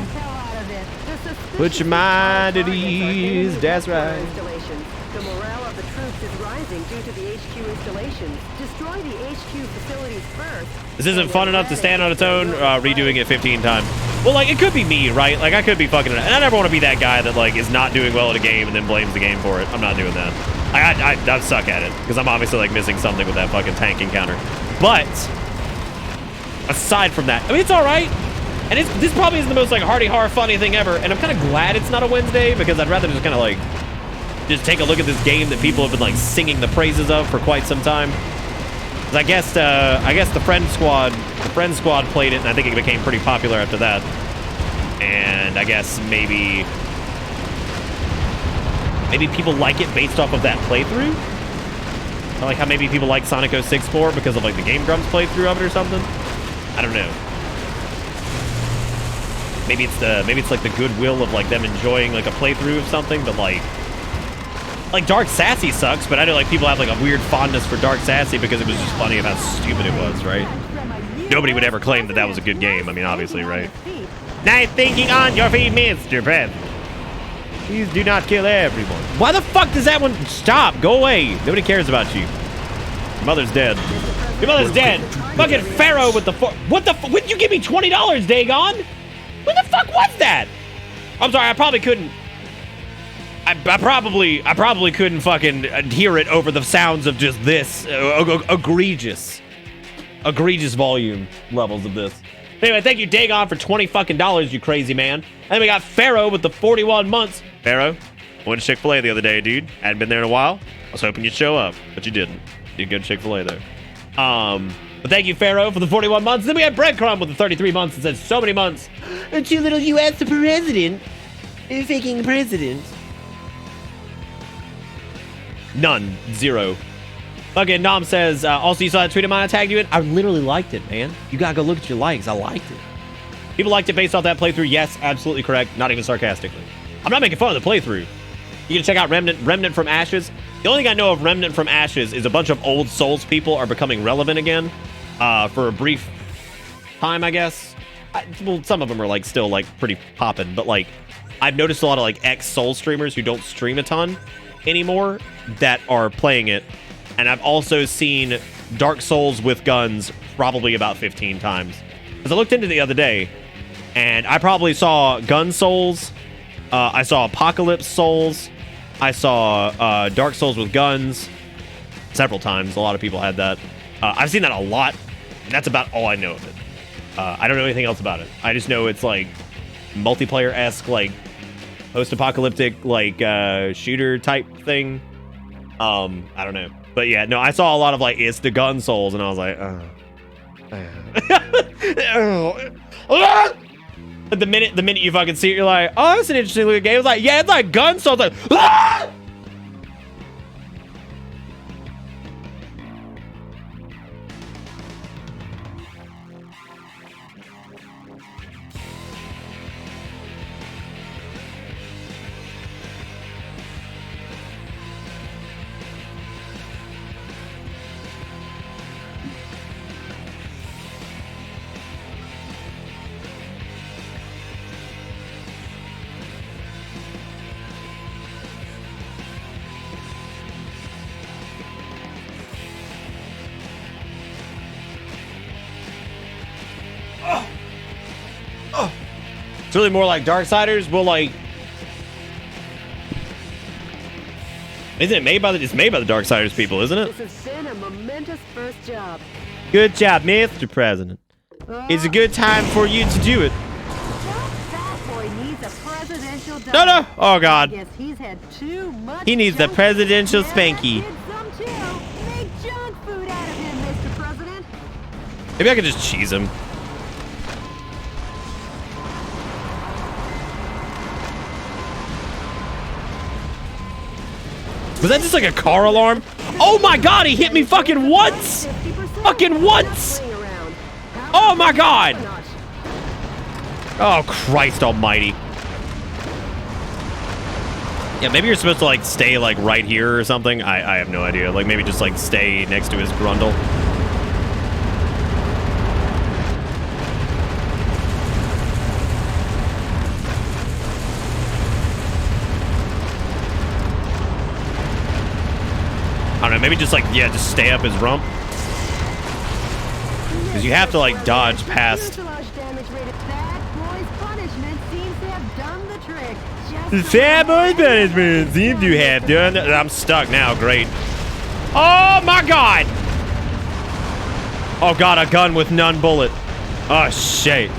Put your mind at ease, that's right. The morale of the troops is rising due to the HQ installations. Destroy the HQ facilities first. This isn't fun enough to stand on its own, redoing it 15 times. Well, like, it could be me, right? Like, I could be fucking it. And I never want to be that guy that, like, is not doing well at a game and then blames the game for it. I'm not doing that. I suck at it, because I'm obviously, like, missing something with that fucking tank encounter. But, aside from that, I mean, it's all right. And this probably is the most, like, hardy-har funny thing ever. And I'm kind of glad it's not a Wednesday, because I'd rather just kind of, like, just take a look at this game that people have been, like, singing the praises of for quite some time. I guess the Friend Squad played it, and I think it became pretty popular after that. And I guess maybe people like it based off of that playthrough. I like how maybe people like Sonic 06 because of like the Game Grumps playthrough of it or something. I don't know. Maybe it's like the goodwill of like them enjoying like a playthrough of something, but like Dark Sassy sucks, but I know like people have like a weird fondness for Dark Sassy because it was just funny of how stupid it was, right? Nobody would ever claim that that was a good game. I mean, obviously, right? Nice thinking on your feet, Mr. President. Please do not kill everyone. Why the fuck does that one stop? Go away. Nobody cares about you. Your mother's dead. Your mother's dead. Fucking Pharaoh with the what the fuck? Wouldn't you give me $20, Dagon? When the fuck was that? I'm sorry, I probably couldn't. I probably couldn't fucking hear it over the sounds of just this egregious volume levels of this. Anyway, thank you, Dagon, for $20 fucking, you crazy man. And then we got Pharaoh with the 41 months. Pharaoh, I went to Chick-fil-A the other day, dude. Hadn't been there in a while. I was hoping you'd show up, but you didn't. You did go to Chick-fil-A though. But thank you, Pharaoh, for the 41 months. Then we had Breadcrumb with the 33 months and said so many months. And too little you asked the president. Faking president. None. Zero. Okay, Nom says, also you saw that tweet of mine I tagged you in? I literally liked it, man. You gotta go look at your likes. I liked it. People liked it based off that playthrough. Yes, absolutely correct. Not even sarcastically. I'm not making fun of the playthrough. You can check out Remnant from Ashes. The only thing I know of Remnant from Ashes is a bunch of old Souls people are becoming relevant again for a brief time, I guess. Well, some of them are like still like pretty poppin', but like I've noticed a lot of like ex-Souls streamers who don't stream a ton anymore that are playing it. And I've also seen Dark Souls with guns probably about 15 times. Because I looked into it the other day, and I probably saw Gun Souls, I saw Apocalypse Souls, I saw Dark Souls with guns several times. A lot of people had that. I've seen that a lot, and that's about all I know of it. I don't know anything else about it. I just know it's like multiplayer-esque, like post-apocalyptic, like shooter type thing. I don't know. But yeah, no, I saw a lot of like, it's the Gun Souls, and I was like, But the minute you fucking see it, you're like, oh, that's an interesting looking game. It's like, yeah, it's like Gun Souls. Like, ah! really more like Darksiders. Well, like, isn't it made by the? It's made by the Darksiders people, isn't it? This has been a momentous first job. Good job, Mr. President. It's a good time for you to do it. That boy needs a presidential No, no. Oh God. Guess he's had too much. He needs the presidential spanky. Some too. Make junk food out of him, Mr. President. Maybe I could just cheese him. Was that just like a car alarm? Oh my God, he hit me fucking once! Fucking once! Oh my God! Oh Christ almighty. Yeah, maybe you're supposed to like stay like right here or something. I have no idea. Like maybe just like stay next to his grundle. I don't know, maybe just like, yeah, just stay up his rump. Because you have to like dodge past. The fat boy's punishment seems to have done. I'm stuck now, great. Oh my God! Oh God, a gun with none bullet. Oh shit.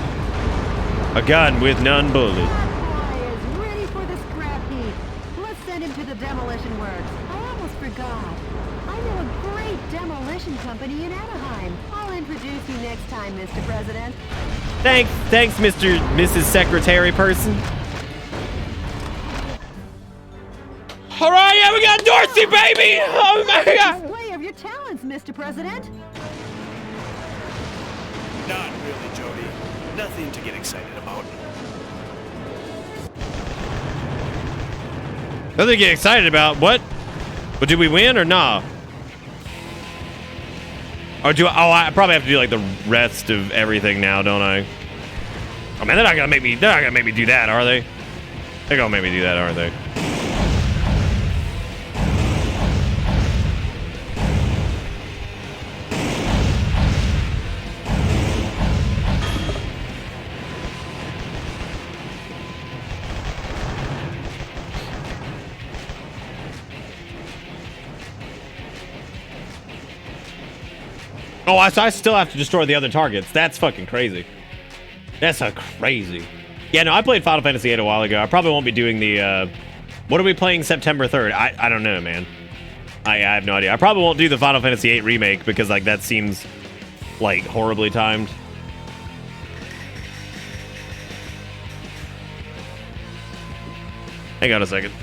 A gun with none bullet. That boy is ready for the scrap heap. Let's send him to the demolition works. I almost forgot. I know a great demolition company in Anaheim. I'll introduce you next time, Mr. President. Thanks, Mrs. Secretary person. All right, yeah, we got Dorsey, baby! Oh my God! Display of your talents, Mr. President. Not really, Jody. Nothing to get excited about. Nothing to get excited about. What? But did we win or nah? Or do I probably have to do like the rest of everything now, don't I? Oh man, they're not gonna make me do that, are they? They're gonna make me do that, aren't they? Oh, I still have to destroy the other targets. That's fucking crazy. That's crazy. Yeah, no, I played Final Fantasy VIII a while ago. I probably won't be doing the, what are we playing September 3rd? I don't know, man. I have no idea. I probably won't do the Final Fantasy VIII remake because, like, that seems, like, horribly timed. Hang on a second.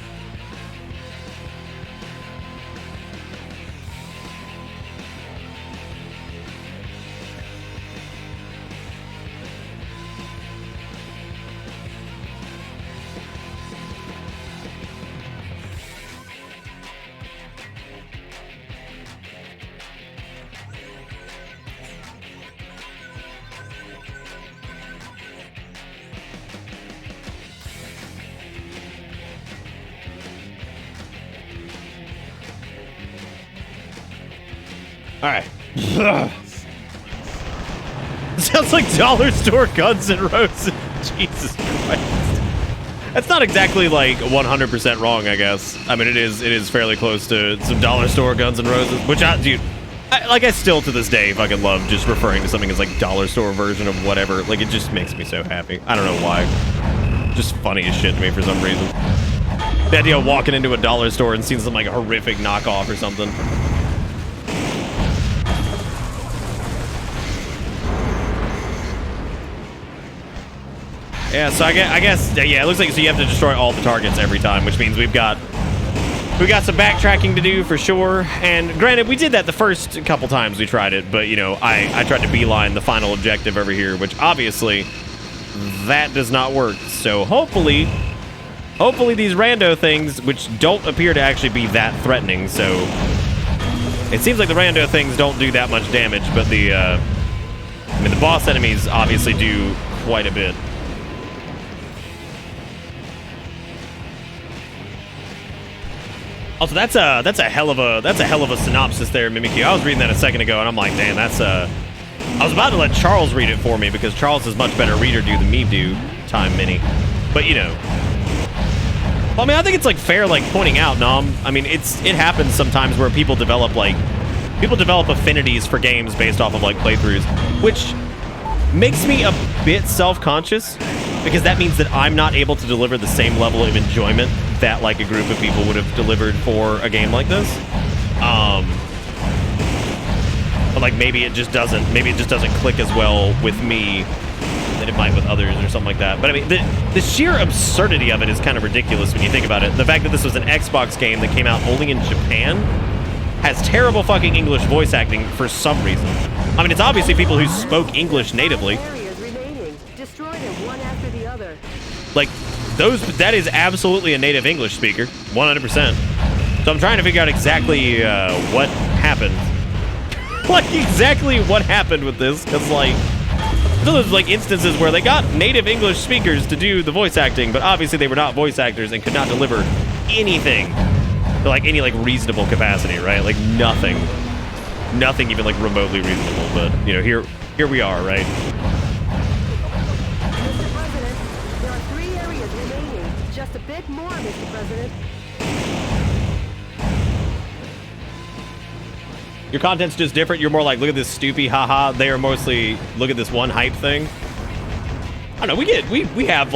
All right. Sounds like dollar store Guns N' Roses. Jesus Christ. That's not exactly like 100% wrong, I guess. I mean, it is fairly close to some dollar store Guns N' Roses, which I still to this day fucking love just referring to something as like dollar store version of whatever. Like it just makes me so happy. I don't know why. Just funny as shit to me for some reason. The idea of walking into a dollar store and seeing some like horrific knockoff or something. Yeah, so I guess, yeah, it looks like so you have to destroy all the targets every time, which means we've got some backtracking to do for sure. And granted, we did that the first couple times we tried it, but you know, I tried to beeline the final objective over here, which obviously that does not work. So hopefully these rando things, which don't appear to actually be that threatening, so it seems like the rando things don't do that much damage, but the boss enemies obviously do quite a bit. Also, that's a hell of a synopsis there, Mimikyu. I was reading that a second ago, and I'm like, damn, I was about to let Charles read it for me because Charles is much better reader than me do. time many. But you know, well, I mean, I think it's like fair, like pointing out, Nom. I mean, it happens sometimes where people develop affinities for games based off of like playthroughs, which makes me a bit self-conscious because that means that I'm not able to deliver the same level of enjoyment that like a group of people would have delivered for a game like this. But like maybe it just doesn't click as well with me than it might with others or something like that. But I mean, the sheer absurdity of it is kind of ridiculous when you think about it. The fact that this was an Xbox game that came out only in Japan has terrible fucking English voice acting for some reason. I mean, it's obviously people who spoke English natively. Like, that is absolutely a native English speaker, 100%. So I'm trying to figure out exactly what happened. Like, exactly what happened with this, because, like, there's, like, instances where they got native English speakers to do the voice acting, but obviously they were not voice actors and could not deliver anything to, like, any, like, reasonable capacity, right? Like, nothing even, like, remotely reasonable, but, you know, here we are, right? Mr. President, there are 3 areas remaining. Just a bit more, Mr. President. Your content's just different. You're more like, look at this stoopy, haha. They are mostly, look at this one hype thing. I don't know. We have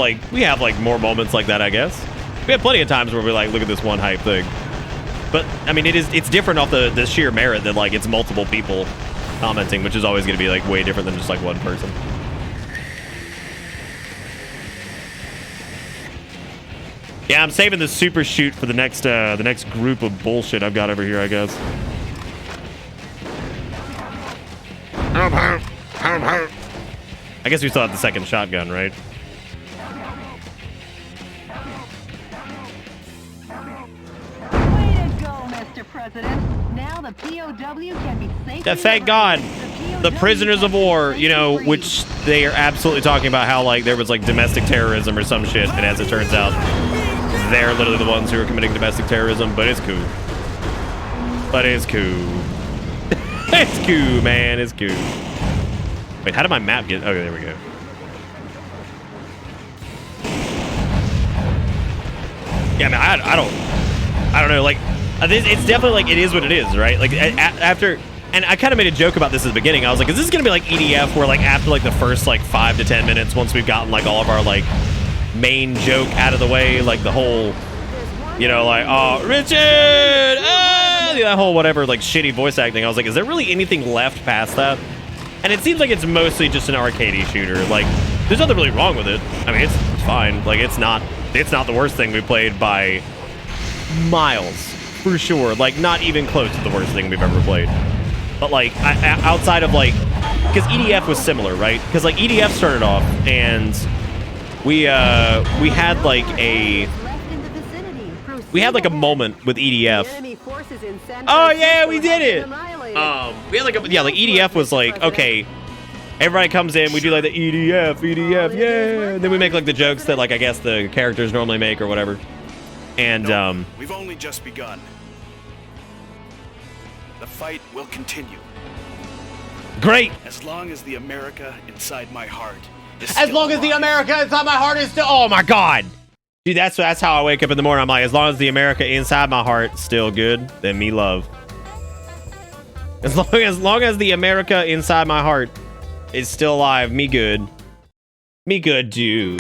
more moments like that, I guess. We have plenty of times where we're like, look at this one hype thing. But I mean, it's different off the sheer merit that like it's multiple people commenting, which is always going to be like way different than just like one person. Yeah, I'm saving the super shoot for the next group of bullshit I've got over here, I guess. I guess we still have the second shotgun, right? Way to go, Mr. President. Now the POW can be safely... Yeah, thank God. The prisoners of war, you know, which they are absolutely talking about how, like, there was, like, domestic terrorism or some shit, and as it turns out, they're literally the ones who are committing domestic terrorism, but it's cool. But it's cool. It's cool, man. It's cool. Wait, how did my map get... Okay, there we go. Yeah, man, I don't know. Like, it's definitely like it is what it is, right? Like after, and I kind of made a joke about this at the beginning. I was like, is this gonna be like EDF, where like after like the first like 5 to 10 minutes, once we've gotten like all of our like main joke out of the way, like the whole, you know, like, oh, Richard, that whole whatever like shitty voice acting. I was like, is there really anything left past that? And it seems like it's mostly just an arcadey shooter. Like, there's nothing really wrong with it. I mean, it's fine. Like, it's not the worst thing we played by miles, for sure. Like, not even close to the worst thing we've ever played. But, like, outside of, like... Because EDF was similar, right? Because, like, EDF started off, and we had, like, a... We had, like, a moment with EDF. Oh, yeah, we did it! We had, like, like, EDF was like, okay... Everybody comes in, we do like the EDF, yeah. And then we make like the jokes that like I guess the characters normally make or whatever. And we've only just begun. The fight will continue. Great. As long as the America inside my heart is as long as the America inside my heart is still... Oh my God. Dude, that's how I wake up in the morning. I'm like, as long as the America inside my heart still good, then me love. As long as the America inside my heart is still alive, me good. Me good, too.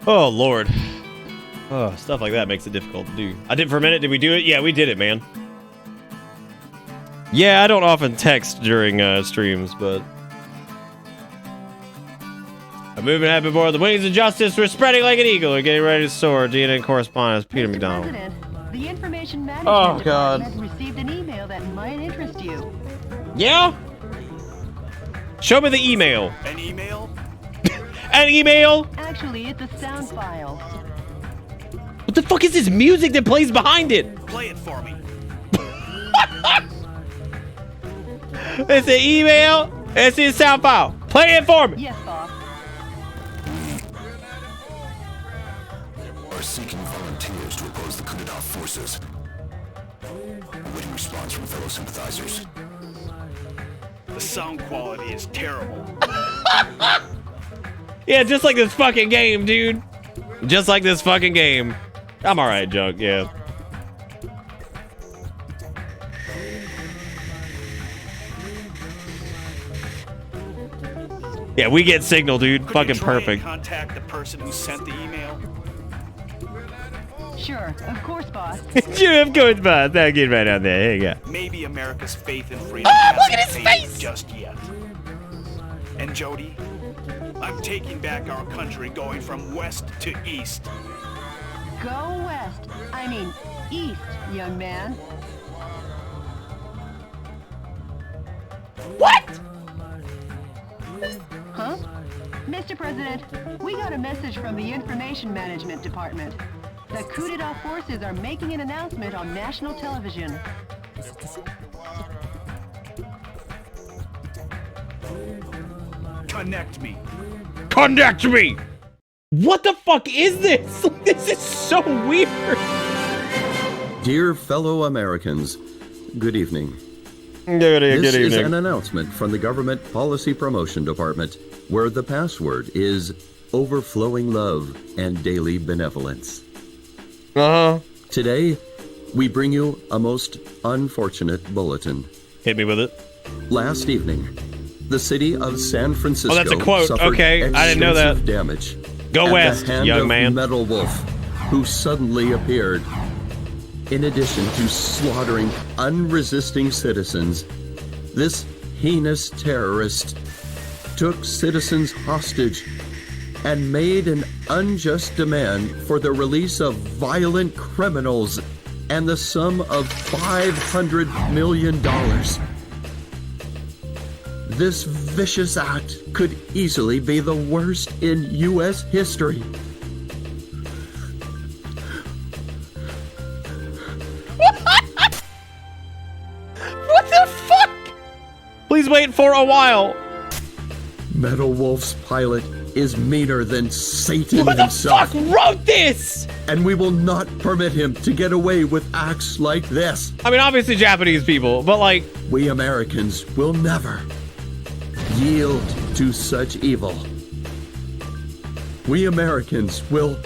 Oh, Lord. Oh, stuff like that makes it difficult to do. I did for a minute. Did we do it? Yeah, we did it, man. Yeah, I don't often text during streams, but a movement happened before the wings of justice were spreading like an eagle and getting ready to soar. DNA correspondent Peter McDonald. President, the information management department received an email that might interest you. Yeah? Show me the email. An email? An email? Actually, it's a sound file. What the fuck is this music that plays behind it? Play it for me. It's an email. It's in sound file. Play it for me. Yes, boss. Are seeking volunteers to oppose the coup d'etat forces. Awaiting response from fellow sympathizers. The sound quality is terrible. Yeah, just like this fucking game, dude. Just like this fucking game. I'm alright, Junk, yeah. Yeah, we get signal, dude. Could Fucking you try perfect. And contact the person who sent the email. Sure, of course, boss. Sure, of course, boss. I'll get right on there. Here you go. Maybe America's faith in freedom look at his hasn't faded face! just yet. And Jody, I'm taking back our country, going from west to east. Go west. I mean, east, young man. What? Huh? Mr. President, we got a message from the Information Management Department. The coup d'etat forces are making an announcement on national television. Connect me. Connect me! What the fuck is this? This is so weird. Dear fellow Americans, good evening. Good This is evening. an announcement from the Government Policy Promotion Department where the password is overflowing love and daily benevolence. Uh-huh. Today, we bring you a most unfortunate bulletin. Hit me with it. Last evening, the city of San Francisco that's a quote. suffered Okay, I didn't know that. extensive damage. Go at west, the hand young of man. Metal Wolf, who suddenly appeared. In addition to slaughtering unresisting citizens, this heinous terrorist took citizens hostage and made an unjust demand for the release of violent criminals and the sum of $500 million. This vicious act could easily be the worst in U.S. history. What the fuck? Please wait for a while. Metal Wolf's pilot is meaner than Satan Who the himself. fuck wrote this? And we will not permit him to get away with acts like this. I mean, obviously Japanese people, but like... We Americans will never yield to such evil. We Americans will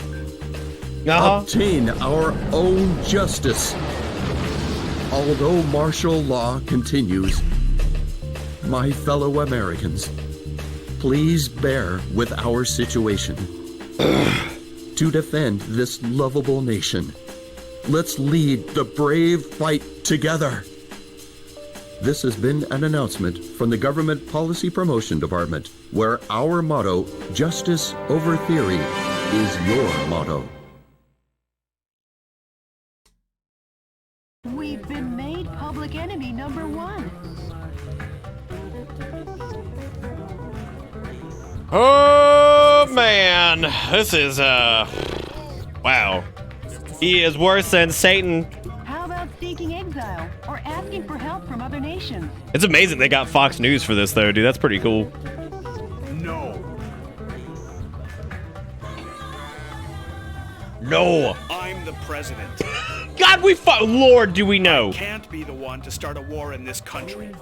obtain our own justice. Although martial law continues, my fellow Americans, please bear with our situation. To defend this lovable nation, let's lead the brave fight together. This has been an announcement from the Government Policy Promotion Department, where our motto, justice over theory, is your motto. We've been made public enemy number one. Oh, man. This is, wow. He is worse than Satan. How about seeking exile or asking for help from other nations? It's amazing they got Fox News for this, though, dude. That's pretty cool. No. No. I'm the president. God, Lord, do we know? Can't be the one to start a war in this country.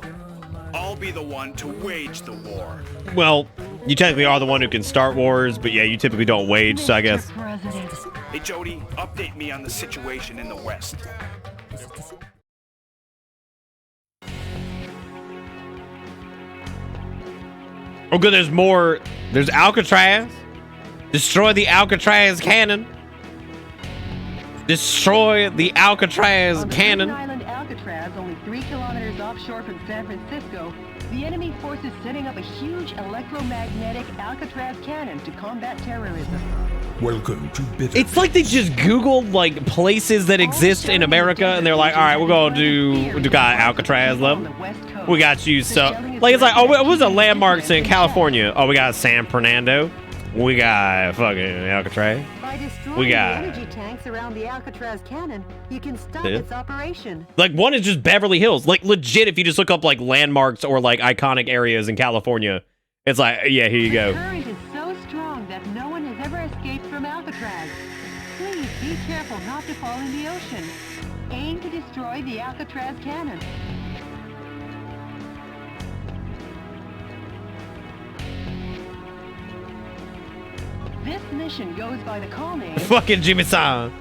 I'll be the one to wage the war. Well, you technically are the one who can start wars, but yeah, you typically don't wage, so I guess. Hey, Jody, update me on the situation in the West. Oh, good, there's more. There's Alcatraz. Destroy the Alcatraz cannon. Destroy the Alcatraz cannon. Island Alcatraz, only 3 kilometers off offshore from San Francisco, the enemy force is setting up a huge electromagnetic Alcatraz cannon to combat terrorism. Welcome to Bitter It's like they just Googled like places that exist in America, and they're like, all right, we're gonna do got Alcatraz level. We got you. So like it's like, oh, what was the landmarks in California? Oh, we got San Fernando. We got fucking Alcatraz. By destroying We the got energy tanks around the Alcatraz cannon, you can stop its operation. like one is just Beverly Hills. Like legit, if you just look up like landmarks or like iconic areas in California, it's like, yeah, here you go. The current is so strong that no one has ever escaped from Alcatraz. Please be careful not to fall in the ocean. Aim to destroy the Alcatraz cannon. This mission goes by the call name. Fucking Jimmy-san.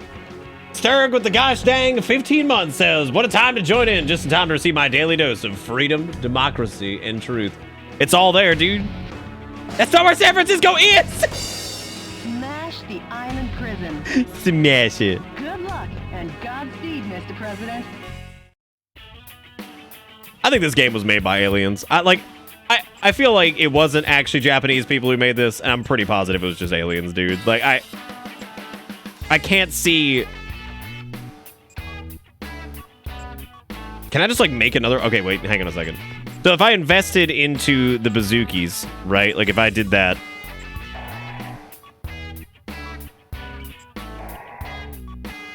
Stirring with the gosh dang 15 months says, what a time to join in, just in time to receive my daily dose of freedom, democracy, and truth. It's all there, dude. That's not where San Francisco is! Smash the island prison. Smash it. Good luck and Godspeed, Mr. President. I think this game was made by aliens. I feel like it wasn't actually Japanese people who made this, and I'm pretty positive it was just aliens, dude. Like, I can't see... Can I just, like, make another... Okay, wait, hang on a second. So if I invested into the bazookies, right? Like, if I did that...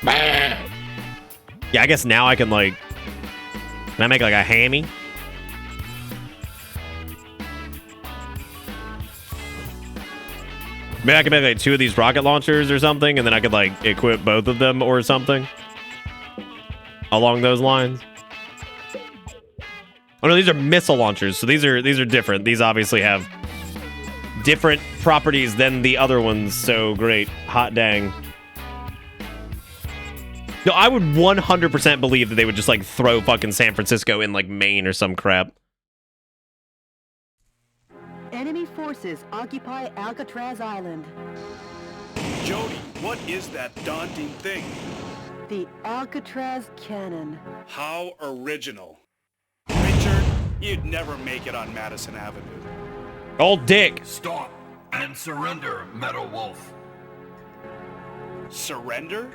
Yeah, I guess now I can, like... Can I make, like, a hammy? Maybe I could make, like, 2 of these rocket launchers or something, and then I could, like, equip both of them or something. Along those lines. Oh, no, these are missile launchers, so these are different. These obviously have different properties than the other ones, so great. Hot dang. No, I would 100% believe that they would just, like, throw fucking San Francisco in, like, Maine or some crap. Enemy forces occupy Alcatraz Island. Jody, what is that daunting thing? The Alcatraz cannon. How original. Richard, you'd never make it on Madison Avenue. Old dick. Stop and surrender, Metal Wolf. Surrender?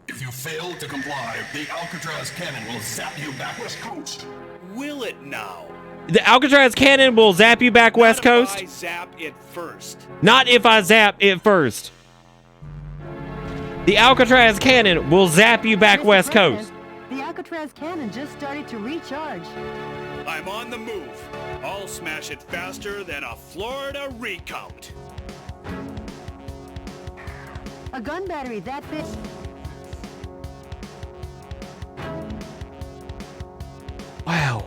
If you fail to comply, the Alcatraz cannon will zap you back west coast. Will it now? The Alcatraz cannon will zap you back west coast? I zap it first. Not if I zap it first. The Alcatraz cannon will zap you back west coast. The Alcatraz cannon just started to recharge. I'm on the move. I'll smash it faster than a Florida recount. A gun battery that big. Wow.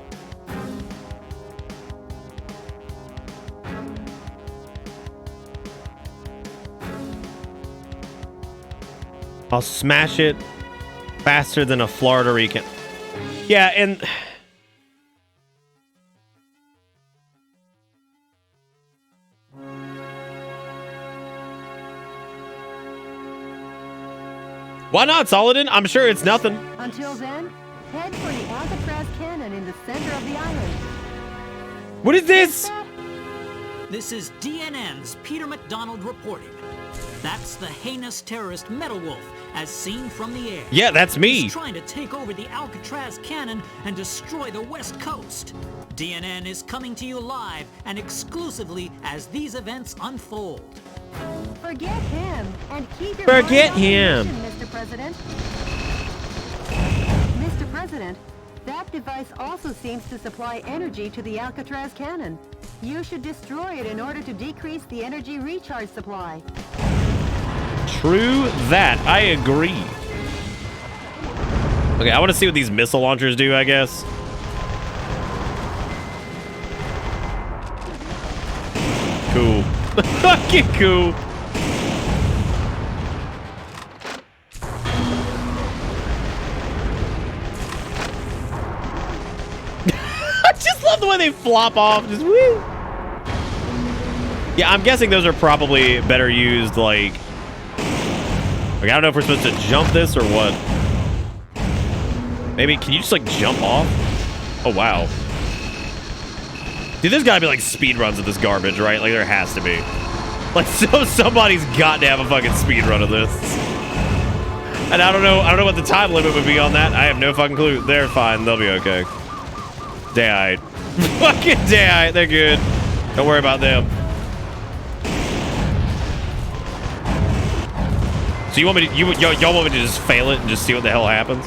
I'll smash it faster than a Florida recount. Yeah, and... Why not, Solidin? I'm sure it's nothing. Until then, head for the Alcatraz cannon in the center of the island. What is this? This is DNN's Peter McDonald reporting. That's the heinous terrorist Metal Wolf, as seen from the air. Yeah, that's me. He's trying to take over the Alcatraz cannon and destroy the West Coast. DNN is coming to you live and exclusively as these events unfold. Forget him and keep your Forget mind on him. the mission, Mr. President. Mr. President, that device also seems to supply energy to the Alcatraz cannon. You should destroy it in order to decrease the energy recharge supply. True that. I agree. Okay, I want to see what these missile launchers do, I guess. Cool. Fucking cool. I just love the way they flop off. Just woo. Yeah, I'm guessing those are probably better used, like I don't know if we're supposed to jump this or what. Maybe, can you just, like, jump off? Oh, wow. Dude, there's gotta be like speed runs of this garbage, right? Like there has to be. Like so somebody's got to have a fucking speed run of this. And I don't know what the time limit would be on that. I have no fucking clue. They're fine. They'll be okay. Day-eyed. Fucking day-eyed. They're good. Don't worry about them. So you want me to, y'all want me to just fail it and just see what the hell happens?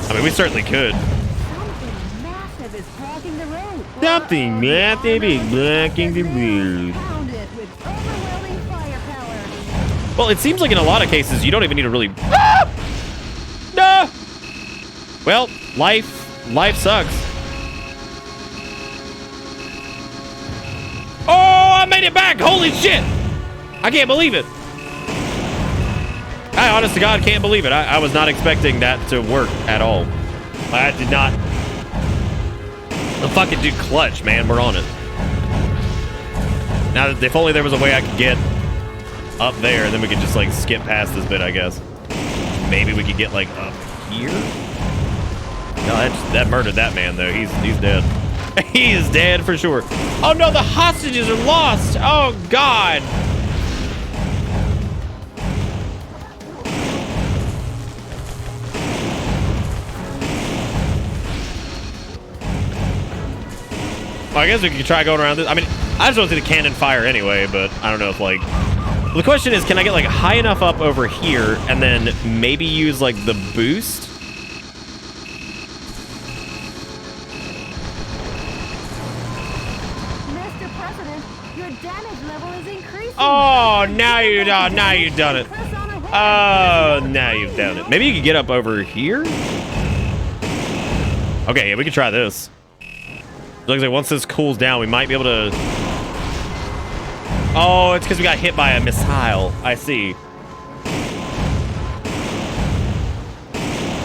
I mean, we certainly could. Something massive is blocking the road. Something massive is blocking the road. Found it with overwhelming firepower. Well, it seems like in a lot of cases, you don't even need to really... Ah! No! Well, life sucks. Oh, I made it back! Holy shit! I can't believe it. I honest to God can't believe it. I was not expecting that to work at all. I did not. The fucking dude clutch, man. We're on it. Now, if only there was a way I could get up there, and then we could just like skip past this bit, I guess. Maybe we could get like up here. No, that murdered that man though. He's dead. He is dead for sure. Oh no, the hostages are lost. Oh God. Well, I guess we could try going around this. I mean, I just want to see the cannon fire anyway, but I don't know if like... Well, the question is, can I get like high enough up over here and then maybe use like the boost? Mr. President, your damage level is increasing. Oh, now you've done it. Oh, now you've done it. Maybe you could get up over here? Okay, yeah, we could try this. Looks like once this cools down, we might be able to... Oh, it's because we got hit by a missile. I see.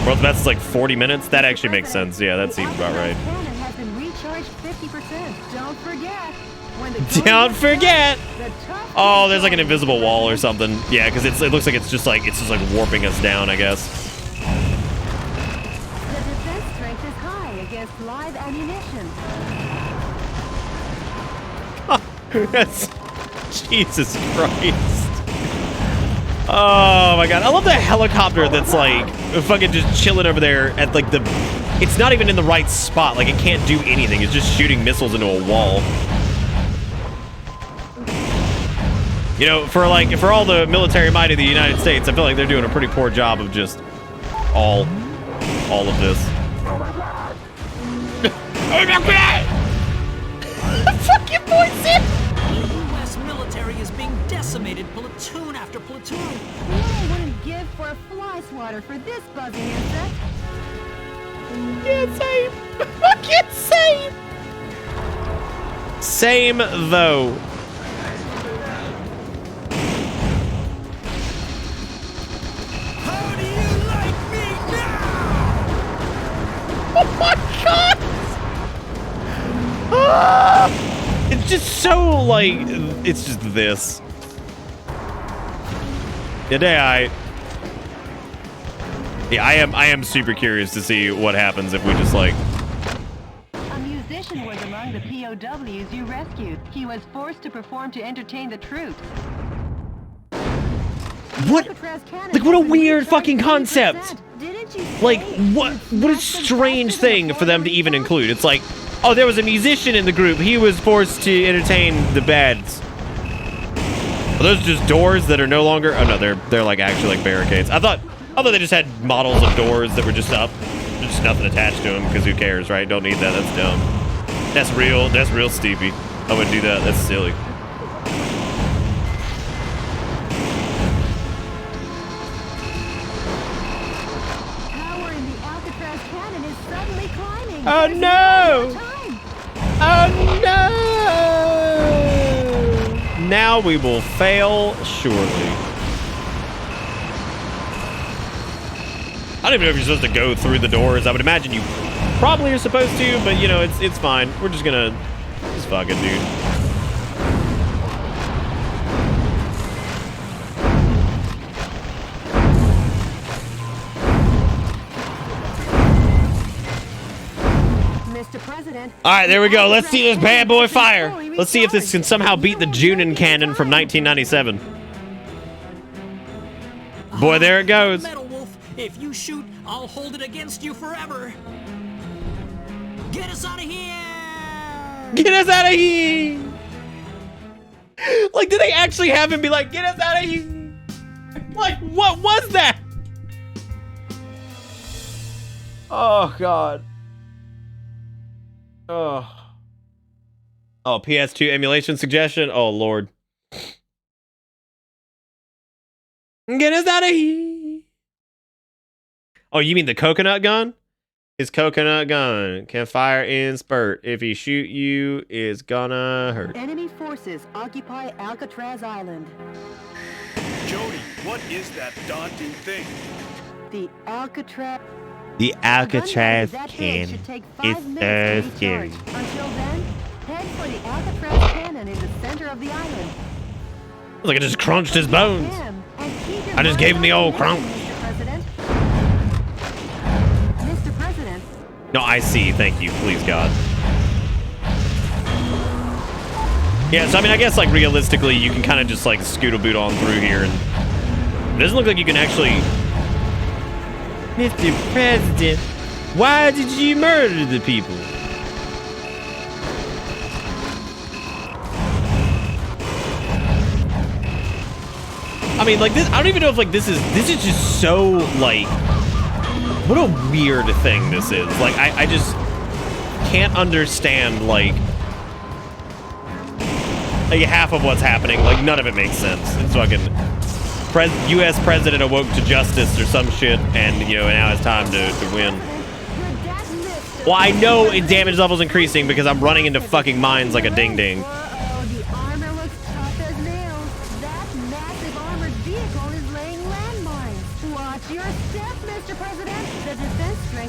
World's best is like 40 minutes? That actually makes sense. Yeah, that seems about right. Cannon has been recharged 50%. Don't forget. Don't forget! Oh, there's like an invisible wall or something. Yeah, because it looks like it's just like warping us down, I guess. The defense strength is high against live ammunition. That's... Jesus Christ. Oh my God. I love the helicopter that's like fucking just chilling over there at like the... It's not even in the right spot. Like it can't do anything. It's just shooting missiles into a wall. You know, for all the military might of the United States, I feel like they're doing a pretty poor job of just all of this. Oh my God! Fuck your voice in! The U.S. military is being decimated platoon after platoon. I wouldn't give for a fly swatter for this buzzing insect. Yeah, same. Fucking same. Same though. How do you like me now? Oh my God! Ah! It's just so like, it's just this. Yeah, I am super curious to see what happens if we just like... A musician was among the POWs you rescued. He was forced to perform to entertain the troops. What? Like, what a weird fucking concept. Like, what a strange thing for them to even include. It's like, oh, there was a musician in the group. He was forced to entertain the bads. Are those just doors that are no longer... Oh, no, they're like actually like barricades. I thought they just had models of doors that were just up. There's just nothing attached to them because who cares, right? Don't need that. That's dumb. That's real steepy. I wouldn't do that. That's silly. Power in the Alcatraz cannon is suddenly climbing. Oh no! Oh no! Now we will fail surely. I don't even know if you're supposed to go through the doors. I would imagine you probably are supposed to, but you know, it's fine. We're just gonna just fuck it, dude. Mr. President, All right, there we go. Let's see this bad boy fire. Let's see if this can somehow beat the Junin cannon from 1997. Boy, there it goes. Metal Wolf, if you shoot, I'll hold it against you forever. Get us out of here! Get us out of here! Like, did they actually have him be like, get us out of here? Like, what was that? Oh, God. Oh. Oh, PS2 emulation suggestion? Oh, Lord. Get us out of here. Oh, you mean the coconut gun? His coconut gun can fire in spurt. If he shoot you, it's gonna hurt. Enemy forces occupy Alcatraz Island. Jody, what is that daunting thing? The Alcatraz... The Alcatraz cannon. It's so scary. Until then, head for the Alcatraz cannon in the center of the island. Looks like I just crunched his bones. I just gave him the old crunch. Mr. President. No, I see. Thank you. Please, God. Yeah, so I mean, I guess like realistically, you can kind of just like scoot-a-boot on through here, and it doesn't look like you can actually. Mr. President, why did you murder the people? I mean, like this. I don't even know if like this is just so like. What a weird thing this is. Like I just can't understand like half of what's happening. Like none of it makes sense. It's fucking U.S. president awoke to justice or some shit, and you know now it's time to win. Well, I know it damage level's increasing because I'm running into fucking mines like a ding ding.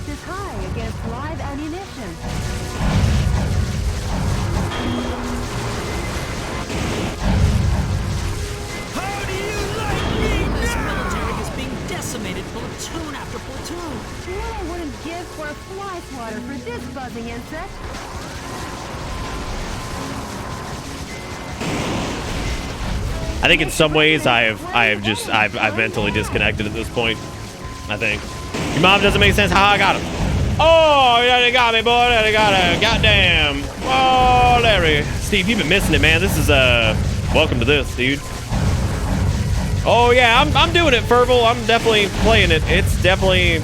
Is high against live ammunition. How do you like me? This military is being decimated platoon after platoon. What I wouldn't give for a fly swatter for this buzzing insect. I think in some ways I've mentally disconnected at this point. I think. Your mom doesn't make sense. How I got him. Oh, yeah, they got me, boy. They got a goddamn. Oh, Larry. Steve, you've been missing it, man. This is, welcome to this, dude. Oh, yeah, I'm doing it, Ferville. I'm definitely playing it. It's definitely.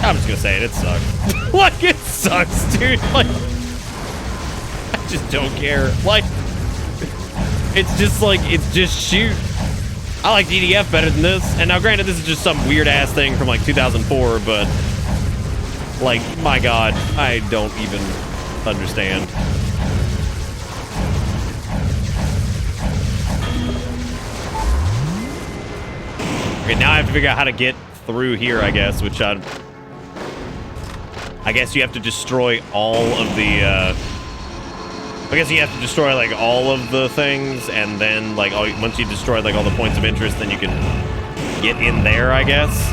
I'm just gonna say it. It sucks. Like, it sucks, dude. Like, I just don't care. Like, it's just like, it's just shoot. I like DDF better than this. And now granted, this is just some weird ass thing from like 2004, but like, my God, I don't even understand. Okay, now I have to figure out how to get through here, I guess, which I guess you have to destroy all of the, I guess you have to destroy like all of the things, and then like once you destroy like all the points of interest, then you can get in there, I guess.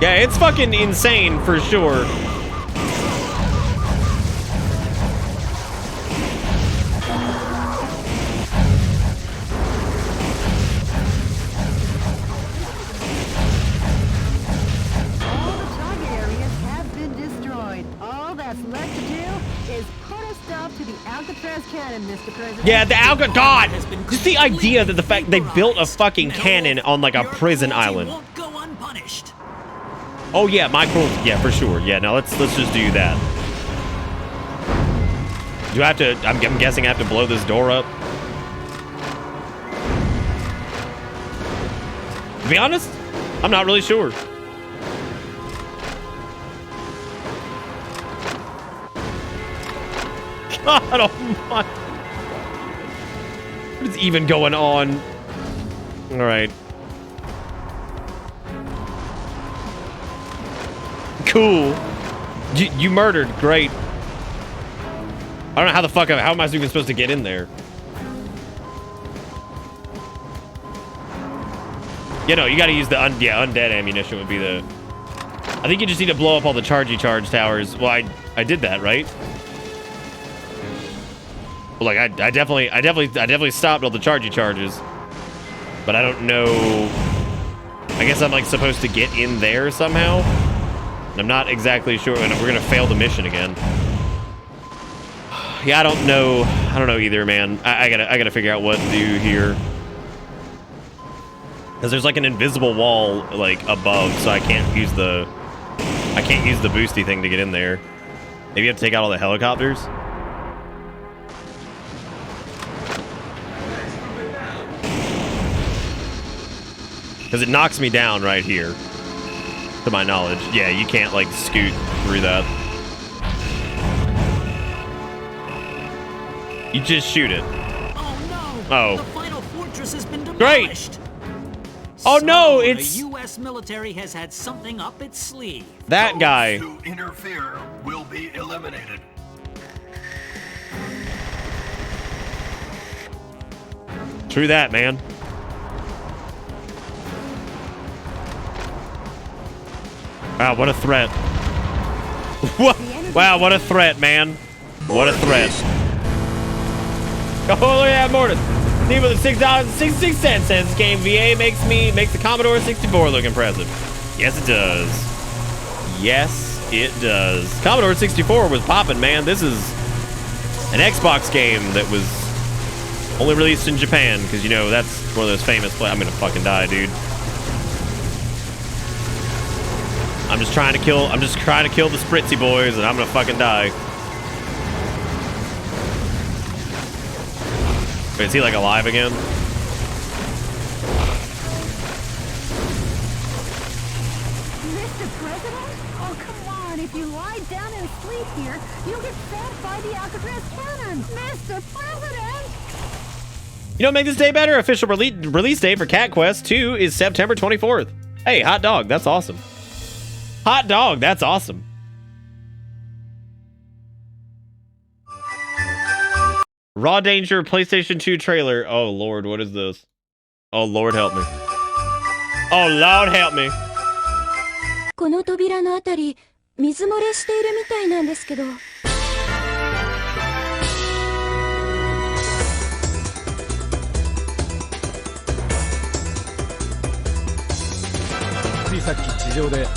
Yeah, it's fucking insane for sure. Yeah, the Alcatraz. God, just the idea that the fact they built a fucking cannon on like a prison island. Oh yeah, my cruelty. Yeah, for sure. Yeah, now let's just do that. Do I have to? I'm guessing I have to blow this door up. To be honest, I'm not really sure. God almighty. What is even going on? All right. Cool. You murdered. Great. I don't know how the fuck. How am I even supposed to get in there? You know, you got to use the undead ammunition would be the I think you just need to blow up all the charge towers. Well, I did that, right? Well, like I definitely stopped all the charges. But I don't know. I guess I'm like supposed to get in there somehow. I'm not exactly sure. We're gonna fail the mission again. Yeah, I don't know either, man. I gotta figure out what to do here. Because there's like an invisible wall like above, so I can't use the boosty thing to get in there. Maybe you have to take out all the helicopters. Because it knocks me down right here. To my knowledge. Yeah, you can't like scoot through that. You just shoot it. Oh no! Oh. The final fortress has been Great! demolished. Oh no, it's... The U.S. military has had something up its sleeve. That guy. Those who interfere will be eliminated. True that, man. Wow, what a threat. Wow, what a threat, man. What a threat. Oh, look at that Mortis. Need with the $6.66 says this game VA makes the Commodore 64 look impressive. Yes, it does. Yes, it does. Commodore 64 was popping, man. This is an Xbox game that was only released in Japan, because, you know, that's one of those famous I'm gonna fucking die, dude. I'm just trying to kill the Spritzy boys, and I'm gonna fucking die. Wait, is he like alive again? Mr. President? Oh, come on. If you lie down and sleep here, you'll get fed by the Alcatraz cannon. Mr. President! You know, make this day better. Official release date for Cat Quest 2 is September 24th. Hey, hot dog. That's awesome. Hot dog. That's awesome. Raw Danger PlayStation 2 trailer. Oh, Lord. What is this? Oh, Lord, help me. Oh, Lord, help me. この扉のあたり、水漏れしているみたいなんですけど。ついさっき地上で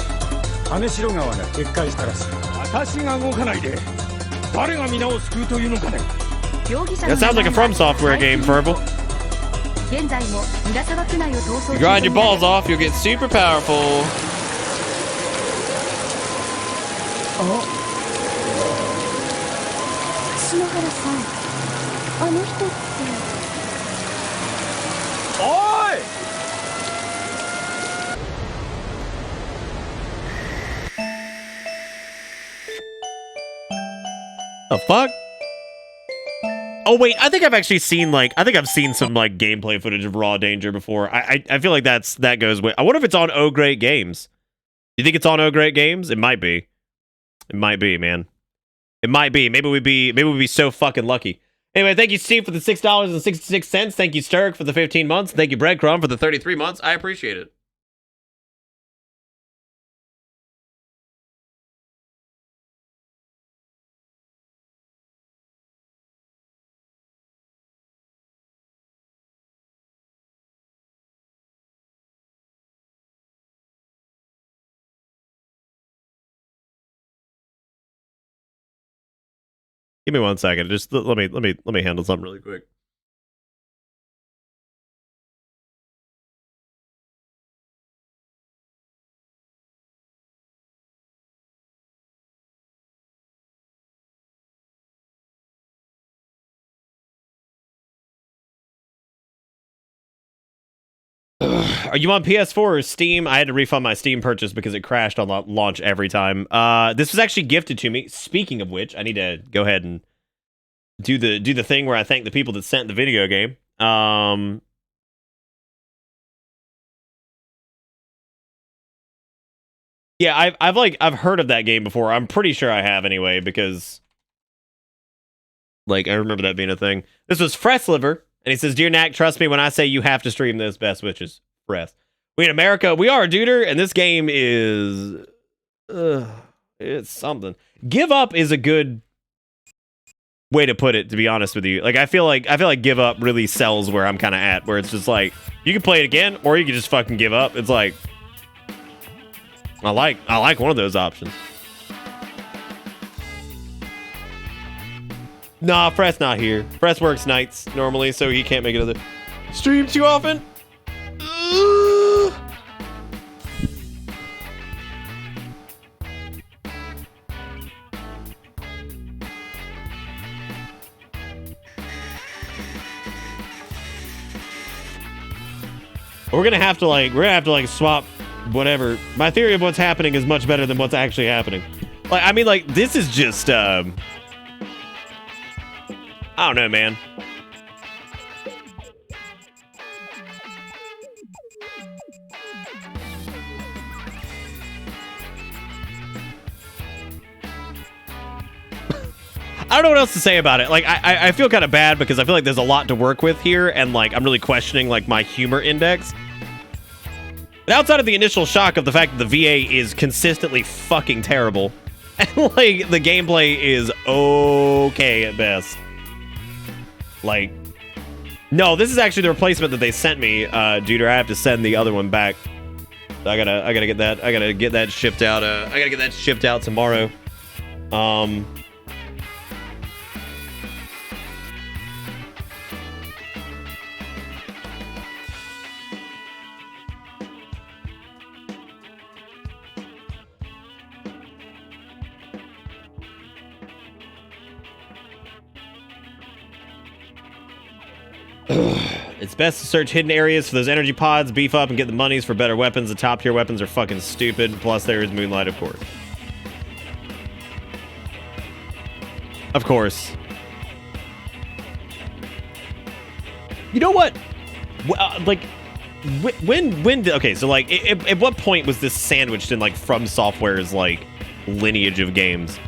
姉代川が決壊したらしい。私が動かないで誰が皆を救うというのかね。 That sounds like a From Software game, Verbal. You grind your balls off, you'll get super powerful. 篠原さん、あの人って。おい! The fuck? Oh wait, I think I've actually seen I've seen some like gameplay footage of Raw Danger before. I feel like that goes with. I wonder if it's on Oh Great Games. You think it's on Oh Great Games? It might be. It might be, man. It might be. Maybe we'd be so fucking lucky. Anyway, thank you, Steve, for the $6.66. Thank you, Sturk, for the 15 months. Thank you, Breadcrumb, for the 33 months. I appreciate it. Give me 1 second. Just let me handle something really quick. Are you on PS4 or Steam? I had to refund my Steam purchase because it crashed on launch every time. This was actually gifted to me. Speaking of which, I need to go ahead and do the thing where I thank the people that sent the video game. Yeah, I've heard of that game before. I'm pretty sure I have anyway, because like I remember that being a thing. This was Fressliver. And he says, "Dear Knack, trust me when I say you have to stream this. Best wishes, Fress. We in America, we are a duder, and this game is It's something. Give up is a good way to put it, to be honest with you. Like I feel like give up really sells where I'm kind of at, where it's just like you can play it again or you can just fucking give up. It's like I like one of those options. Nah, Fress not here. Fress works nights normally, so he can't make another stream too often. We're gonna have to like swap whatever. My theory of what's happening is much better than what's actually happening. Like, I mean, like, this is just I don't know, man. I don't know what else to say about it. Like, I feel kind of bad because I feel like there's a lot to work with here, and like I'm really questioning like my humor index. But outside of the initial shock of the fact that the VA is consistently fucking terrible, and like the gameplay is okay at best. Like, no, this is actually the replacement that they sent me, dude. Or I have to send the other one back. I gotta get that shipped out. I gotta get that shipped out tomorrow. It's best to search hidden areas for those energy pods, beef up and get the monies for better weapons. The top tier weapons are fucking stupid. Plus there is Moonlight, of course. Of course. You know what? Like, when okay, so like, at what point was this sandwiched in like From Software's like lineage of games?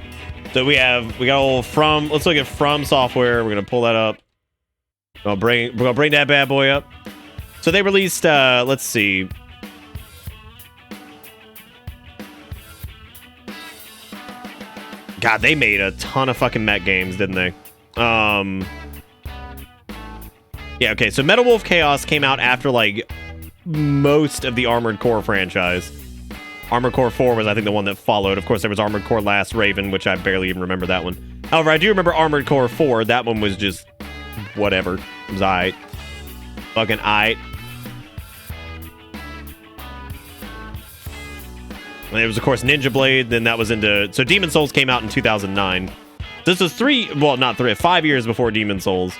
So we got all From. Let's look at From Software. We're gonna pull that up. We're gonna bring that bad boy up. So they released, let's see. God, they made a ton of fucking mech games, didn't they? Yeah, okay, so Metal Wolf Chaos came out after, like, most of the Armored Core franchise. Armored Core 4 was, I think, the one that followed. Of course, there was Armored Core Last Raven, which I barely even remember that one. However, I do remember Armored Core 4. That one was just whatever. It was aight. Fucking aight. And it was, of course, Ninja Blade. Then that was into... So Demon Souls came out in 2009. This was 5 years before Demon Souls.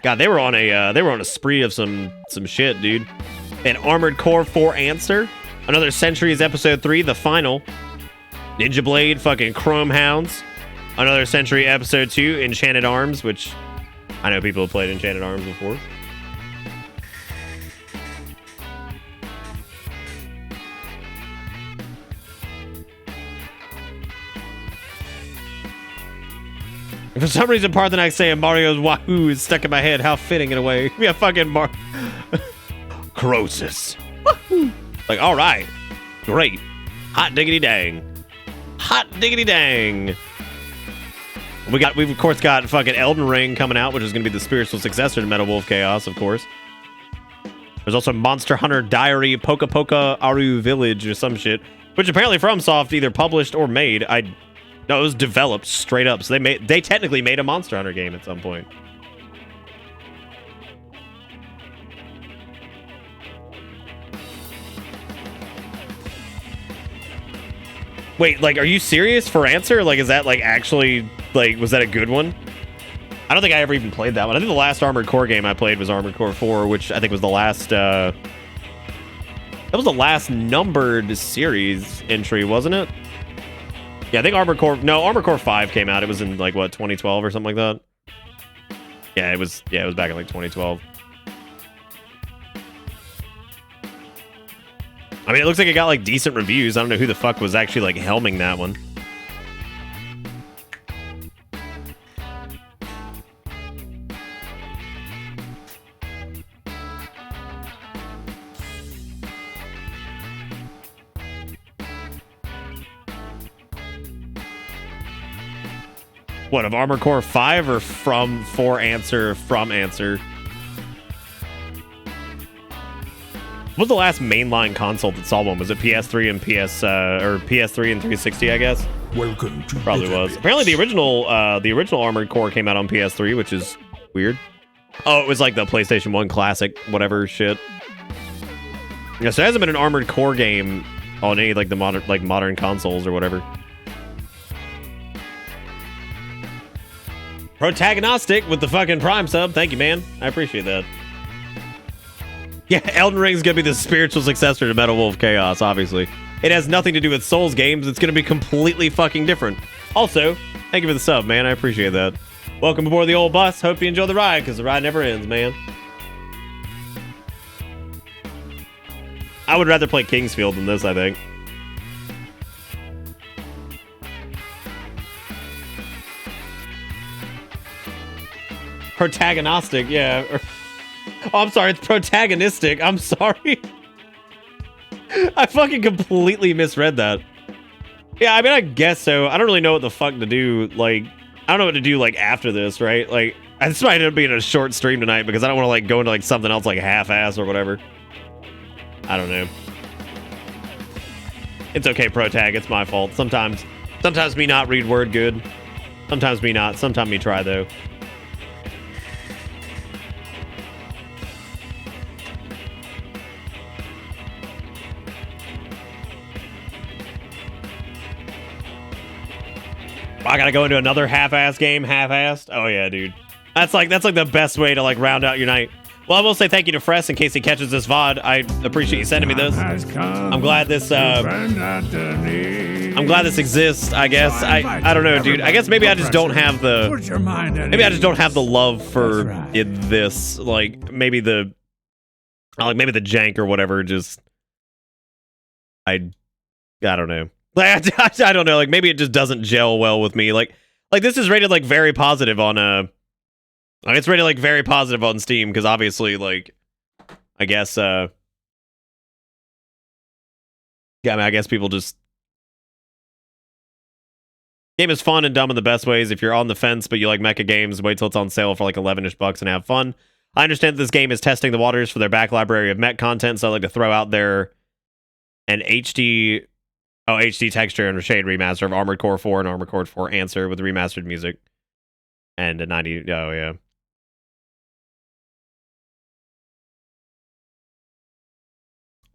God, they were on a spree of some shit, dude. And Armored Core 4 Answer. Another Centuries Episode 3, the final. Ninja Blade, fucking Chrome Hounds. Another Century Episode 2, Enchanted Arms, which I know people have played Enchanted Arms before. For some reason, part of the night saying Mario's Wahoo is stuck in my head. How fitting in a way. We have fucking Croesus. Wahoo. Like, all right. Great. Hot diggity dang. Hot diggity dang. We've of course got fucking Elden Ring coming out, which is going to be the spiritual successor to Metal Wolf Chaos, of course. There's also Monster Hunter Diary, Poka Poka Aru Village, or some shit, which apparently FromSoft either published or made. No, it was developed straight up. So they technically made a Monster Hunter game at some point. Wait, like, are you serious for Answer? Like, is that, like, actually, like, was that a good one? I don't think I ever even played that one. I think the last Armored Core game I played was Armored Core 4, which I think was the last, that was the last numbered series entry, wasn't it? Yeah, I think Armored Core 5 came out. It was in, like, what, 2012 or something like that? Yeah, it was back in, like, 2012. I mean, it looks like it got, like, decent reviews. I don't know who the fuck was actually, like, helming that one. What, of Armored Core 5 or from Answer? What was the last mainline console that saw one? Was it PS3 and PS3 and 360, I guess? Welcome to Probably was. Apparently the original Armored Core came out on PS3, which is weird. Oh, it was like the PlayStation 1 classic, whatever shit. Yeah, so there hasn't been an Armored Core game on any like the modern consoles or whatever. Protagonistic with the fucking Prime sub. Thank you, man. I appreciate that. Yeah, Elden Ring's gonna be the spiritual successor to Metal Wolf Chaos, obviously. It has nothing to do with Souls games. It's gonna be completely fucking different. Also, thank you for the sub, man. I appreciate that. Welcome aboard the old bus. Hope you enjoy the ride, because the ride never ends, man. I would rather play Kingsfield than this, I think. Protagonistic, yeah. Oh, I'm sorry, it's protagonistic. I'm sorry. I fucking completely misread that. Yeah, I mean, I guess so. I don't really know what the fuck to do. Like, I don't know what to do, like, after this, right? Like, this might end up being a short stream tonight because I don't want to, like, go into, like, something else, like, half-ass or whatever. I don't know. It's okay, Protag. It's my fault. Sometimes me not read word good. Sometimes me not. Sometimes me try, though. I gotta go into another half-ass game, half-assed. Oh yeah, dude. That's like the best way to like round out your night. Well, I will say thank you to Fress in case he catches this VOD. I appreciate you sending me this. I'm glad this exists, I guess. I don't know, dude. I guess maybe I just don't have the love for this. Like maybe the jank or whatever just I don't know. I don't know, like maybe it just doesn't gel well with me. Like this is rated like very positive on it's rated like very positive on Steam because obviously like I guess yeah, I mean, I guess people just game is fun and dumb in the best ways. If you're on the fence but you like mecha games, wait till it's on sale for like 11-ish bucks and have fun. I understand that this game is testing the waters for their back library of mech content, so I like to throw out there an HD texture and shade remaster of Armored Core 4 and Armored Core 4 Answer with remastered music. And a 90... Oh, yeah.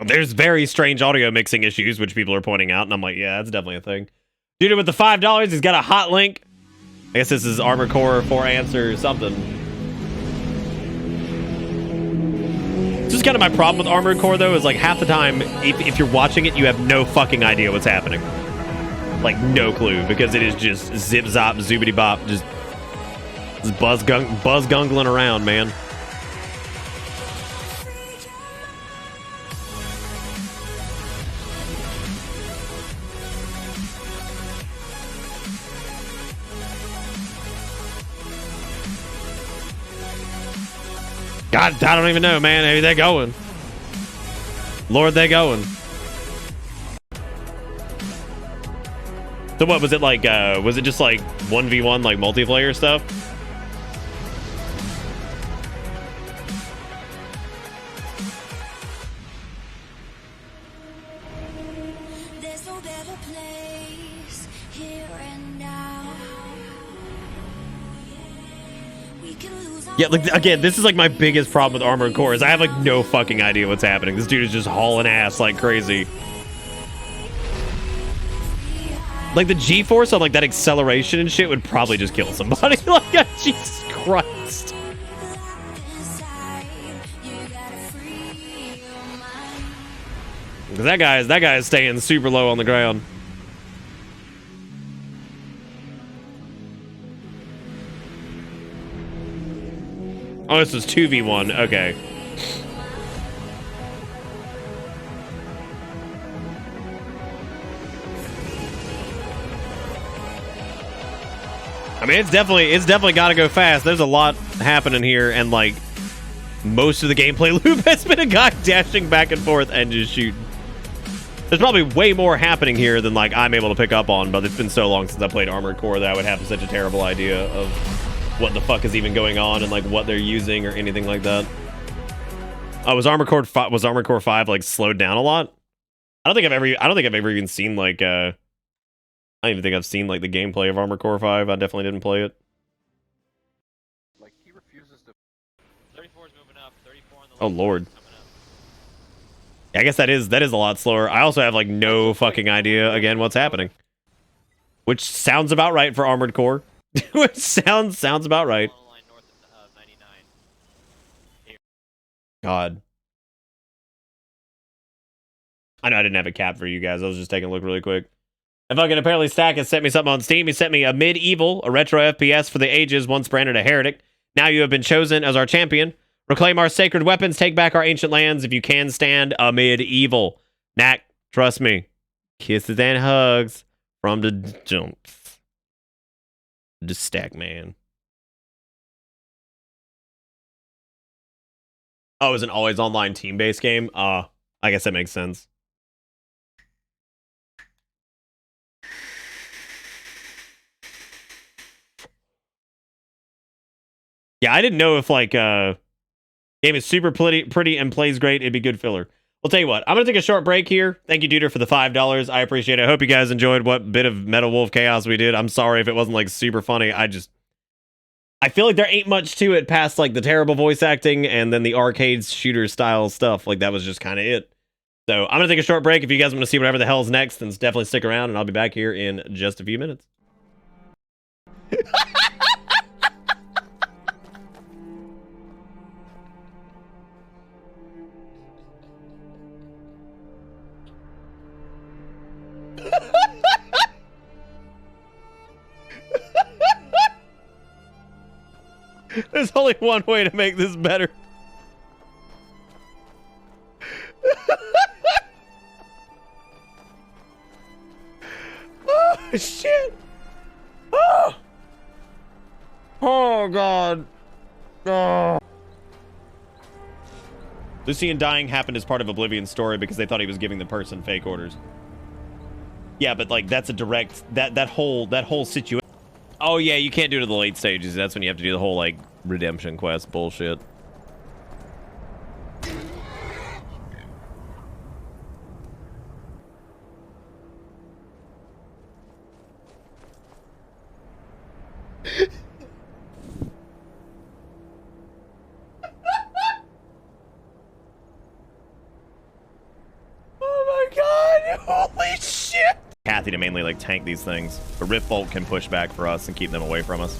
There's very strange audio mixing issues, which people are pointing out, and I'm like, yeah, that's definitely a thing. Dude with the $5, he's got a hot link. I guess this is Armored Core 4 Answer or something. This is kind of my problem with Armored Core, though, is like half the time, if you're watching it, you have no fucking idea what's happening. Like, no clue, because it is just zip-zop, zoobity-bop, just buzz-gungling around, man. God, I don't even know, man. Maybe they're going. Lord, they're going. So what, was it like, was it just like 1v1, like multiplayer stuff? Yeah, like, again, this is like my biggest problem with Armored Core is I have like no fucking idea what's happening. This dude is just hauling ass like crazy. Like the G-force on like that acceleration and shit would probably just kill somebody. Like, Jesus Christ. Because that guy is staying super low on the ground. Oh, this is 2v1. Okay. I mean, it's definitely got to go fast. There's a lot happening here, and like most of the gameplay loop has been a guy dashing back and forth and just shooting. There's probably way more happening here than like I'm able to pick up on, but it's been so long since I played Armored Core that I would have such a terrible idea of what the fuck is even going on and like what they're using or anything like that. Oh, was Armored Core 5 like slowed down a lot? I don't think I've ever even seen like I don't even think I've seen like the gameplay of Armored Core 5. I definitely didn't play it. Like he refuses to 34 is moving up, 34 on the Oh lord. Yeah, I guess that is a lot slower. I also have like no fucking idea again what's happening. Which sounds about right for Armored Core. Which sounds about right. God. I know I didn't have a cap for you guys. I was just taking a look really quick. And fucking apparently Stack has sent me something on Steam. He sent me a medieval, a retro FPS for the ages, once branded a heretic. Now you have been chosen as our champion. Reclaim our sacred weapons, take back our ancient lands if you can stand a medieval. Knack, trust me. Kisses and hugs from the jumps. The Stack man. Oh, it's an always online team-based game? I guess that makes sense. Yeah, I didn't know if like game is super pretty and plays great, it'd be good filler. Well, tell you what, I'm gonna take a short break here. Thank you, Duder, for the $5. I appreciate it. I hope you guys enjoyed what bit of Metal Wolf chaos we did. I'm sorry if it wasn't like super funny. I feel like there ain't much to it past like the terrible voice acting and then the arcade shooter style stuff. Like that was just kind of it. So I'm gonna take a short break. If you guys want to see whatever the hell's next, then definitely stick around and I'll be back here in just a few minutes. There's only one way to make this better. Oh, shit. Oh. Oh, God. Oh. Lucian dying happened as part of Oblivion's story because they thought he was giving the person fake orders. Yeah, but like that's a direct that whole situation. Oh yeah, you can't do it at the late stages. That's when you have to do the whole like redemption quest bullshit. Oh my god! Holy shit! Kathy to mainly like tank these things, but Rift Bolt can push back for us and keep them away from us.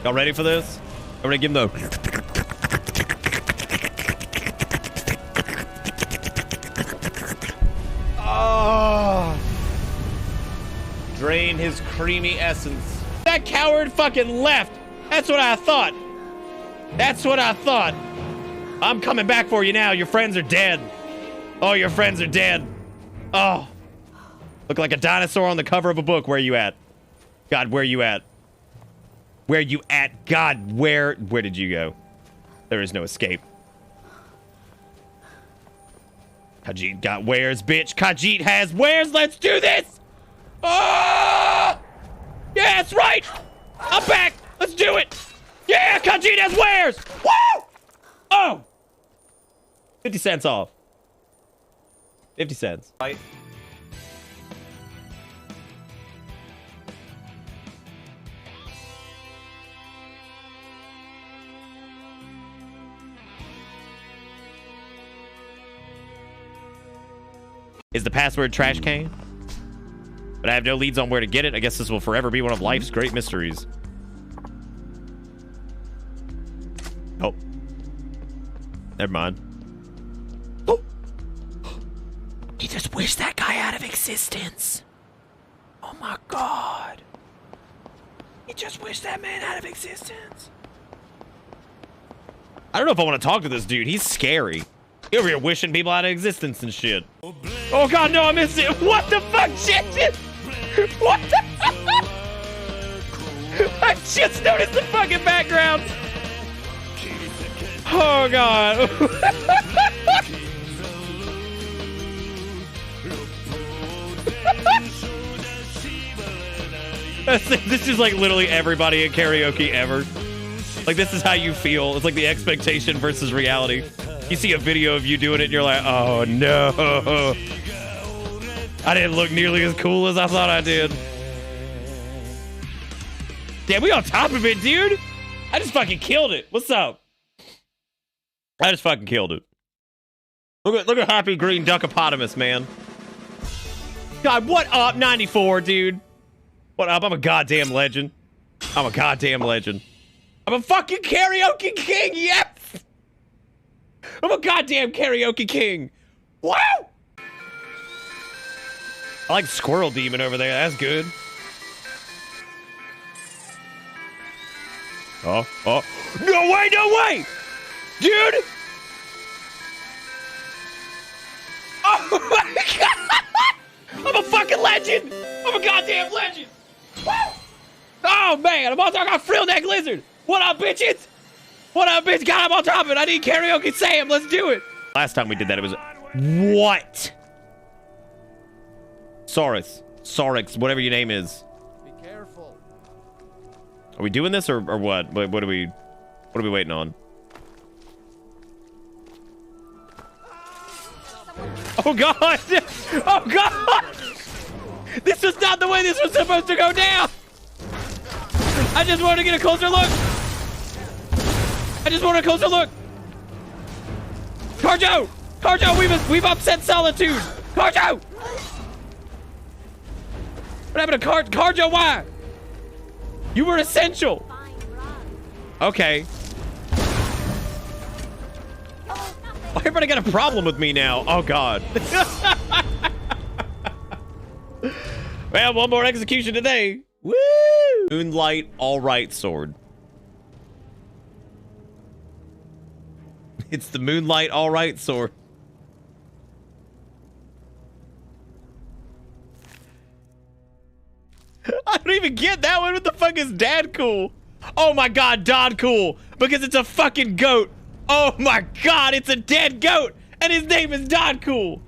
Y'all ready for this? I'm gonna give them the drain his creamy essence. That coward fucking left. That's what I thought. That's what I thought. I'm coming back for you now. Your friends are dead. Oh, your friends are dead. Oh. Look like a dinosaur on the cover of a book. Where you at? God, where you at? Where you at? God, where did you go? There is no escape. Khajiit got wares, bitch. Khajiit has wares. Let's do this. Oh! Yeah, that's right. I'm back. Let's do it. Yeah, Khajiit has wares. Woo! Oh. 50 cents off. 50 cents. Right. Is the password trash can? But I have no leads on where to get it. I guess this will forever be one of life's great mysteries. Oh. Never mind. Oh. He just wished that guy out of existence. Oh my god. He just wished that man out of existence. I don't know if I want to talk to this dude. He's scary. You're over here wishing people out of existence and shit. Oh god, no, I missed it. What the fuck, shit? What the I just noticed the fucking background. Oh god. This is like literally everybody at karaoke ever. Like, this is how you feel. It's like the expectation versus reality. You see a video of you doing it and you're like, oh no. I didn't look nearly as cool as I thought I did. Damn, we on top of it, dude. I just fucking killed it. What's up? I just fucking killed it. Look at happy green duckopotamus, man. God, what up, 94, dude? What up? I'm a goddamn legend. I'm a goddamn legend. I'm a fucking karaoke king, yes! I'm a goddamn karaoke king. Wow! I like Squirrel Demon over there. That's good. Oh. No way, no way! Dude! Oh my god! I'm a fucking legend! I'm a goddamn legend! Woo! Oh man, I got Frill Neck Lizard! What up, bitches? What up, bitch? God, I'm on top of it. I need karaoke Sam. Let's do it. Last time we did that, it was... What? Sorix, whatever your name is. Be careful. Are we doing this or what? What are we waiting on? Oh god! Oh god! This was not the way this was supposed to go down! I just wanted to get a closer look! I just want a closer look! Carjo! Carjo, we've upset Solitude! Carjo! What happened to Carjo? Why? You were essential! Okay. Why everybody got a problem with me now? Oh god. Well, one more execution today. Woo! Moonlight Alright sword. It's the Moonlight Alright sword. I don't even get that one. What the fuck is Dad Cool? Oh my god, Dodd Cool. Because it's a fucking goat. Oh my god, it's a dead goat. And his name is Dodd Cool.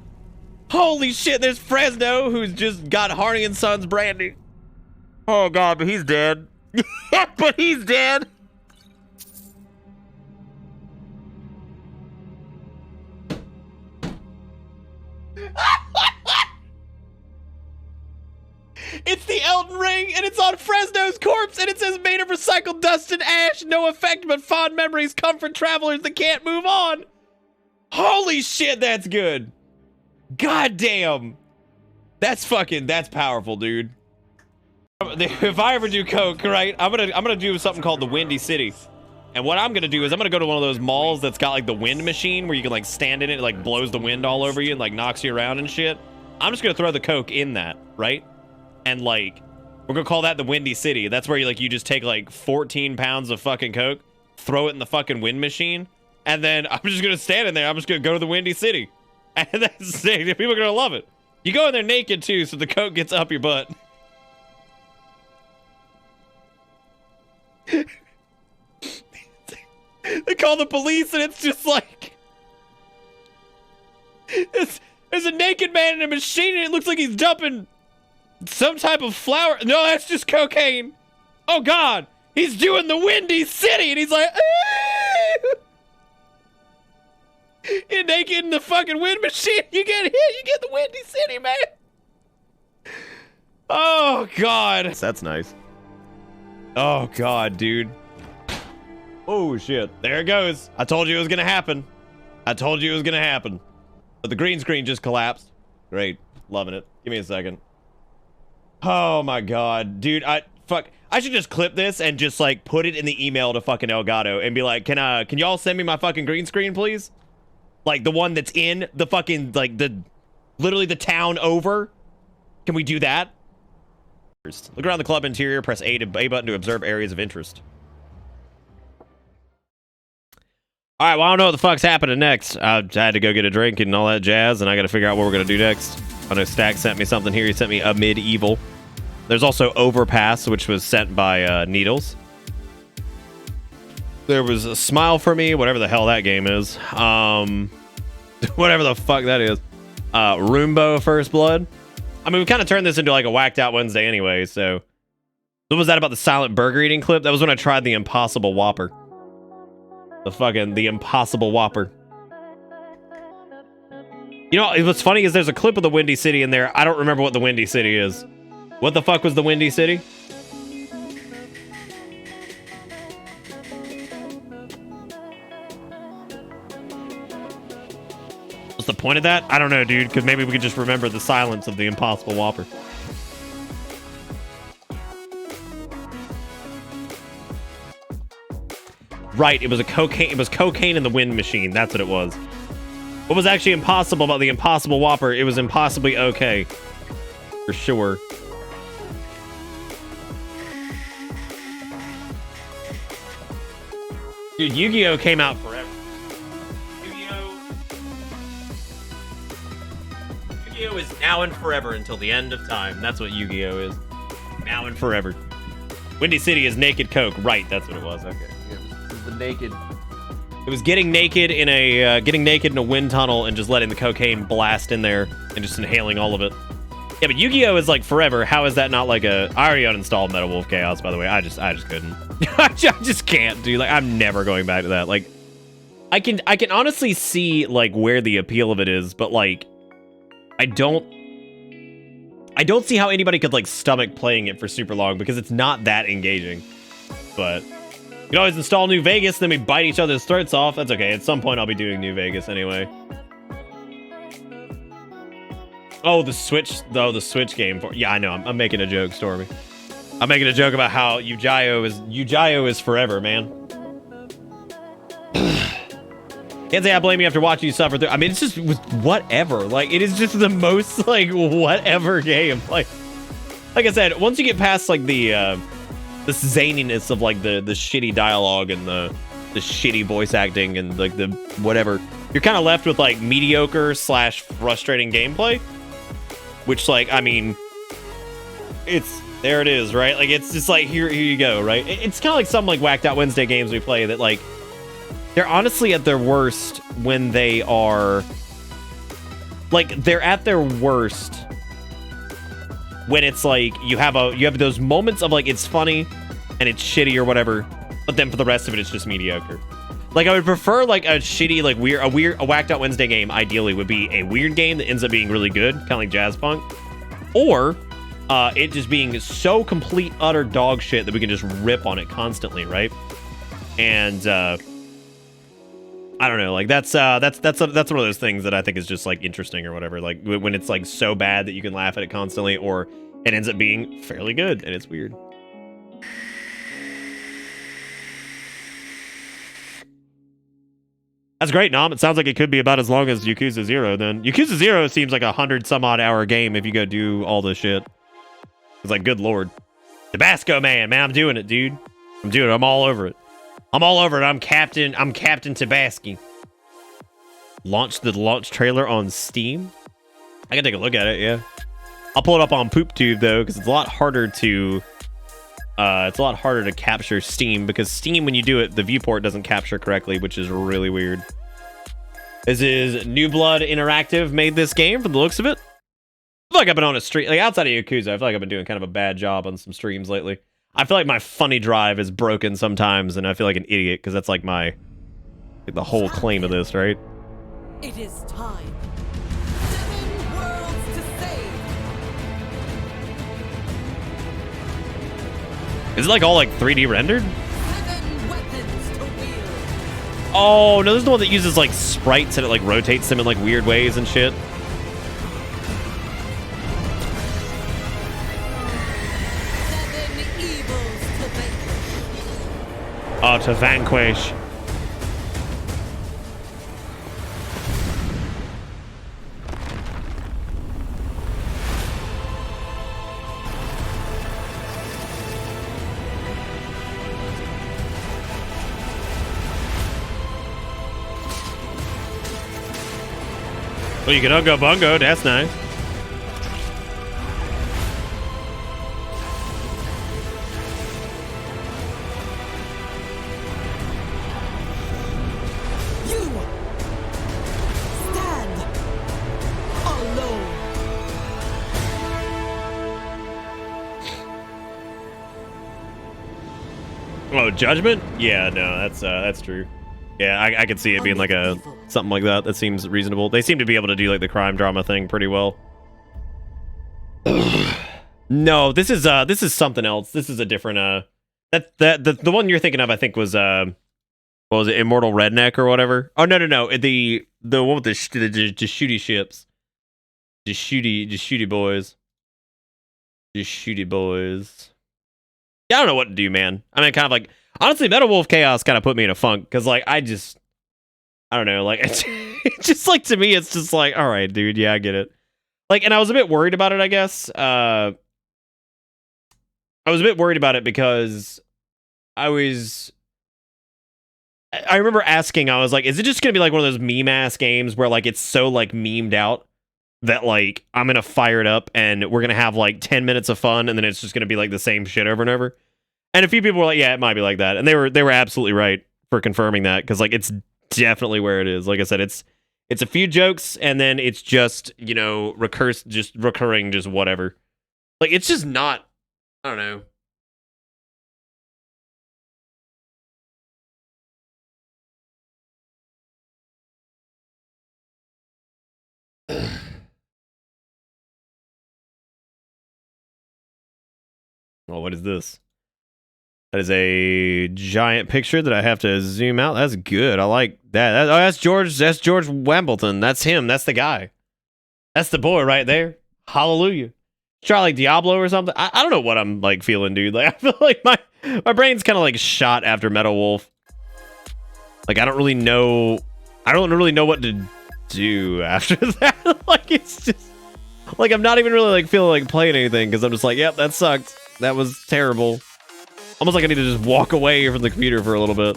Holy shit, there's Fresno, who's just got Harney and Sons brandy. Oh god, but he's dead. But he's dead. It's the Elden Ring, and it's on Fresno's corpse, and it says made of recycled dust and ash, no effect but fond memories, comfort travelers that can't move on. Holy shit, that's good. God damn. That's powerful, dude. If I ever do coke, right, I'm gonna do something called the Windy City. And what I'm gonna do is I'm gonna go to one of those malls that's got like the wind machine where you can like stand in it, like blows the wind all over you and like knocks you around and shit. I'm just gonna throw the coke in that, right? And like, we're gonna call that the Windy City. That's where you just take like 14 pounds of fucking coke, throw it in the fucking wind machine, and then I'm just gonna stand in there. I'm just gonna go to the Windy City. And that's it. People are gonna love it. You go in there naked too, so the coke gets up your butt. They call the police and it's just like... There's a naked man in a machine and it looks like he's dumping some type of flour. No, that's just cocaine. Oh god, he's doing the Windy City and he's like... You're naked in the fucking wind machine. You get hit, you get the Windy City, man. Oh god. That's nice. Oh god, dude. Oh shit. There it goes. I told you it was gonna happen. I told you it was gonna happen. But the green screen just collapsed. Great. Loving it. Give me a second. Oh my god. Dude, I should just clip this and just like put it in the email to fucking Elgato and be like, can y'all send me my fucking green screen, please? Like the one that's in the fucking, like literally the town over. Can we do that? Look around the club interior, press A button to observe areas of interest. All right, well, I don't know what the fuck's happening next. I had to go get a drink and all that jazz, and I got to figure out what we're going to do next. I know Stack sent me something here. He sent me a medieval. There's also Overpass, which was sent by Needles. There was a Smile for Me, whatever the hell that game is. Whatever the fuck that is. Roombo First Blood. I mean, we kind of turned this into like a whacked out Wednesday anyway, so. What was that about the silent burger eating clip? That was when I tried the Impossible Whopper. The Impossible Whopper. You know, what's funny is there's a clip of the Windy City in there. I don't remember what the Windy City is. What the fuck was the Windy City? What's the point of that? I don't know, dude, because maybe we could just remember the silence of the Impossible Whopper. Right, it was cocaine in the wind machine. That's what it was. What was actually impossible about the Impossible Whopper? It was impossibly okay. For sure. Dude, Yu-Gi-Oh! Came out forever. Yu-Gi-Oh! Is now and forever until the end of time. That's what Yu-Gi-Oh! Is. Now and forever. Windy City is Naked Coke. Right, that's what it was. Okay. It was the naked. It was getting naked in a wind tunnel and just letting the cocaine blast in there and just inhaling all of it. Yeah, but Yu-Gi-Oh! Is like forever. How is that not like a... I already uninstalled Meta Wolf Chaos, by the way. I just couldn't. I just can't, dude. Like, I'm never going back to that. Like, I can honestly see like where the appeal of it is, but like, I don't see how anybody could like stomach playing it for super long because it's not that engaging. But you can always install New Vegas, then we bite each other's throats off. That's okay. At some point, I'll be doing New Vegas anyway. Oh, the Switch game. Yeah, I know. I'm making a joke, Stormy. I'm making a joke about how Yu-Gi-Oh is forever, man. Can't say I blame you after watching you suffer through. I mean, it's just whatever. Like, it is just the most like whatever game. Like I said, once you get past like the zaniness of like the shitty dialogue and the shitty voice acting and like the whatever, you're kind of left with like mediocre / frustrating gameplay. Which, like, I mean, there it is, right? Like, it's just like, here you go, right? It's kind of like some, like, whacked out Wednesday games we play that, like, they're honestly at their worst when they are, like, they're at their worst when it's, like, you have those moments of, like, it's funny and it's shitty or whatever, but then for the rest of it, it's just mediocre. Like, I would prefer, like, a shitty, like, a whacked out Wednesday game, ideally, would be a weird game that ends up being really good, kind of like Jazz Punk. Or, it just being so complete, utter dog shit that we can just rip on it constantly, right? And, I don't know, like, that's one of those things that I think is just, like, interesting or whatever. Like, when it's, like, so bad that you can laugh at it constantly, or it ends up being fairly good, and it's weird. That's great, Nom. It sounds like it could be about as long as Yakuza 0, then. Yakuza 0 seems like 100-some-odd hour game if you go do all this shit. It's like, good lord. Tabasco man, I'm doing it, dude. I'm doing it. I'm all over it. I'm all over it. I'm Captain Tabasco. Launched the launch trailer on Steam. I can take a look at it, yeah. I'll pull it up on PoopTube, though, because it's a lot harder to... capture Steam, because Steam, when you do it, the viewport doesn't capture correctly, which is really weird. This is New Blood Interactive made this game, from the looks of it. I feel like I've been on a stream, like outside of Yakuza, I feel like I've been doing kind of a bad job on some streams lately. I feel like my funny drive is broken sometimes, and I feel like an idiot, because that's like the whole claim of this, right? It is time. 7 worlds to save. Is it like all like 3D rendered? 7 weapons to wield. Oh, no, this is the one that uses like sprites and it like rotates them in like weird ways and shit. 7 evils to vanquish. Oh, to vanquish. Well, you can ungo bungo. That's nice. You stand alone. Oh, Judgment? Yeah, no, that's true. Yeah, I could see it being like a something like that. That seems reasonable. They seem to be able to do like the crime drama thing pretty well. No, this is something else. This is a different the one you're thinking of I think was what was it, Immortal Redneck or whatever? Oh no, the one with the shooty ships. The shooty boys. The shooty boys. Yeah, I don't know what to do, man. I mean, kind of like, honestly, Metal Wolf Chaos kind of put me in a funk, because, like, I don't know, like, it's just, like, to me, it's just like, all right, dude, yeah, I get it. Like, and I was a bit worried about it, I guess. I was a bit worried about it because I remember asking, I was like, is it just going to be, like, one of those meme-ass games where, like, it's so, like, memed out that, like, I'm going to fire it up and we're going to have, like, 10 minutes of fun and then it's just going to be, like, the same shit over and over? And a few people were like, yeah, it might be like that. And they were absolutely right for confirming that, because, like, it's definitely where it is. Like I said, it's a few jokes and then it's just, you know, recurring, just whatever. Like, it's just not, I don't know. Oh, what is this? That is a giant picture that I have to zoom out. That's good. I like that. That's George. That's George Wambleton. That's him. That's the guy. That's the boy right there. Hallelujah. Try like Diablo or something. I don't know what I'm like feeling, dude. Like, I feel like my brain's kind of like shot after Metal Wolf. Like, I don't really know what to do after that. Like, it's just like I'm not even really like feeling like playing anything, because I'm just like, yep, that sucked. That was terrible. Almost like I need to just walk away from the computer for a little bit.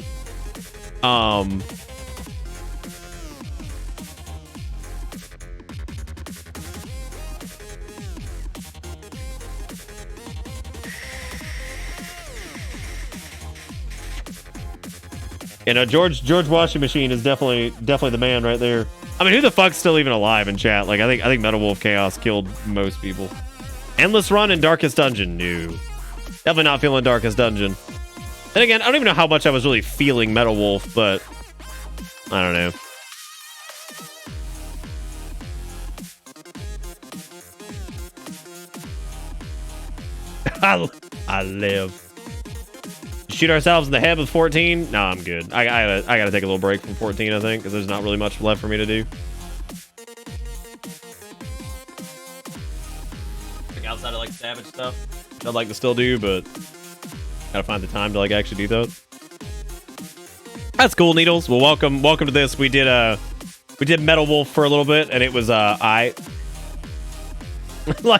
You know, George Washing Machine is definitely the man right there. I mean, who the fuck's still even alive in chat? Like, I think Metal Wolf Chaos killed most people. Endless Run and Darkest Dungeon. No. Definitely not feeling Darkest Dungeon. Then again, I don't even know how much I was really feeling Metal Wolf, but I don't know. I live. Shoot ourselves in the head with 14? No, I'm good. I gotta take a little break from 14, I think, because there's not really much left for me to do. Like outside of like Savage stuff, I'd like to still do, but gotta find the time to like actually do that. That's cool, Needles. Well, welcome to this. We did Metal Wolf for a little bit, and it was like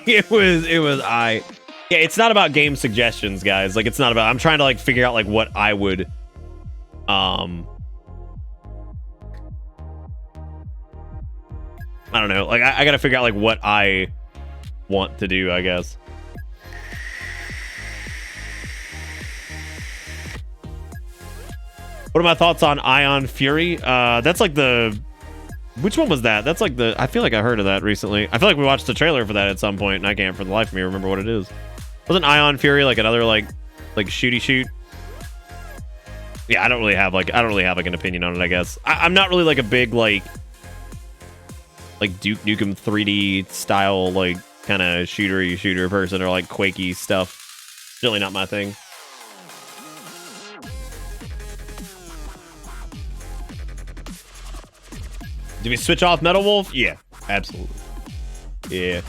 it was yeah, it's not about game suggestions, guys. Like, it's not about, I'm trying to like figure out like what I would I don't know, like I gotta figure out like what I want to do, I guess. What are my thoughts on Ion Fury? That's like the, which one was that? That's like the, I feel like I heard of that recently. I feel like we watched the trailer for that at some point, and I can't for the life of me remember what it is. Wasn't Ion Fury like another like shooty shoot? Yeah, I don't really have like an opinion on it, I guess. I'm not really like a big like Duke Nukem 3D style like kind of shooter person, or like Quakey stuff. It's really not my thing. Do we switch off Metal Wolf? Yeah, absolutely. Yeah.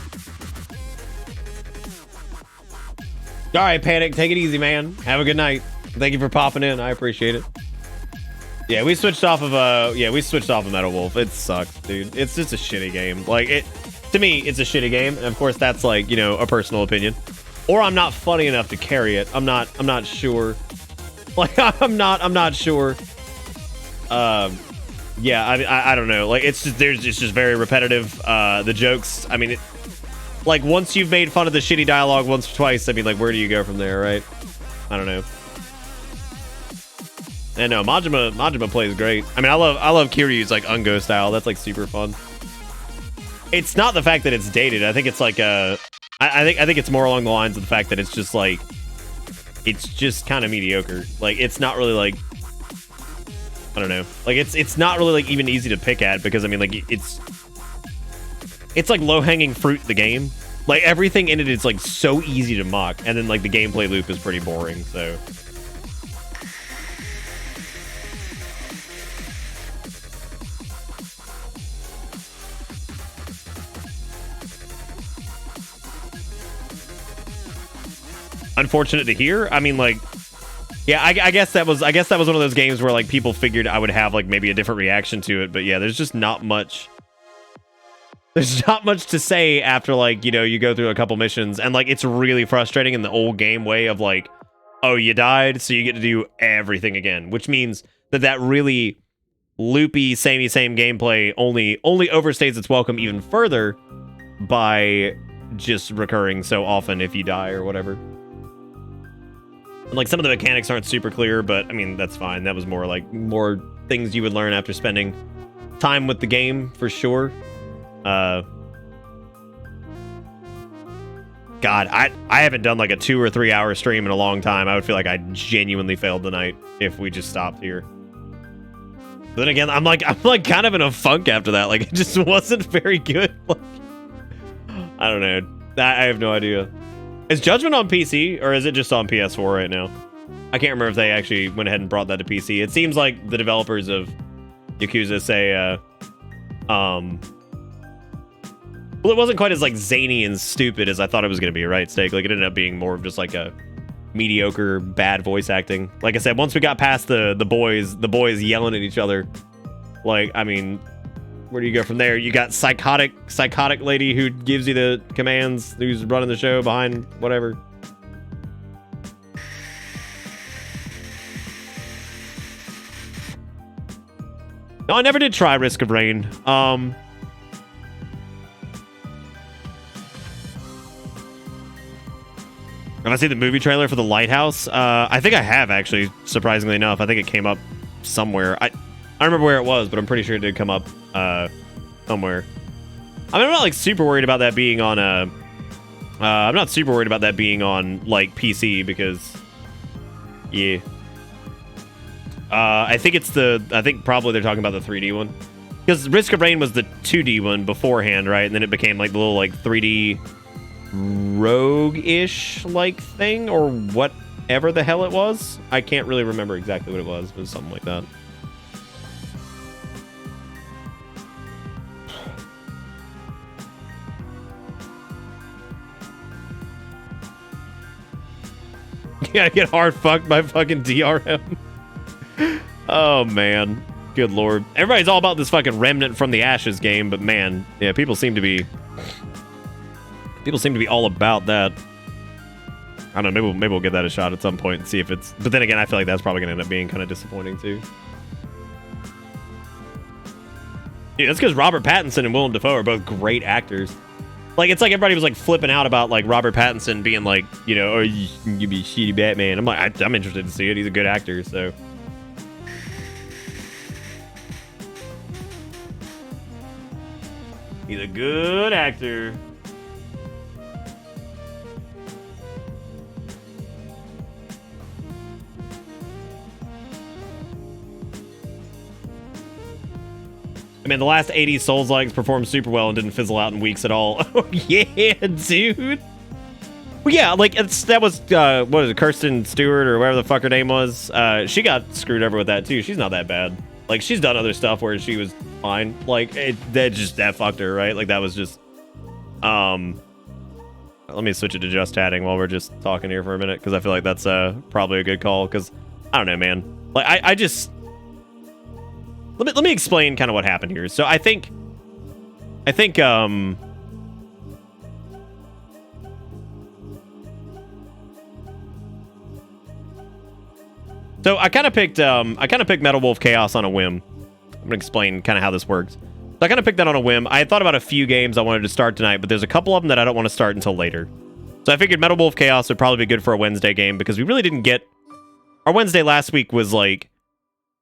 All right, Panic, take it easy, man. Have a good night. Thank you for popping in. I appreciate it. Yeah, we switched off of Metal Wolf. It sucks, dude. It's just a shitty game. Like, to me, it's a shitty game, and of course that's like, you know, a personal opinion. Or I'm not funny enough to carry it. I'm not sure. Like, I'm not sure. yeah, I don't know. Like, it's just very repetitive. The jokes, I mean, like, once you've made fun of the shitty dialogue once or twice, I mean, like, where do you go from there, right? I don't know. And no, Majima plays great. I mean, I love Kiryu's like Ungo style. That's like super fun. It's not the fact that it's dated. I think it's like I think it's more along the lines of the fact that it's just like it's just kind of mediocre. Like it's not really like I don't know. Like it's not really like even easy to pick at because I mean like it's like low-hanging fruit the game. Like everything in it is like so easy to mock and then like the gameplay loop is pretty boring, so unfortunate to hear. I mean, like, yeah, I guess that was one of those games where like people figured I would have like maybe a different reaction to it, but yeah, there's just not much. There's not much to say after like you go through a couple missions and like it's really frustrating in the old game way of like, oh, you died, so you get to do everything again, which means that really loopy samey same gameplay only overstays its welcome even further by just recurring so often if you die or whatever. Like some of the mechanics aren't super clear, but I mean that's fine. That was more things you would learn after spending time with the game for sure. God, I haven't done like a 2 or 3 hour stream in a long time. I would feel like I genuinely failed tonight if we just stopped here. But then again, I'm like kind of in a funk after that. Like it just wasn't very good. Like, I don't know. I have no idea. Is Judgment on PC, or is it just on PS4 right now? I can't remember if they actually went ahead and brought that to PC. It seems like the developers of Yakuza say, well, it wasn't quite as, like, zany and stupid as I thought it was going to be, right, Steak? Like, it ended up being more of just, like, a mediocre, bad voice acting. Like I said, once we got past the boys yelling at each other, like, I mean... Where do you go from there? You got psychotic lady who gives you the commands, who's running the show behind whatever. No, I never did try Risk of Rain. Have I seen the movie trailer for The Lighthouse? I think I have, actually, surprisingly enough. I think it came up somewhere. I don't remember where it was, but I'm pretty sure it did come up somewhere. I mean, I'm not like super worried about that being on I'm not super worried about that being on like PC because yeah. I think probably they're talking about the 3D one. Because Risk of Rain was the 2D one beforehand, right? And then it became like the little like 3D rogue-ish like thing or whatever the hell it was. I can't really remember exactly what it was. It was something like that. Yeah, I get hard fucked by fucking DRM. Oh, man. Good lord. Everybody's all about this fucking Remnant from the Ashes game, but man, yeah, people seem to be all about that. I don't know, maybe we'll give that a shot at some point and see if it's... But then again, I feel like that's probably going to end up being kind of disappointing, too. Yeah, that's because Robert Pattinson and Willem Dafoe are both great actors. Like, it's like everybody was, like, flipping out about, like, Robert Pattinson being, like, you know, oh, you be shitty Batman. I'm like, I'm interested to see it. He's a good actor, so... He's a good actor. I mean, the last 80 Souls-likes performed super well and didn't fizzle out in weeks at all. Oh, yeah, dude. Well, yeah, like, that was, what is it, Kirsten Stewart or whatever the fuck her name was. She got screwed over with that, too. She's not that bad. Like, she's done other stuff where she was fine. Like, that fucked her, right? Like, that was just, let me switch it to just chatting while we're just talking here for a minute, because I feel like that's, probably a good call, because, I don't know, man. Like, I just... Let me explain kind of what happened here. So I think so I kind of picked Metal Wolf Chaos on a whim. I'm gonna explain kind of how this works. So I kind of picked that on a whim. I had thought about a few games I wanted to start tonight, but there's a couple of them that I don't want to start until later. So I figured Metal Wolf Chaos would probably be good for a Wednesday game because we really didn't get... Our Wednesday last week was, like,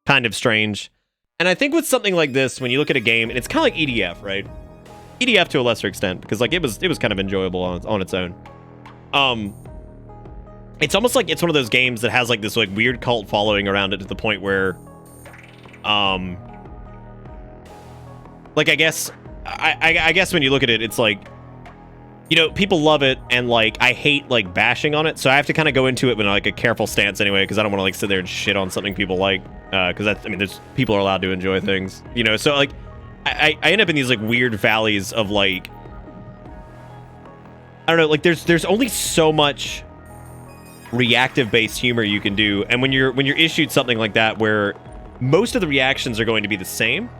kind of strange. And I think with something like this, when you look at a game, and it's kind of like EDF, right? EDF to a lesser extent, because, like, it was kind of enjoyable on its own. It's almost like it's one of those games that has, like, this, like, weird cult following around it to the point where, like, I guess when you look at it, it's like, you know, people love it, and, like, I hate, like, bashing on it, so I have to kind of go into it with, like, a careful stance anyway, because I don't want to, like, sit there and shit on something people like, because that's, I mean, people are allowed to enjoy things, you know, so, like, I end up in these, like, weird valleys of, like, I don't know, like, there's only so much reactive-based humor you can do, and when you're issued something like that, where most of the reactions are going to be the same,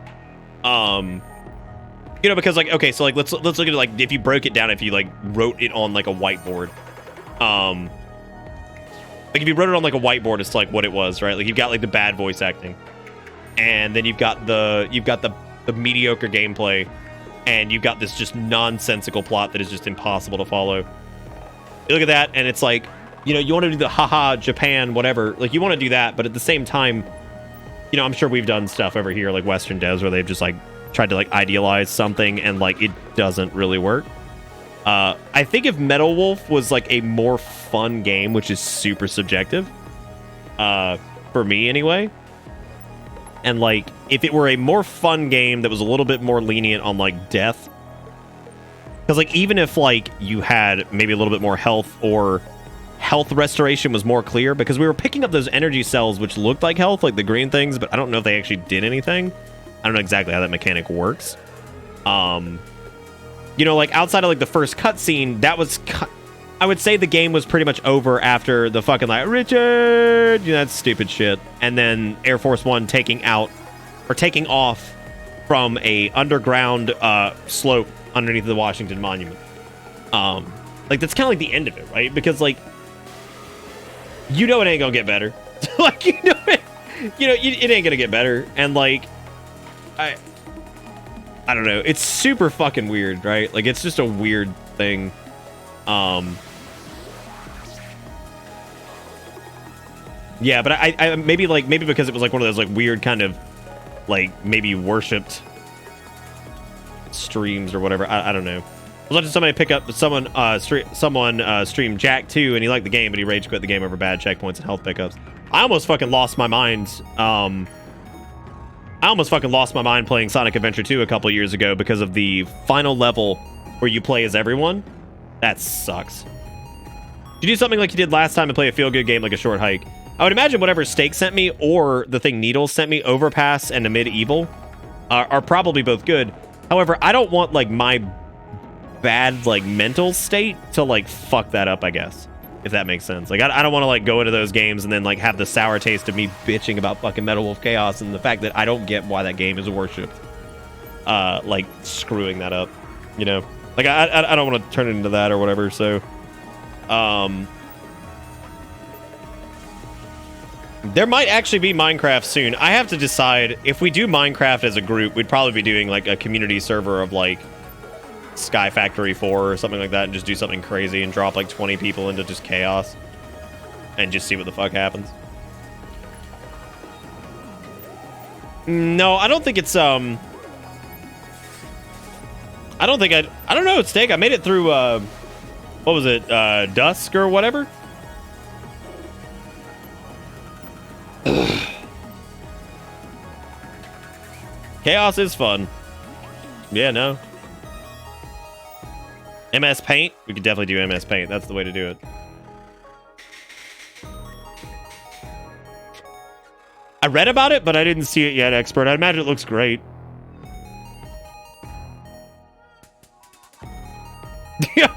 you know, because, like, okay, so, like, let's look at it, like, if you broke it down, if you, like, wrote it on, like, a whiteboard. Like, if you wrote it on, like, a whiteboard, it's, like, what it was, right? Like, you've got, like, the bad voice acting. And then you've got the mediocre gameplay. And you've got this just nonsensical plot that is just impossible to follow. You look at that, and it's, like, you know, you want to do the haha, Japan, whatever. Like, you want to do that, but at the same time, you know, I'm sure we've done stuff over here, like, Western devs, where they've just, like, tried to, like, idealize something and, like, it doesn't really work. I think if Metal Wolf was, like, a more fun game, which is super subjective, for me anyway, and, like, if it were a more fun game that was a little bit more lenient on, like, death, because, like, even if, like, you had maybe a little bit more health, or health restoration was more clear, because we were picking up those energy cells which looked like health, like the green things, but I don't know if they actually did anything. I don't know exactly how that mechanic works. You know, like, outside of, like, the first cutscene, that was... I would say the game was pretty much over after the fucking, like, Richard! You know, that stupid shit. And then Air Force One taking off from a underground slope underneath the Washington Monument. Like, that's kind of like the end of it, right? Because, like, you know it ain't gonna get better. Like, you know it ain't gonna get better. And, like... I don't know. It's super fucking weird, right? Like, it's just a weird thing. Yeah, but I maybe because it was like one of those, like, weird kind of, like, maybe worshipped streams or whatever. I don't know. I was watching somebody pick up someone stream Jack 2, and he liked the game, but he rage quit the game over bad checkpoints and health pickups. I almost fucking lost my mind. I almost fucking lost my mind playing Sonic Adventure 2 a couple years ago because of the final level where you play as everyone. That sucks. You do something like you did last time and play a feel-good game like a short hike. I would imagine whatever Steak sent me or the thing Needles sent me, Overpass and Amid Evil, are probably both good. However, I don't want, like, my bad, like, mental state to, like, fuck that up, I guess. If that makes sense. Like, I don't want to, like, go into those games and then, like, have the sour taste of me bitching about fucking Metal Wolf Chaos and the fact that I don't get why that game is worshipped. Like, screwing that up, you know? Like, I don't want to turn it into that or whatever, so... There might actually be Minecraft soon. I have to decide, if we do Minecraft as a group, we'd probably be doing, like, a community server of, like, Sky Factory 4 or something like that, and just do something crazy and drop, like, 20 people into just chaos and just see what the fuck happens. No, I don't think it's, I don't think I don't know, Steak. I made it through, what was it, Dusk or whatever? Chaos is fun. Yeah, no. MS Paint? We could definitely do MS Paint. That's the way to do it. I read about it, but I didn't see it yet, Expert. I imagine it looks great. Yeah,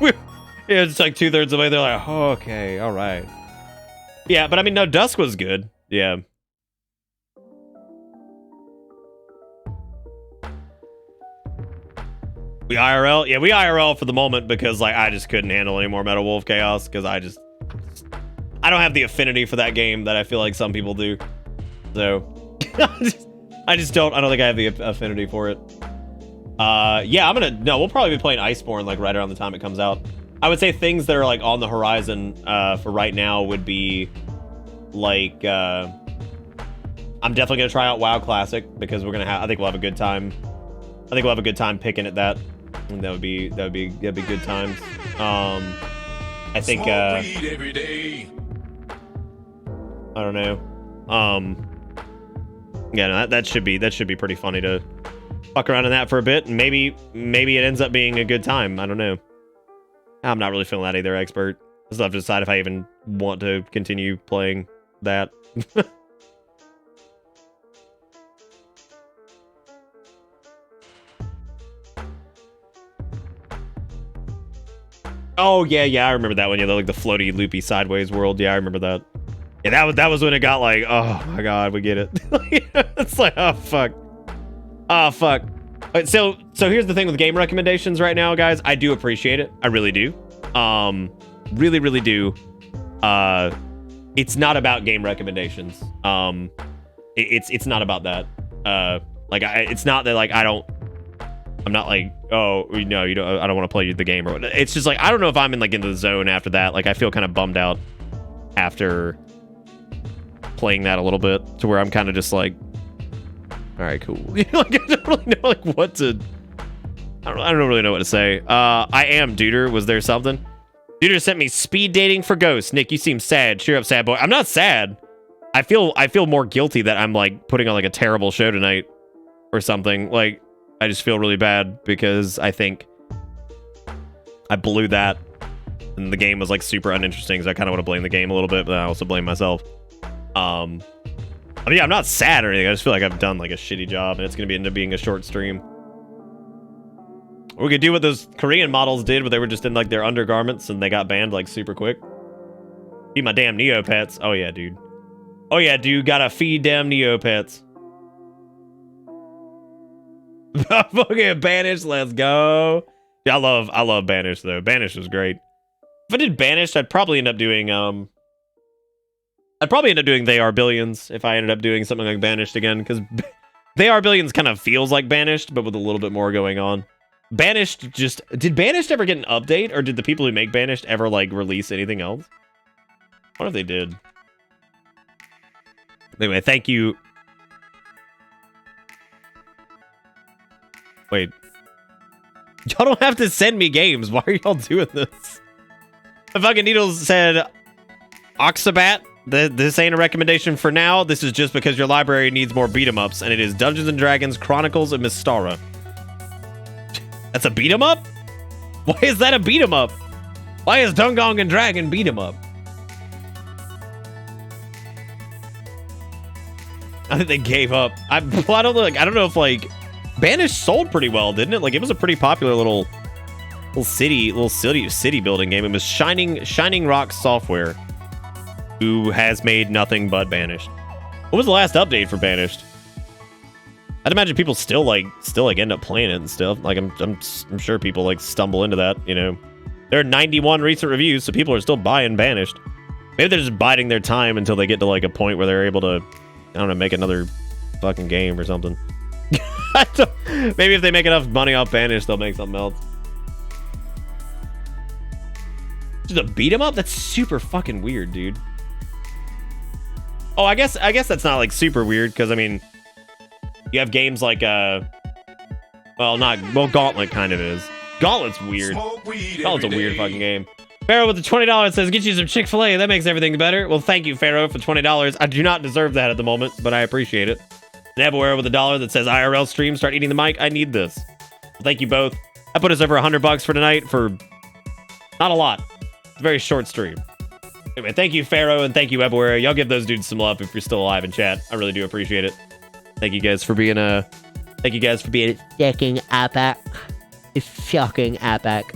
it's like 2/3 of the way. They're like, oh, okay, all right. Yeah, but I mean, no, Dusk was good. Yeah. We IRL? Yeah, we IRL for the moment because, like, I just couldn't handle any more Metal Wolf Chaos because I don't have the affinity for that game that I feel like some people do. So, I don't think I have the affinity for it. Yeah, we'll probably be playing Iceborne like right around the time it comes out. I would say things that are like on the horizon for right now would be like I'm definitely gonna try out WoW Classic because I think we'll have a good time. I think we'll have a good time picking at that. And that'd be good times. I think Smoke weed every day. I don't know. Yeah, no, that should be pretty funny to fuck around in that for a bit, and maybe it ends up being a good time. I don't know. I'm not really feeling that either, expert. I still have to decide if I even want to continue playing that. Oh yeah, I remember that one. Yeah, like the floaty, loopy, sideways world. Yeah, I remember that. Yeah, that was when it got like, oh my god, we get it. It's like, oh fuck. Right, so here's the thing with game recommendations right now, guys. I do appreciate it. I really do. Really do. It's not about game recommendations. It's not about that. It's not that like I'm not like, oh no, you don't. I don't want to play the game or whatnot. It's just like I don't know if I'm into the zone after that. Like I feel kind of bummed out after playing that a little bit to where I'm kind of just like, all right, cool. Like I don't really know like what to. I don't really know what to say. I am Duder. Was there something? Duder sent me speed dating for ghosts. Nick, you seem sad. Cheer up, sad boy. I'm not sad. I feel more guilty that I'm like putting on like a terrible show tonight or something. Like I just feel really bad because I think I blew that and the game was like super uninteresting. So I kind of want to blame the game a little bit, but I also blame myself. I mean, yeah, I'm not sad or anything. I just feel like I've done like a shitty job and it's going to end up being a short stream. We could do what those Korean models did where they were just in like their undergarments and they got banned like super quick. Feed my damn Neopets. Oh yeah, dude. Oh yeah, dude. Gotta feed damn Neopets. Fucking Banished, let's go. Yeah, I love Banished though. Banished was great. If I did Banished, I'd probably end up doing They Are Billions if I ended up doing something like Banished again, because They Are Billions kind of feels like Banished, but with a little bit more going on. Banished did Banished ever get an update, or did the people who make Banished ever like release anything else? What if they did? Anyway, thank you. Wait. Y'all don't have to send me games. Why are y'all doing this? The fucking Needles said, Oxabat, this ain't a recommendation for now. This is just because your library needs more beat-em-ups, and it is Dungeons & Dragons Chronicles of Mystara. That's a beat-em-up? Why is that a beat-em-up? Why is Dungong and Dragon beat-em-up? I think they gave up. I don't know if like Banished sold pretty well, didn't it? Like it was a pretty popular little city building game. It was Shining Rock Software, who has made nothing but Banished. What was the last update for Banished? I'd imagine people still end up playing it and stuff. Like I'm sure people like stumble into that, you know. There are 91 recent reviews, so people are still buying Banished. Maybe they're just biding their time until they get to like a point where they're able to, I don't know, make another fucking game or something. Maybe if they make enough money off Banished, they'll make something else. Just a beat 'em up? That's super fucking weird, dude. Oh, I guess that's not like super weird, because I mean, you have games like Gauntlet kind of is. Gauntlet's weird. Gauntlet's a weird fucking game. Pharaoh with the $20 says, get you some Chick-fil-A. That makes everything better. Well, thank you, Pharaoh, for $20. I do not deserve that at the moment, but I appreciate it. Neverwhere with $1 that says, IRL stream, start eating the mic. I need this. Well, thank you both. I put us over $100 for tonight for not a lot. It's a very short stream. Anyway, thank you, Pharaoh, and thank you, Everywhere. Y'all give those dudes some love if you're still alive in chat. I really do appreciate it. Thank you guys for being fucking epic. It's fucking epic.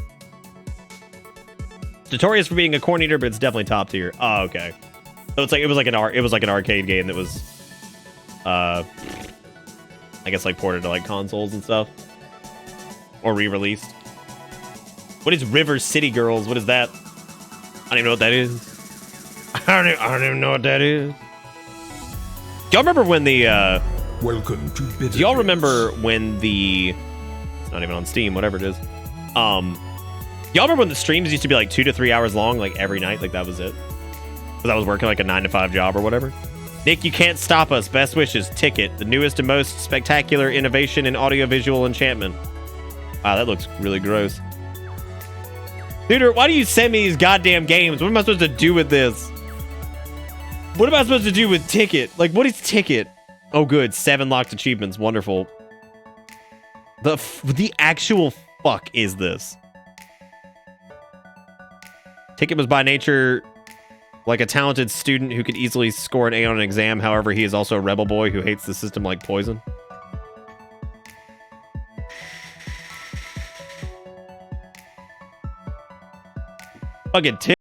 Notorious for being a corn eater, but it's definitely top tier. Oh, okay. So it was like an arcade game that was I guess like ported to like consoles and stuff. Or re-released. What is River City Girls? What is that? I don't even know what that is. I don't even know what that is. Do y'all remember when the Welcome to Bitter. Do y'all remember when the... It's not even on Steam, whatever it is. Y'all remember when the streams used to be like 2 to 3 hours long, like every night? Like that was it? Because I was working like a 9-to-5 job or whatever. Nick, you can't stop us. Best wishes. Ticket, the newest and most spectacular innovation in audiovisual enchantment. Wow, that looks really gross. Dude, why do you send me these goddamn games? What am I supposed to do with this? What am I supposed to do with Ticket? Like, what is Ticket? Oh, good. 7 locked achievements. Wonderful. The actual fuck is this? Ticket was by nature like a talented student who could easily score an A on an exam. However, he is also a rebel boy who hates the system like poison. Fucking Ticket.